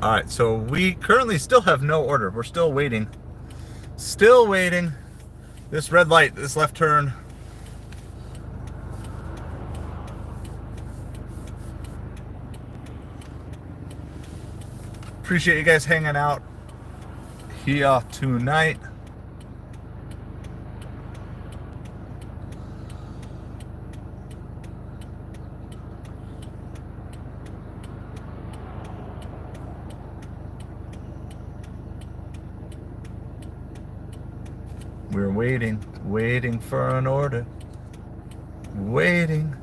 All right, so we currently still have no order. We're still waiting. Still waiting. This red light, this left turn. Appreciate you guys hanging out here tonight. We're waiting for an order. Waiting.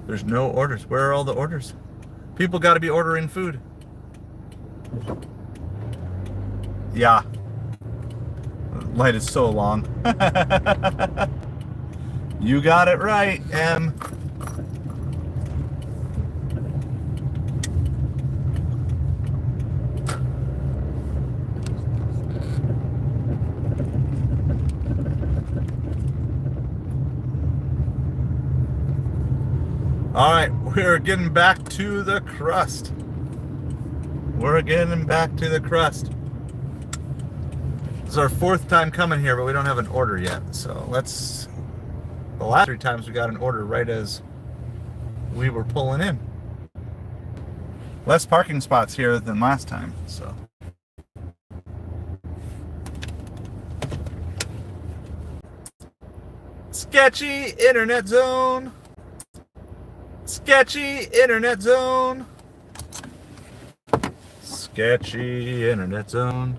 There's no orders. Where are all the orders? People got to be ordering food. Yeah. The light is so long. You got it right, M. All right, we're getting back to the crust. We're getting back to the crust. It's our 4th time coming here, but we don't have an order yet. So let's... The last 3 times we got an order right as we were pulling in. Less parking spots here than last time, so. Sketchy internet zone. Sketchy internet zone. Sketchy internet zone.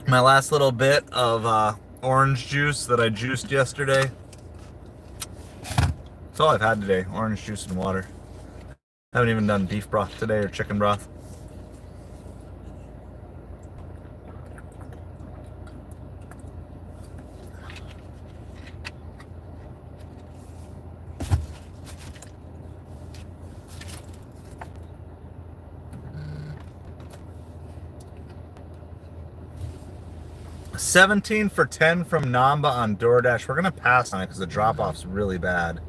My last little bit of orange juice that I juiced yesterday. That's all I've had today, orange juice and water. Haven't even done beef broth today or chicken broth. $17 for $10 from Namba on DoorDash. We're gonna pass on it because the drop-off's really bad.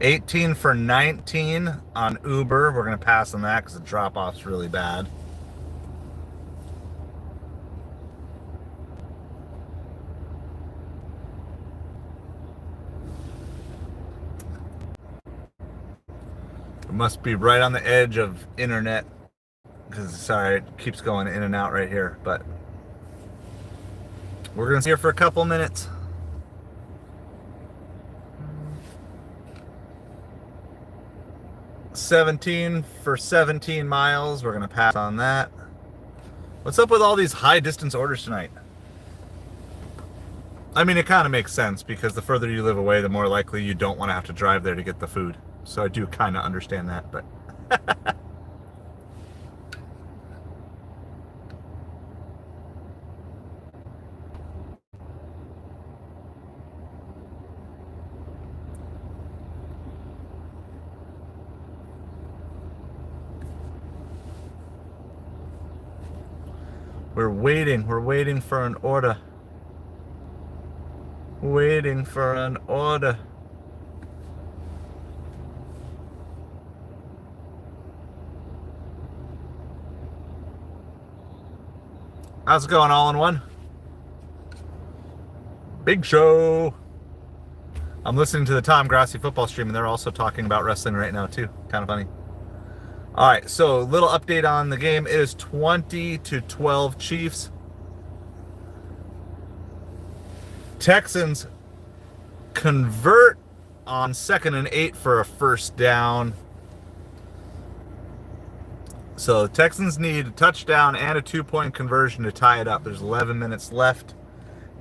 $18 for $19 on Uber. We're gonna pass on that because the drop-off's really bad. It must be right on the edge of internet because sorry, it keeps going in and out right here, but we're gonna stay here for a couple minutes. $17 for 17 miles. We're gonna pass on that. What's up with all these high distance orders tonight? I mean, it kind of makes sense because the further you live away, the more likely you don't want to have to drive there to get the food. So I do kind of understand that, but we're waiting for an order. Waiting for an order. How's it going, all in one? Big show. I'm listening to the Tom Grassi football stream, and they're also talking about wrestling right now, too. Kind of funny. All right, so little update on the game. It is 20-12 Chiefs. Texans convert on 2nd and 8 for a first down. So Texans need a touchdown and a 2-point conversion to tie it up. There's 11 minutes left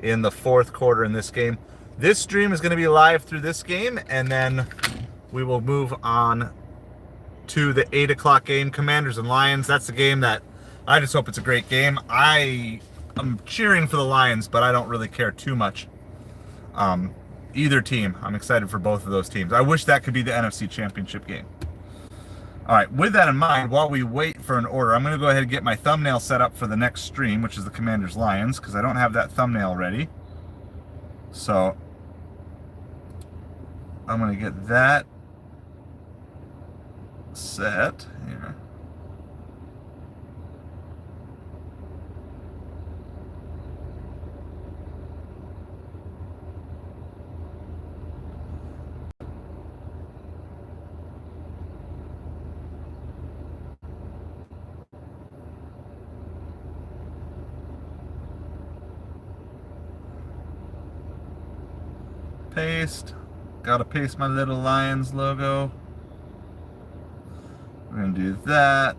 in the fourth quarter in this game. This stream is going to be live through this game, and then we will move on to the 8 o'clock game, Commanders and Lions. That's the game that I just hope it's a great game. I'm cheering for the Lions, but I don't really care too much. Either team. I'm excited for both of those teams. I wish that could be the NFC Championship game. All right, with that in mind, while we wait for an order, I'm going to go ahead and get my thumbnail set up for the next stream, which is the Commanders Lions, because I don't have that thumbnail ready. So I'm going to get that set here. Paste. Gotta paste my little Lions logo. We're gonna do that.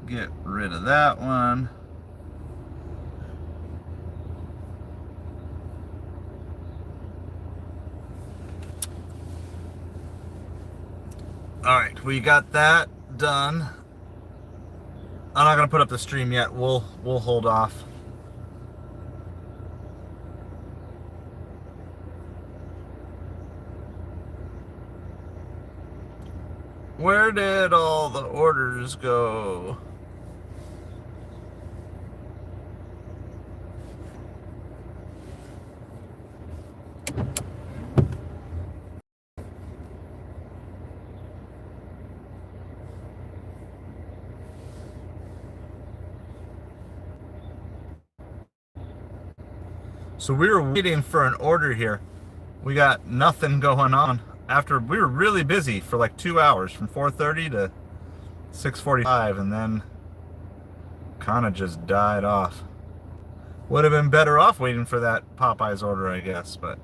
Get rid of that one. All right, we got that done. I'm not gonna put up the stream yet. We'll hold off. Where did all the orders go? So we were waiting for an order here. We got nothing going on. After we were really busy for like 2 hours, from 4:30 to 6:45, and then kind of just died off. Would have been better off waiting for that Popeyes order, I guess, but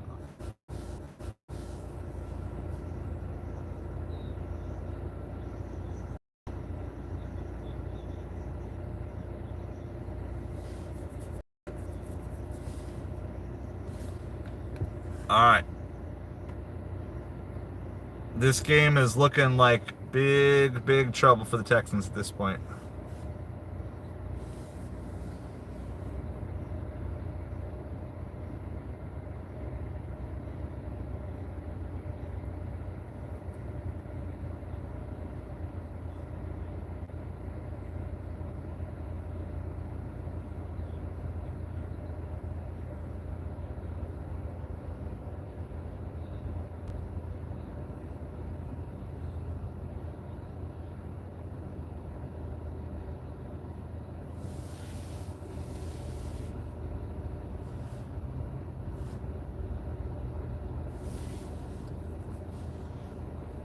all right. This game is looking like big trouble for the Texans at this point.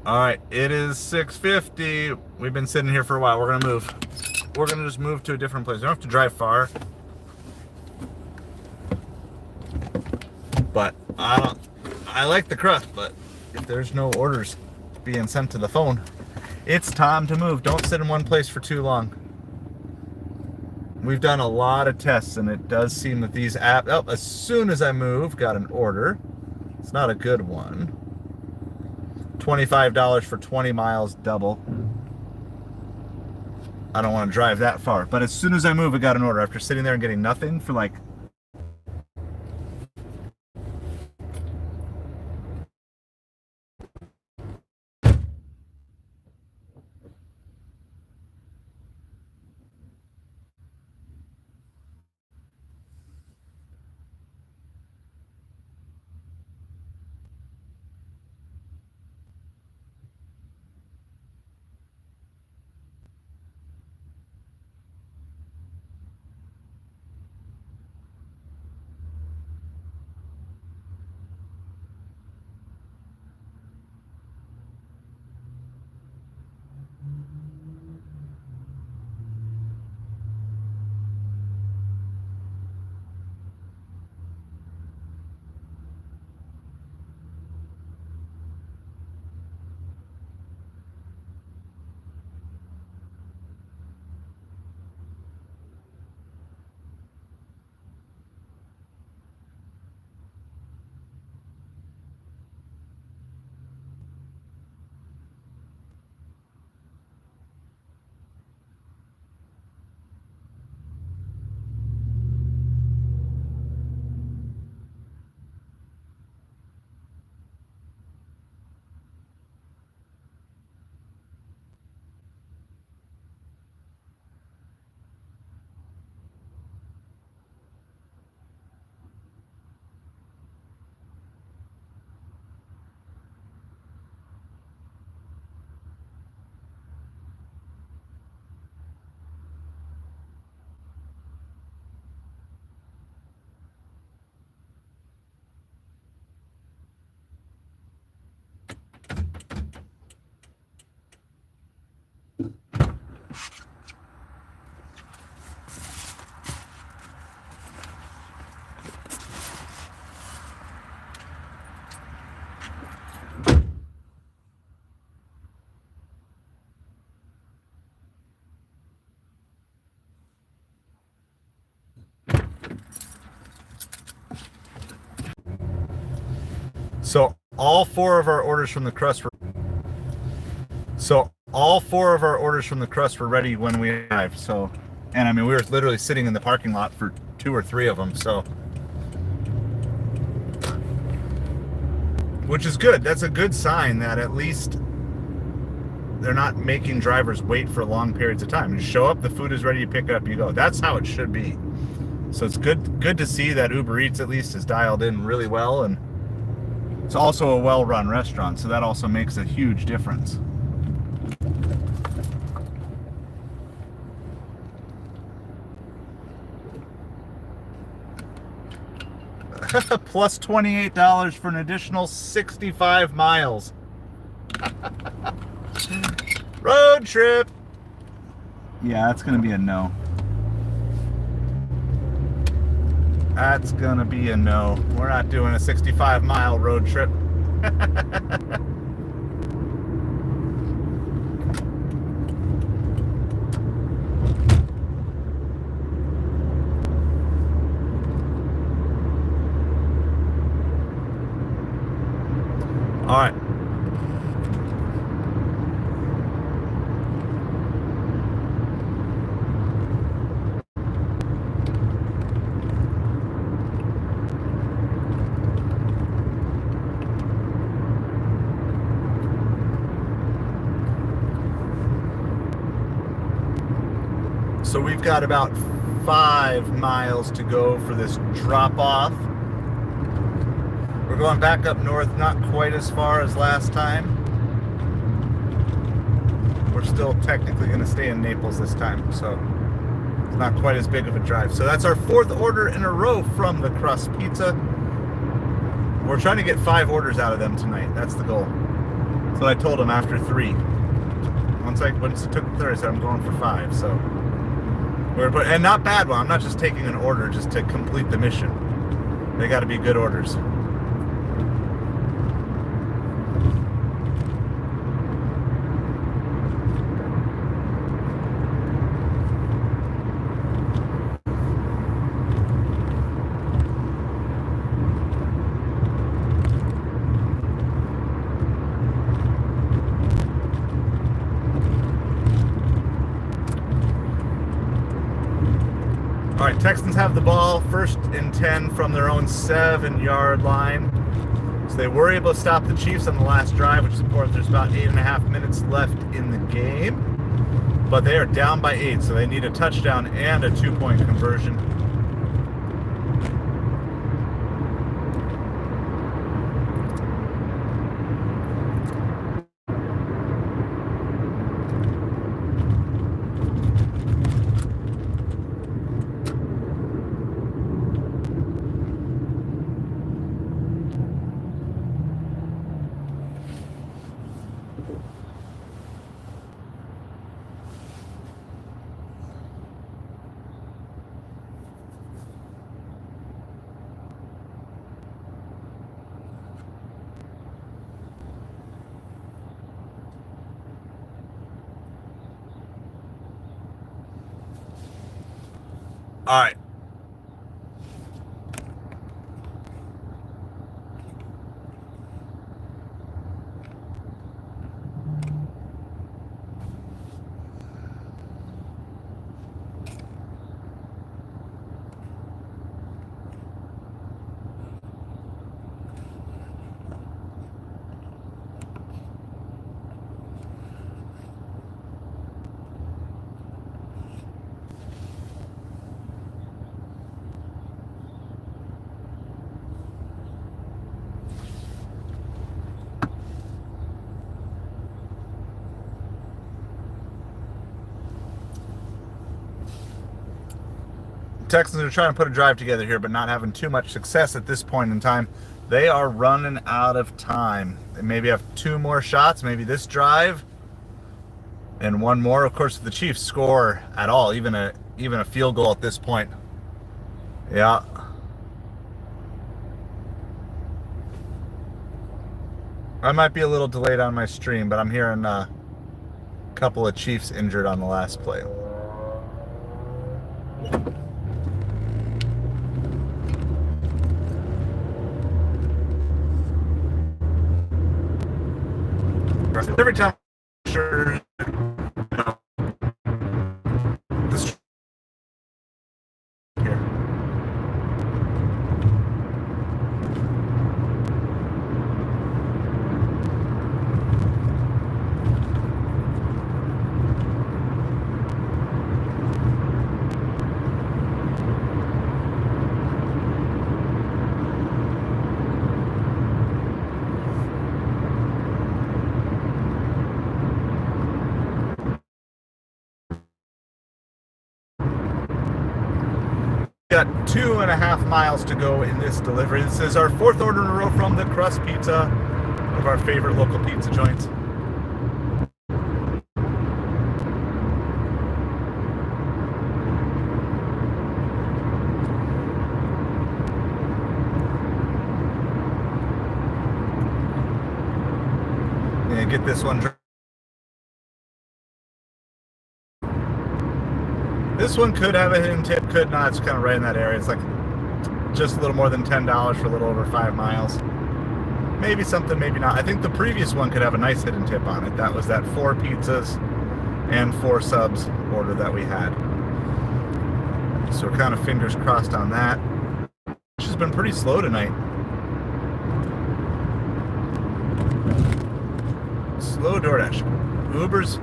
All right, it is 6:50. We've been sitting here for a while. We're gonna move. We're gonna just move to a different place. We don't have to drive far, but I like the crust, but if there's no orders being sent to the phone, it's time to move. Don't sit in one place for too long. We've done a lot of tests, and it does seem that these apps, oh, as soon as I move, got an order. It's not a good one. $25 for 20 miles double. I don't want to drive that far, but as soon as I move, I got an order after sitting there and getting nothing for like So all four of our orders from the crust were ready when we arrived. So, and I mean, we were literally sitting in the parking lot for 2 or 3 of them. So, which is good. That's a good sign that at least they're not making drivers wait for long periods of time. You show up, the food is ready, you pick it up, you go. That's how it should be. So it's good to see that UberEats at least is dialed in really well, and it's also a well-run restaurant, so that also makes a huge difference. Plus $28 for an additional 65 miles. Road trip. Yeah, that's gonna be a no. That's gonna be a no. We're not doing a 65-mile road trip. All right. So we've got about 5 miles to go for this drop off. We're going back up north, not quite as far as last time. We're still technically going to stay in Naples this time, so it's not quite as big of a drive. So that's our 4th order in a row from the Crust Pizza. We're trying to get 5 orders out of them tonight. That's the goal. So I told them after 3. Once it took 3, I said I'm going for 5. So, and not bad one. I'm not just taking an order just to complete the mission. They got to be good orders. All right, Texans have the ball, 1st and 10 from their own 7-yard line. So they were able to stop the Chiefs on the last drive, which is important. There's about 8.5 minutes left in the game. But they are down by 8, so they need a touchdown and a 2-point conversion. All right. Texans are trying to put a drive together here, but not having too much success at this point in time. They are running out of time. They maybe have 2 more shots, maybe this drive, and 1 more. Of course, if the Chiefs score at all, even a field goal at this point. Yeah. I might be a little delayed on my stream, but I'm hearing a couple of Chiefs injured on the last play. Every time, sure, this here. Got 2.5 miles to go in this delivery. This is our 4th order in a row from the Crust Pizza, one of our favorite local pizza joints. And get this one. This one could have a hidden tip, could not. It's kind of right in that area. It's like just a little more than $10 for a little over 5 miles. Maybe something, maybe not. I think the previous one could have a nice hidden tip on it. That was that 4 pizzas and 4 subs order that we had. So kind of fingers crossed on that. Which has been pretty slow tonight. Slow DoorDash. Uber's.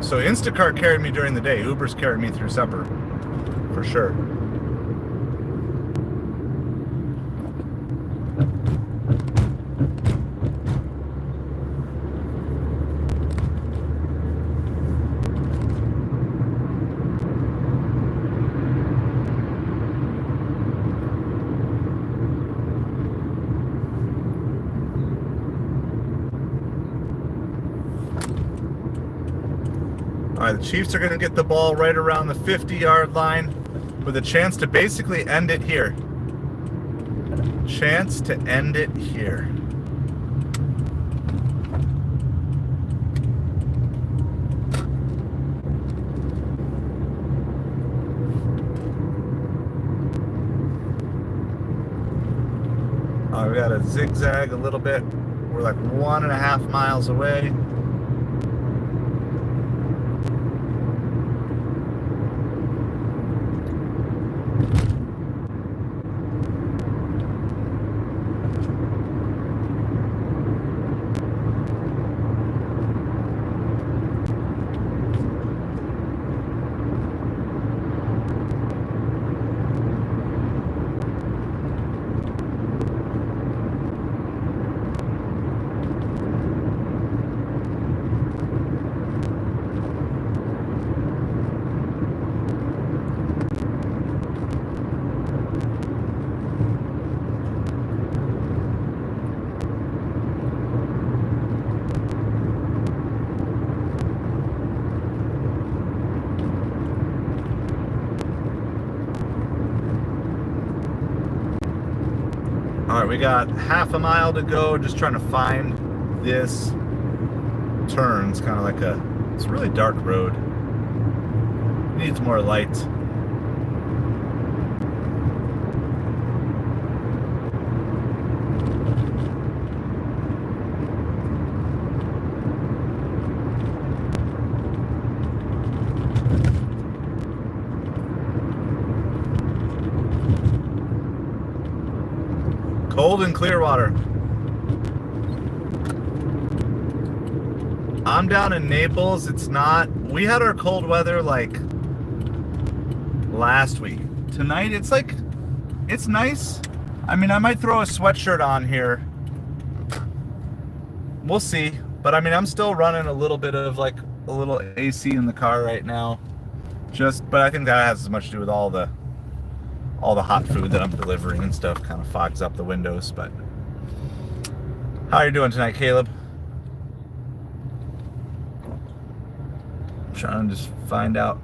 So Instacart carried me during the day. Uber's carried me through supper, for sure. All right, the Chiefs are going to get the ball right around the 50-yard line with a chance to basically end it here. Chance to end it here. All right, we got to zigzag a little bit. We're like 1.5 miles away. All right, we got 1/2 mile to go, just trying to find this turn. It's kind of like it's a really dark road. Needs more lights. Cold in Clearwater. I'm down in Naples. It's not. We had our cold weather like last week. Tonight it's like, it's nice. I mean, I might throw a sweatshirt on here. We'll see. But I mean, I'm still running a little bit of like a little AC in the car right now. But I think that has as much to do with all the hot food that I'm delivering and stuff kind of fogs up the windows. But how are you doing tonight, Caleb? I'm trying to just find out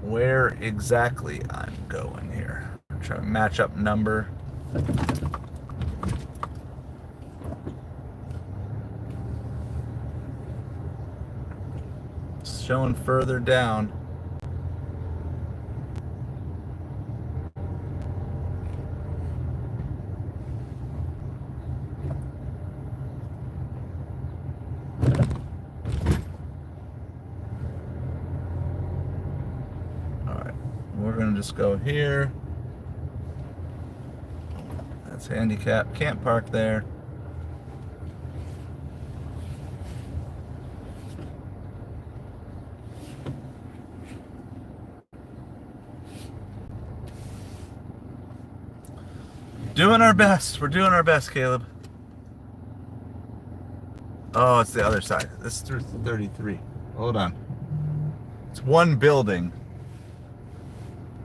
where exactly I'm going here. I'm trying to match up number. It's showing further down. just go here. That's handicap. Can't park there. Doing our best. We're doing our best, Caleb. Oh, it's the other side. This is through 33. Hold on. It's one building.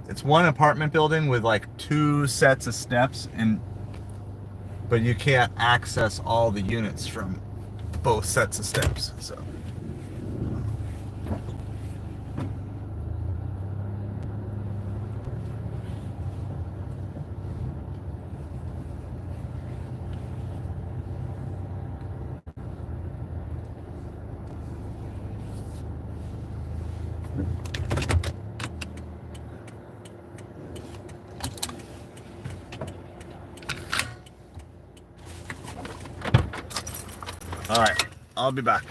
It's one apartment building with like 2 sets of steps, but you can't access all the units from both sets of steps. So. All right, I'll be back.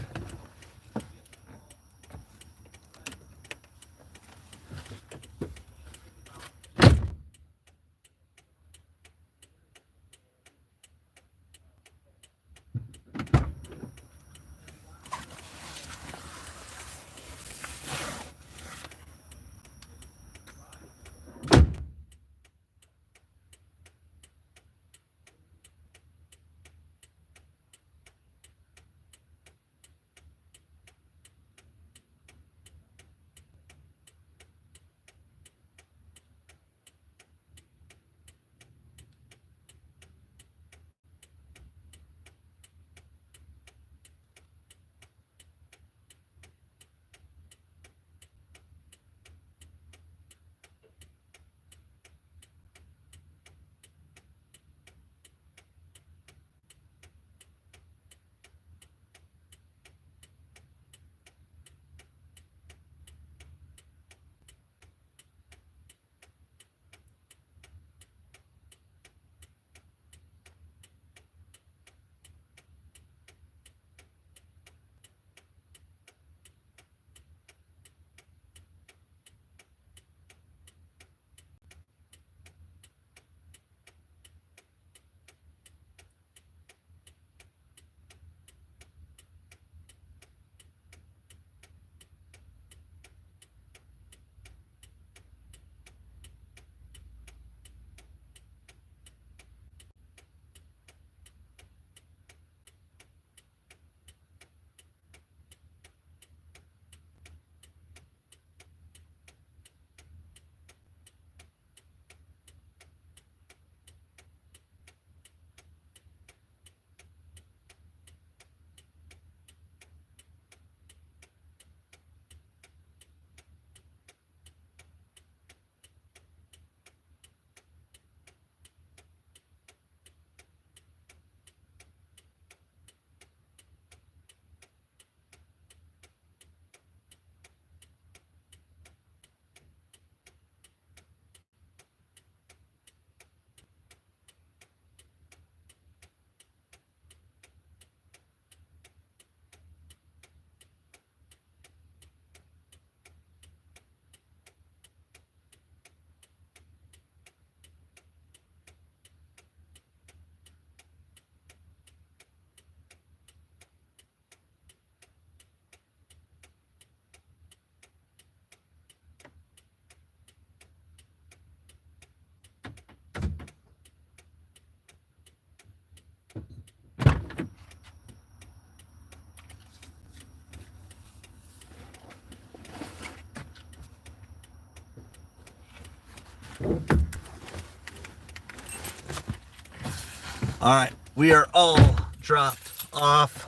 All right, we are all dropped off.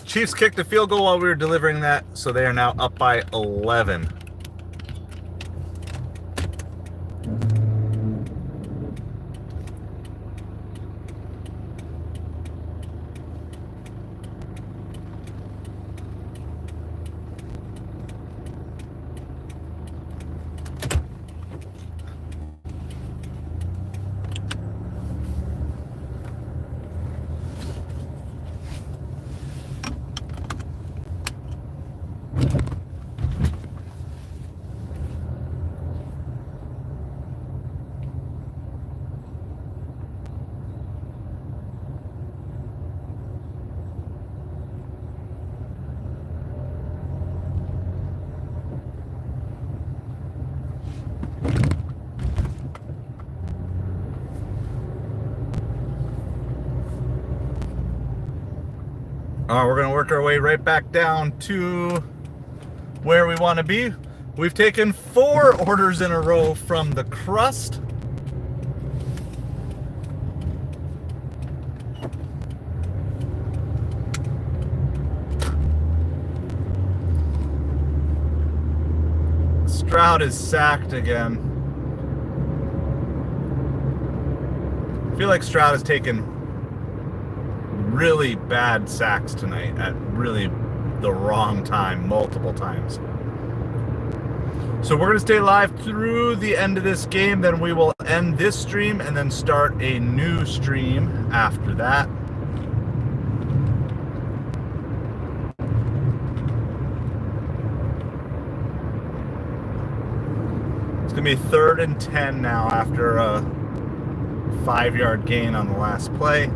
Chiefs kicked a field goal while we were delivering that, so they are now up by 11. We're going to work our way right back down to where we want to be. We've taken 4 orders in a row from the crust. Stroud is sacked again. I feel like Stroud has taken really bad sacks tonight at really the wrong time, multiple times. So we're going to stay live through the end of this game, then we will end this stream and then start a new stream after that. It's going to be 3rd and 10 now after a 5-yard gain on the last play.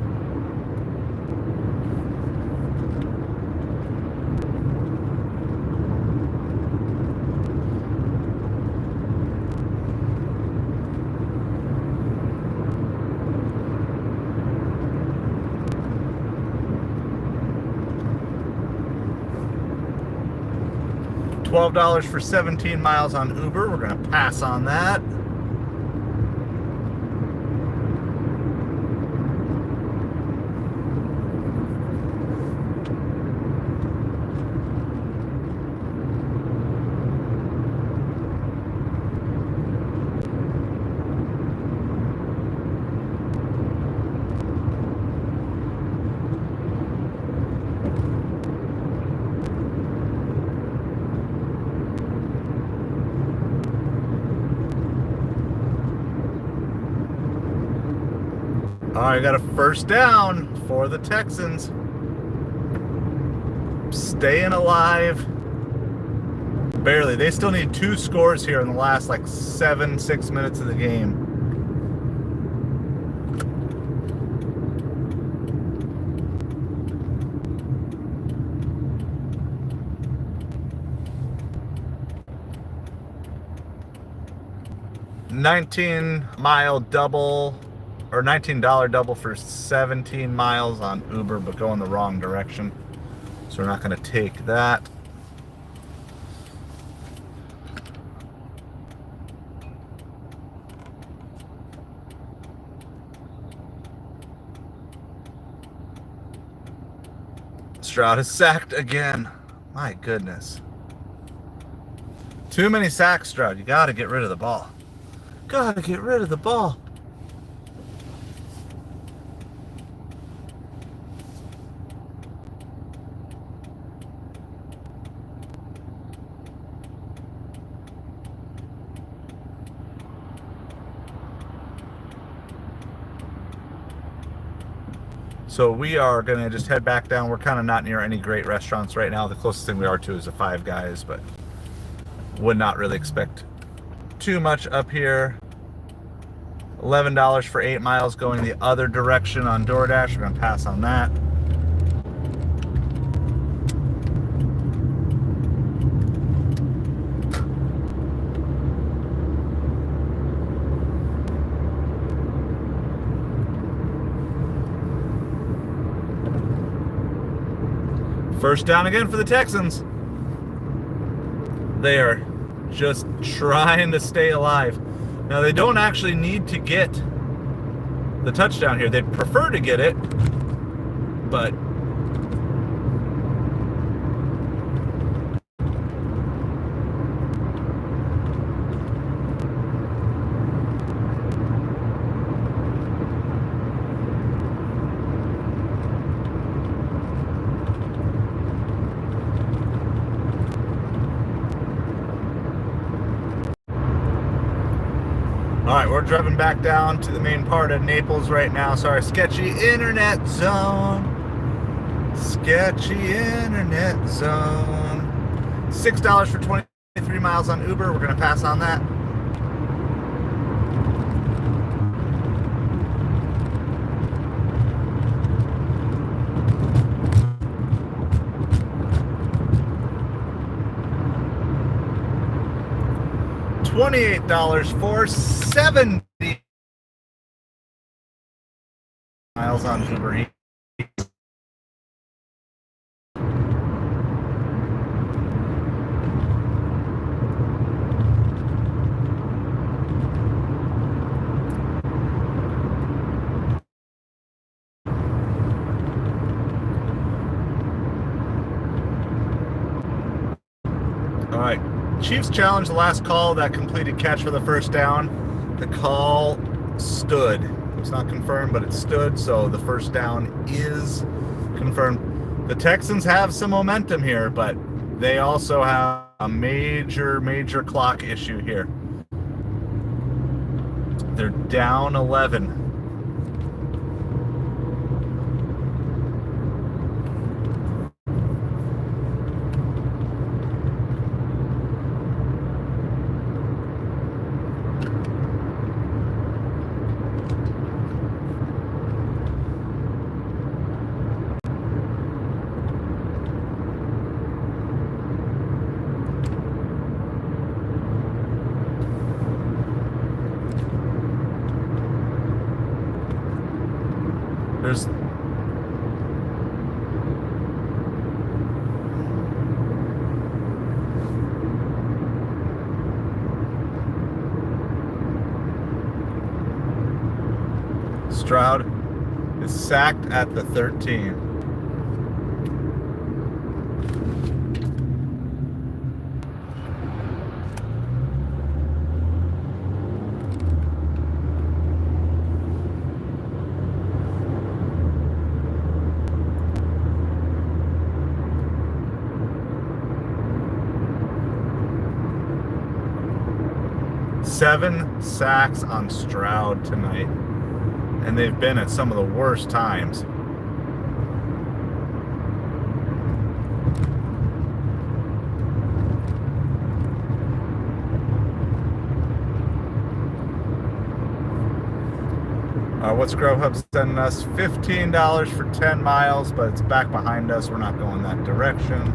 $12 for 17 miles on Uber. We're going to pass on that. All right, got a first down for the Texans. Staying alive. Barely. They still need 2 scores here in the last like 6 minutes of the game. $19-mile double. Or $19 double for 17 miles on Uber, but going the wrong direction. So we're not going to take that. Stroud is sacked again. My goodness. Too many sacks, Stroud. You got to get rid of the ball. Got to get rid of the ball. So we are going to just head back down. We're kind of not near any great restaurants right now. The closest thing we are to is a Five Guys, but would not really expect too much up here. $11 for 8 miles going the other direction on DoorDash. We're going to pass on that. First down again for the Texans. They are just trying to stay alive. Now, they don't actually need to get the touchdown here. They'd prefer to get it, but all right, we're driving back down to the main part of Naples right now. Sorry, sketchy internet zone. Sketchy internet zone. $6 for 23 miles on Uber. We're going to pass on that. $28 for 70 miles on Uber Eats. right. Chiefs challenge, the last call, that completed catch for the first down. The call stood. It's not confirmed, but it stood, so the first down is confirmed. The Texans have some momentum here, but they also have a major clock issue here. They're down 11. There's Stroud is sacked at the 13. Seven sacks on Stroud tonight, and they've been at some of the worst times. What's Grubhub sending us? $15 for 10 miles, but it's back behind us. We're not going that direction.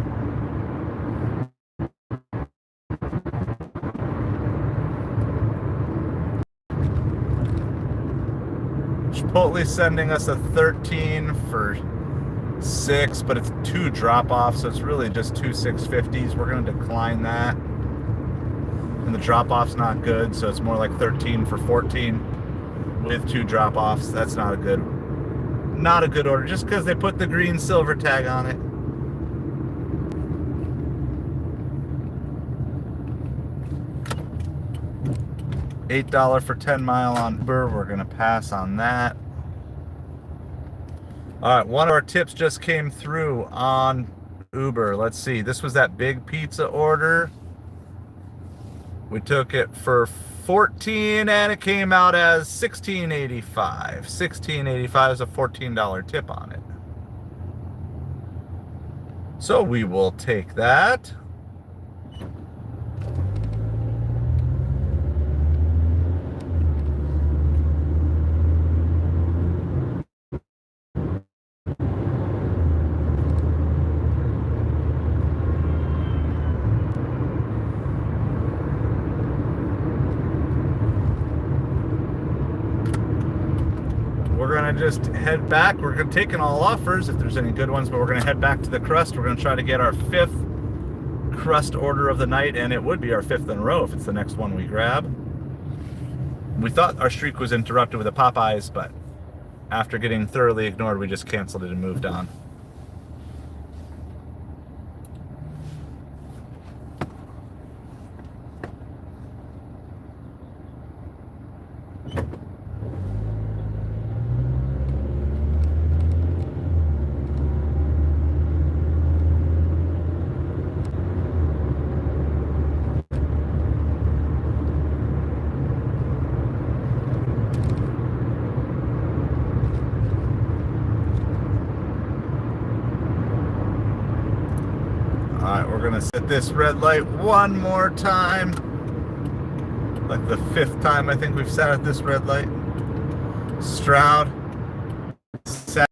Chipotle sending us a 13 for 6, but it's 2 drop-offs, so it's really just 2 650s. We're going to decline that. And the drop-off's not good, so it's more like 13 for 14 with 2 drop-offs. That's not a good order, just because they put the green silver tag on it. $8 for 10 mile on Uber. We're going to pass on that. All right, one of our tips just came through on Uber. Let's see. This was that big pizza order. We took it for $14 and it came out as $16.85. $16.85 is a $14 tip on it. So we will take that. We're going to just head back. We're going to take in all offers if there's any good ones, but we're going to head back to the crust. We're going to try to get our 5th crust order of the night, and it would be our 5th in a row if it's the next one we grab. We thought our streak was interrupted with the Popeyes, but after getting thoroughly ignored, we just canceled it and moved on. Alright, we're going to set this red light one more time. Like the 5th time I think we've sat at this red light. Stroud. Set.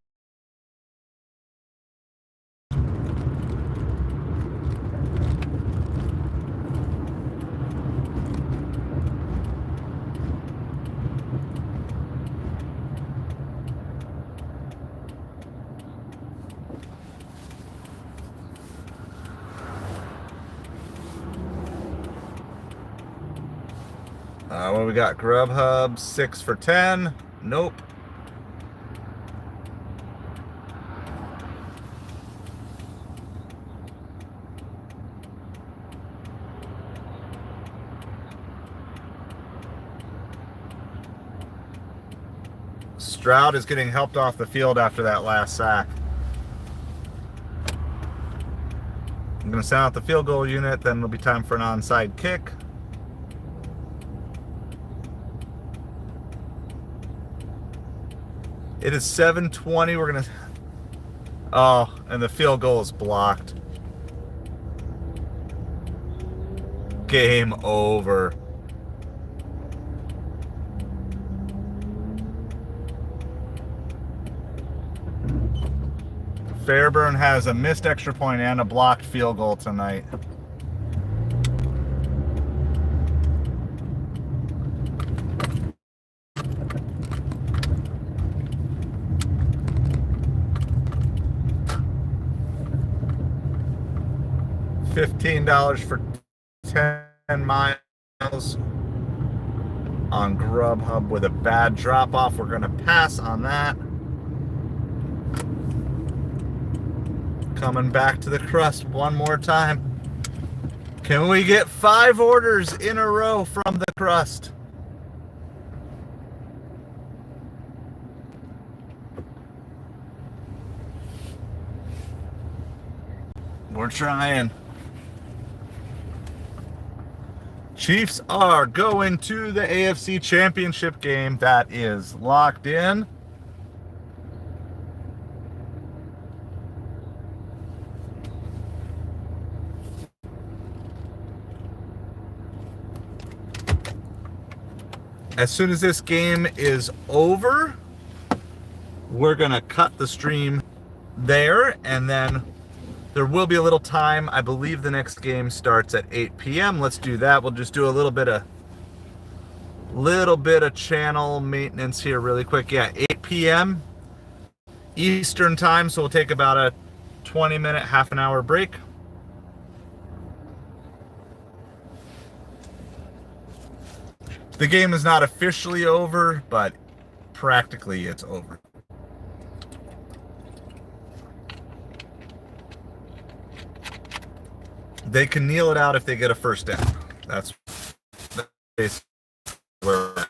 What we got? Grubhub 6 for 10. Nope. Stroud is getting helped off the field after that last sack. I'm going to send out the field goal unit, then it'll be time for an onside kick. It is 7:20. We're going to... Oh, and the field goal is blocked. Game over. Fairburn has a missed extra point and a blocked field goal tonight. $15 for 10 miles on Grubhub with a bad drop-off. We're going to pass on that. Coming back to the crust one more time. Can we get 5 orders in a row from the crust? We're trying. Chiefs are going to the AFC Championship game. That is locked in. As soon as this game is over, we're going to cut the stream there, and then there will be a little time. I believe the next game starts at 8 p.m. Let's do that. We'll just do a little bit of channel maintenance here really quick. Yeah, 8 p.m. Eastern time, so we'll take about a 20-minute, half an hour break. The game is not officially over, but practically it's over. They can kneel it out if they get a first down. That's basically where we're at.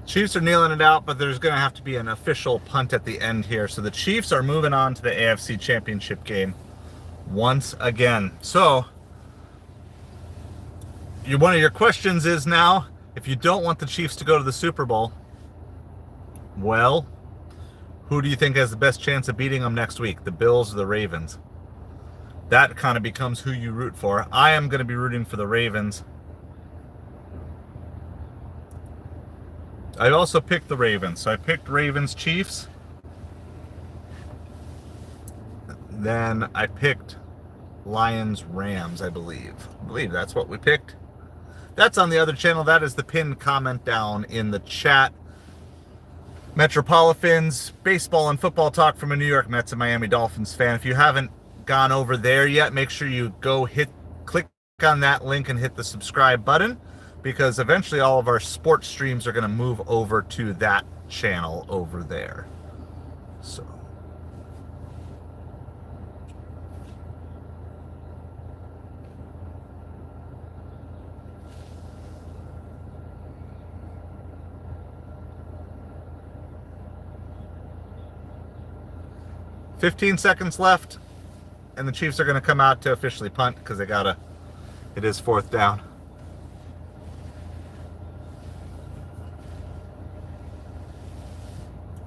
'Chiefs are kneeling it out, but there's going to have to be an official punt at the end here. So the Chiefs are moving on to the AFC Championship game once again. So one of your questions is now, if you don't want the Chiefs to go to the Super Bowl, well, who do you think has the best chance of beating them next week, the Bills or the Ravens? That kind of becomes who you root for. I am going to be rooting for the Ravens. I also picked the Ravens. So I picked Ravens Chiefs. Then I picked Lions Rams, I believe. I believe that's what we picked. That's on the other channel. That is the pinned comment down in the chat. MetropoliFins, baseball and football talk from a New York Mets and Miami Dolphins fan. If you haven't gone over there yet, make sure you go click on that link and hit the subscribe button, because eventually all of our sports streams are going to move over to that channel over there. So ...15 seconds left, and the Chiefs are going to come out to officially punt because they got to It is 4th down.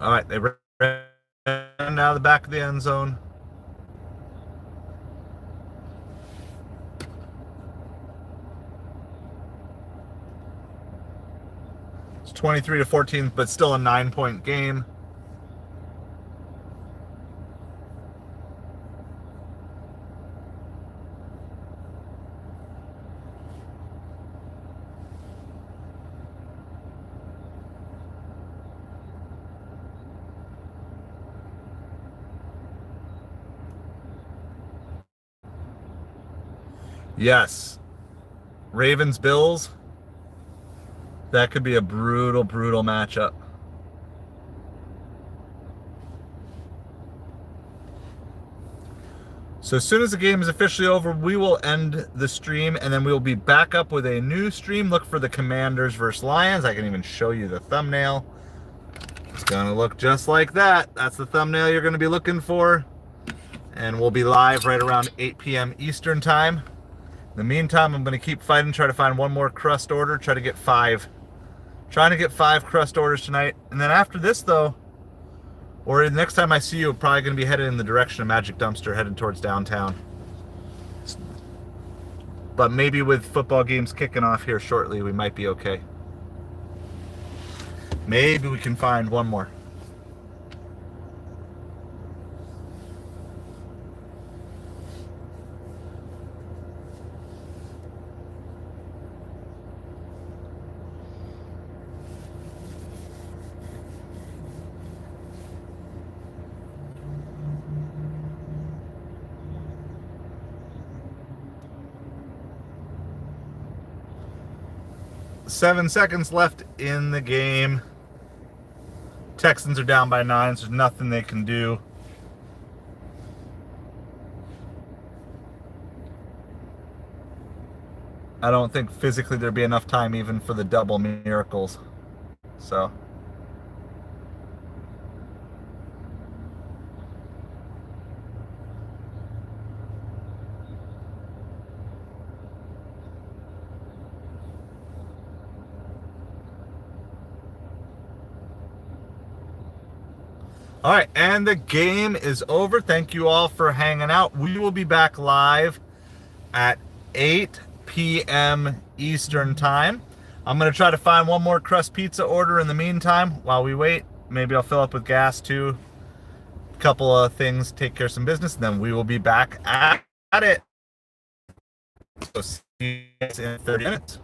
All right, they ran out of the back of the end zone. It's 23-14, but still a 9-point game. Yes. Ravens, Bills. That could be a brutal, brutal matchup. So as soon as the game is officially over, we will end the stream, and then we will be back up with a new stream. Look for the Commanders versus Lions. I can even show you the thumbnail. It's going to look just like that. That's the thumbnail you're going to be looking for. And we'll be live right around 8 p.m. Eastern time. In the meantime, I'm going to keep fighting, try to find one more crust order, try to get 5. Trying to get 5 crust orders tonight. And then after this, though, or the next time I see you, I'm probably going to be headed in the direction of Magic Dumpster, headed towards downtown. But maybe with football games kicking off here shortly, we might be okay. Maybe we can find one more. Seven seconds left in the game. Texans are down by 9, so there's nothing they can do. I don't think physically there'd be enough time even for the double miracles. So. All right, and the game is over. Thank you all for hanging out. We will be back live at 8 p.m. Eastern time. I'm going to try to find one more crust pizza order in the meantime while we wait. Maybe I'll fill up with gas too. A couple of things, take care of some business, and then we will be back at it. So see you guys in 30 minutes.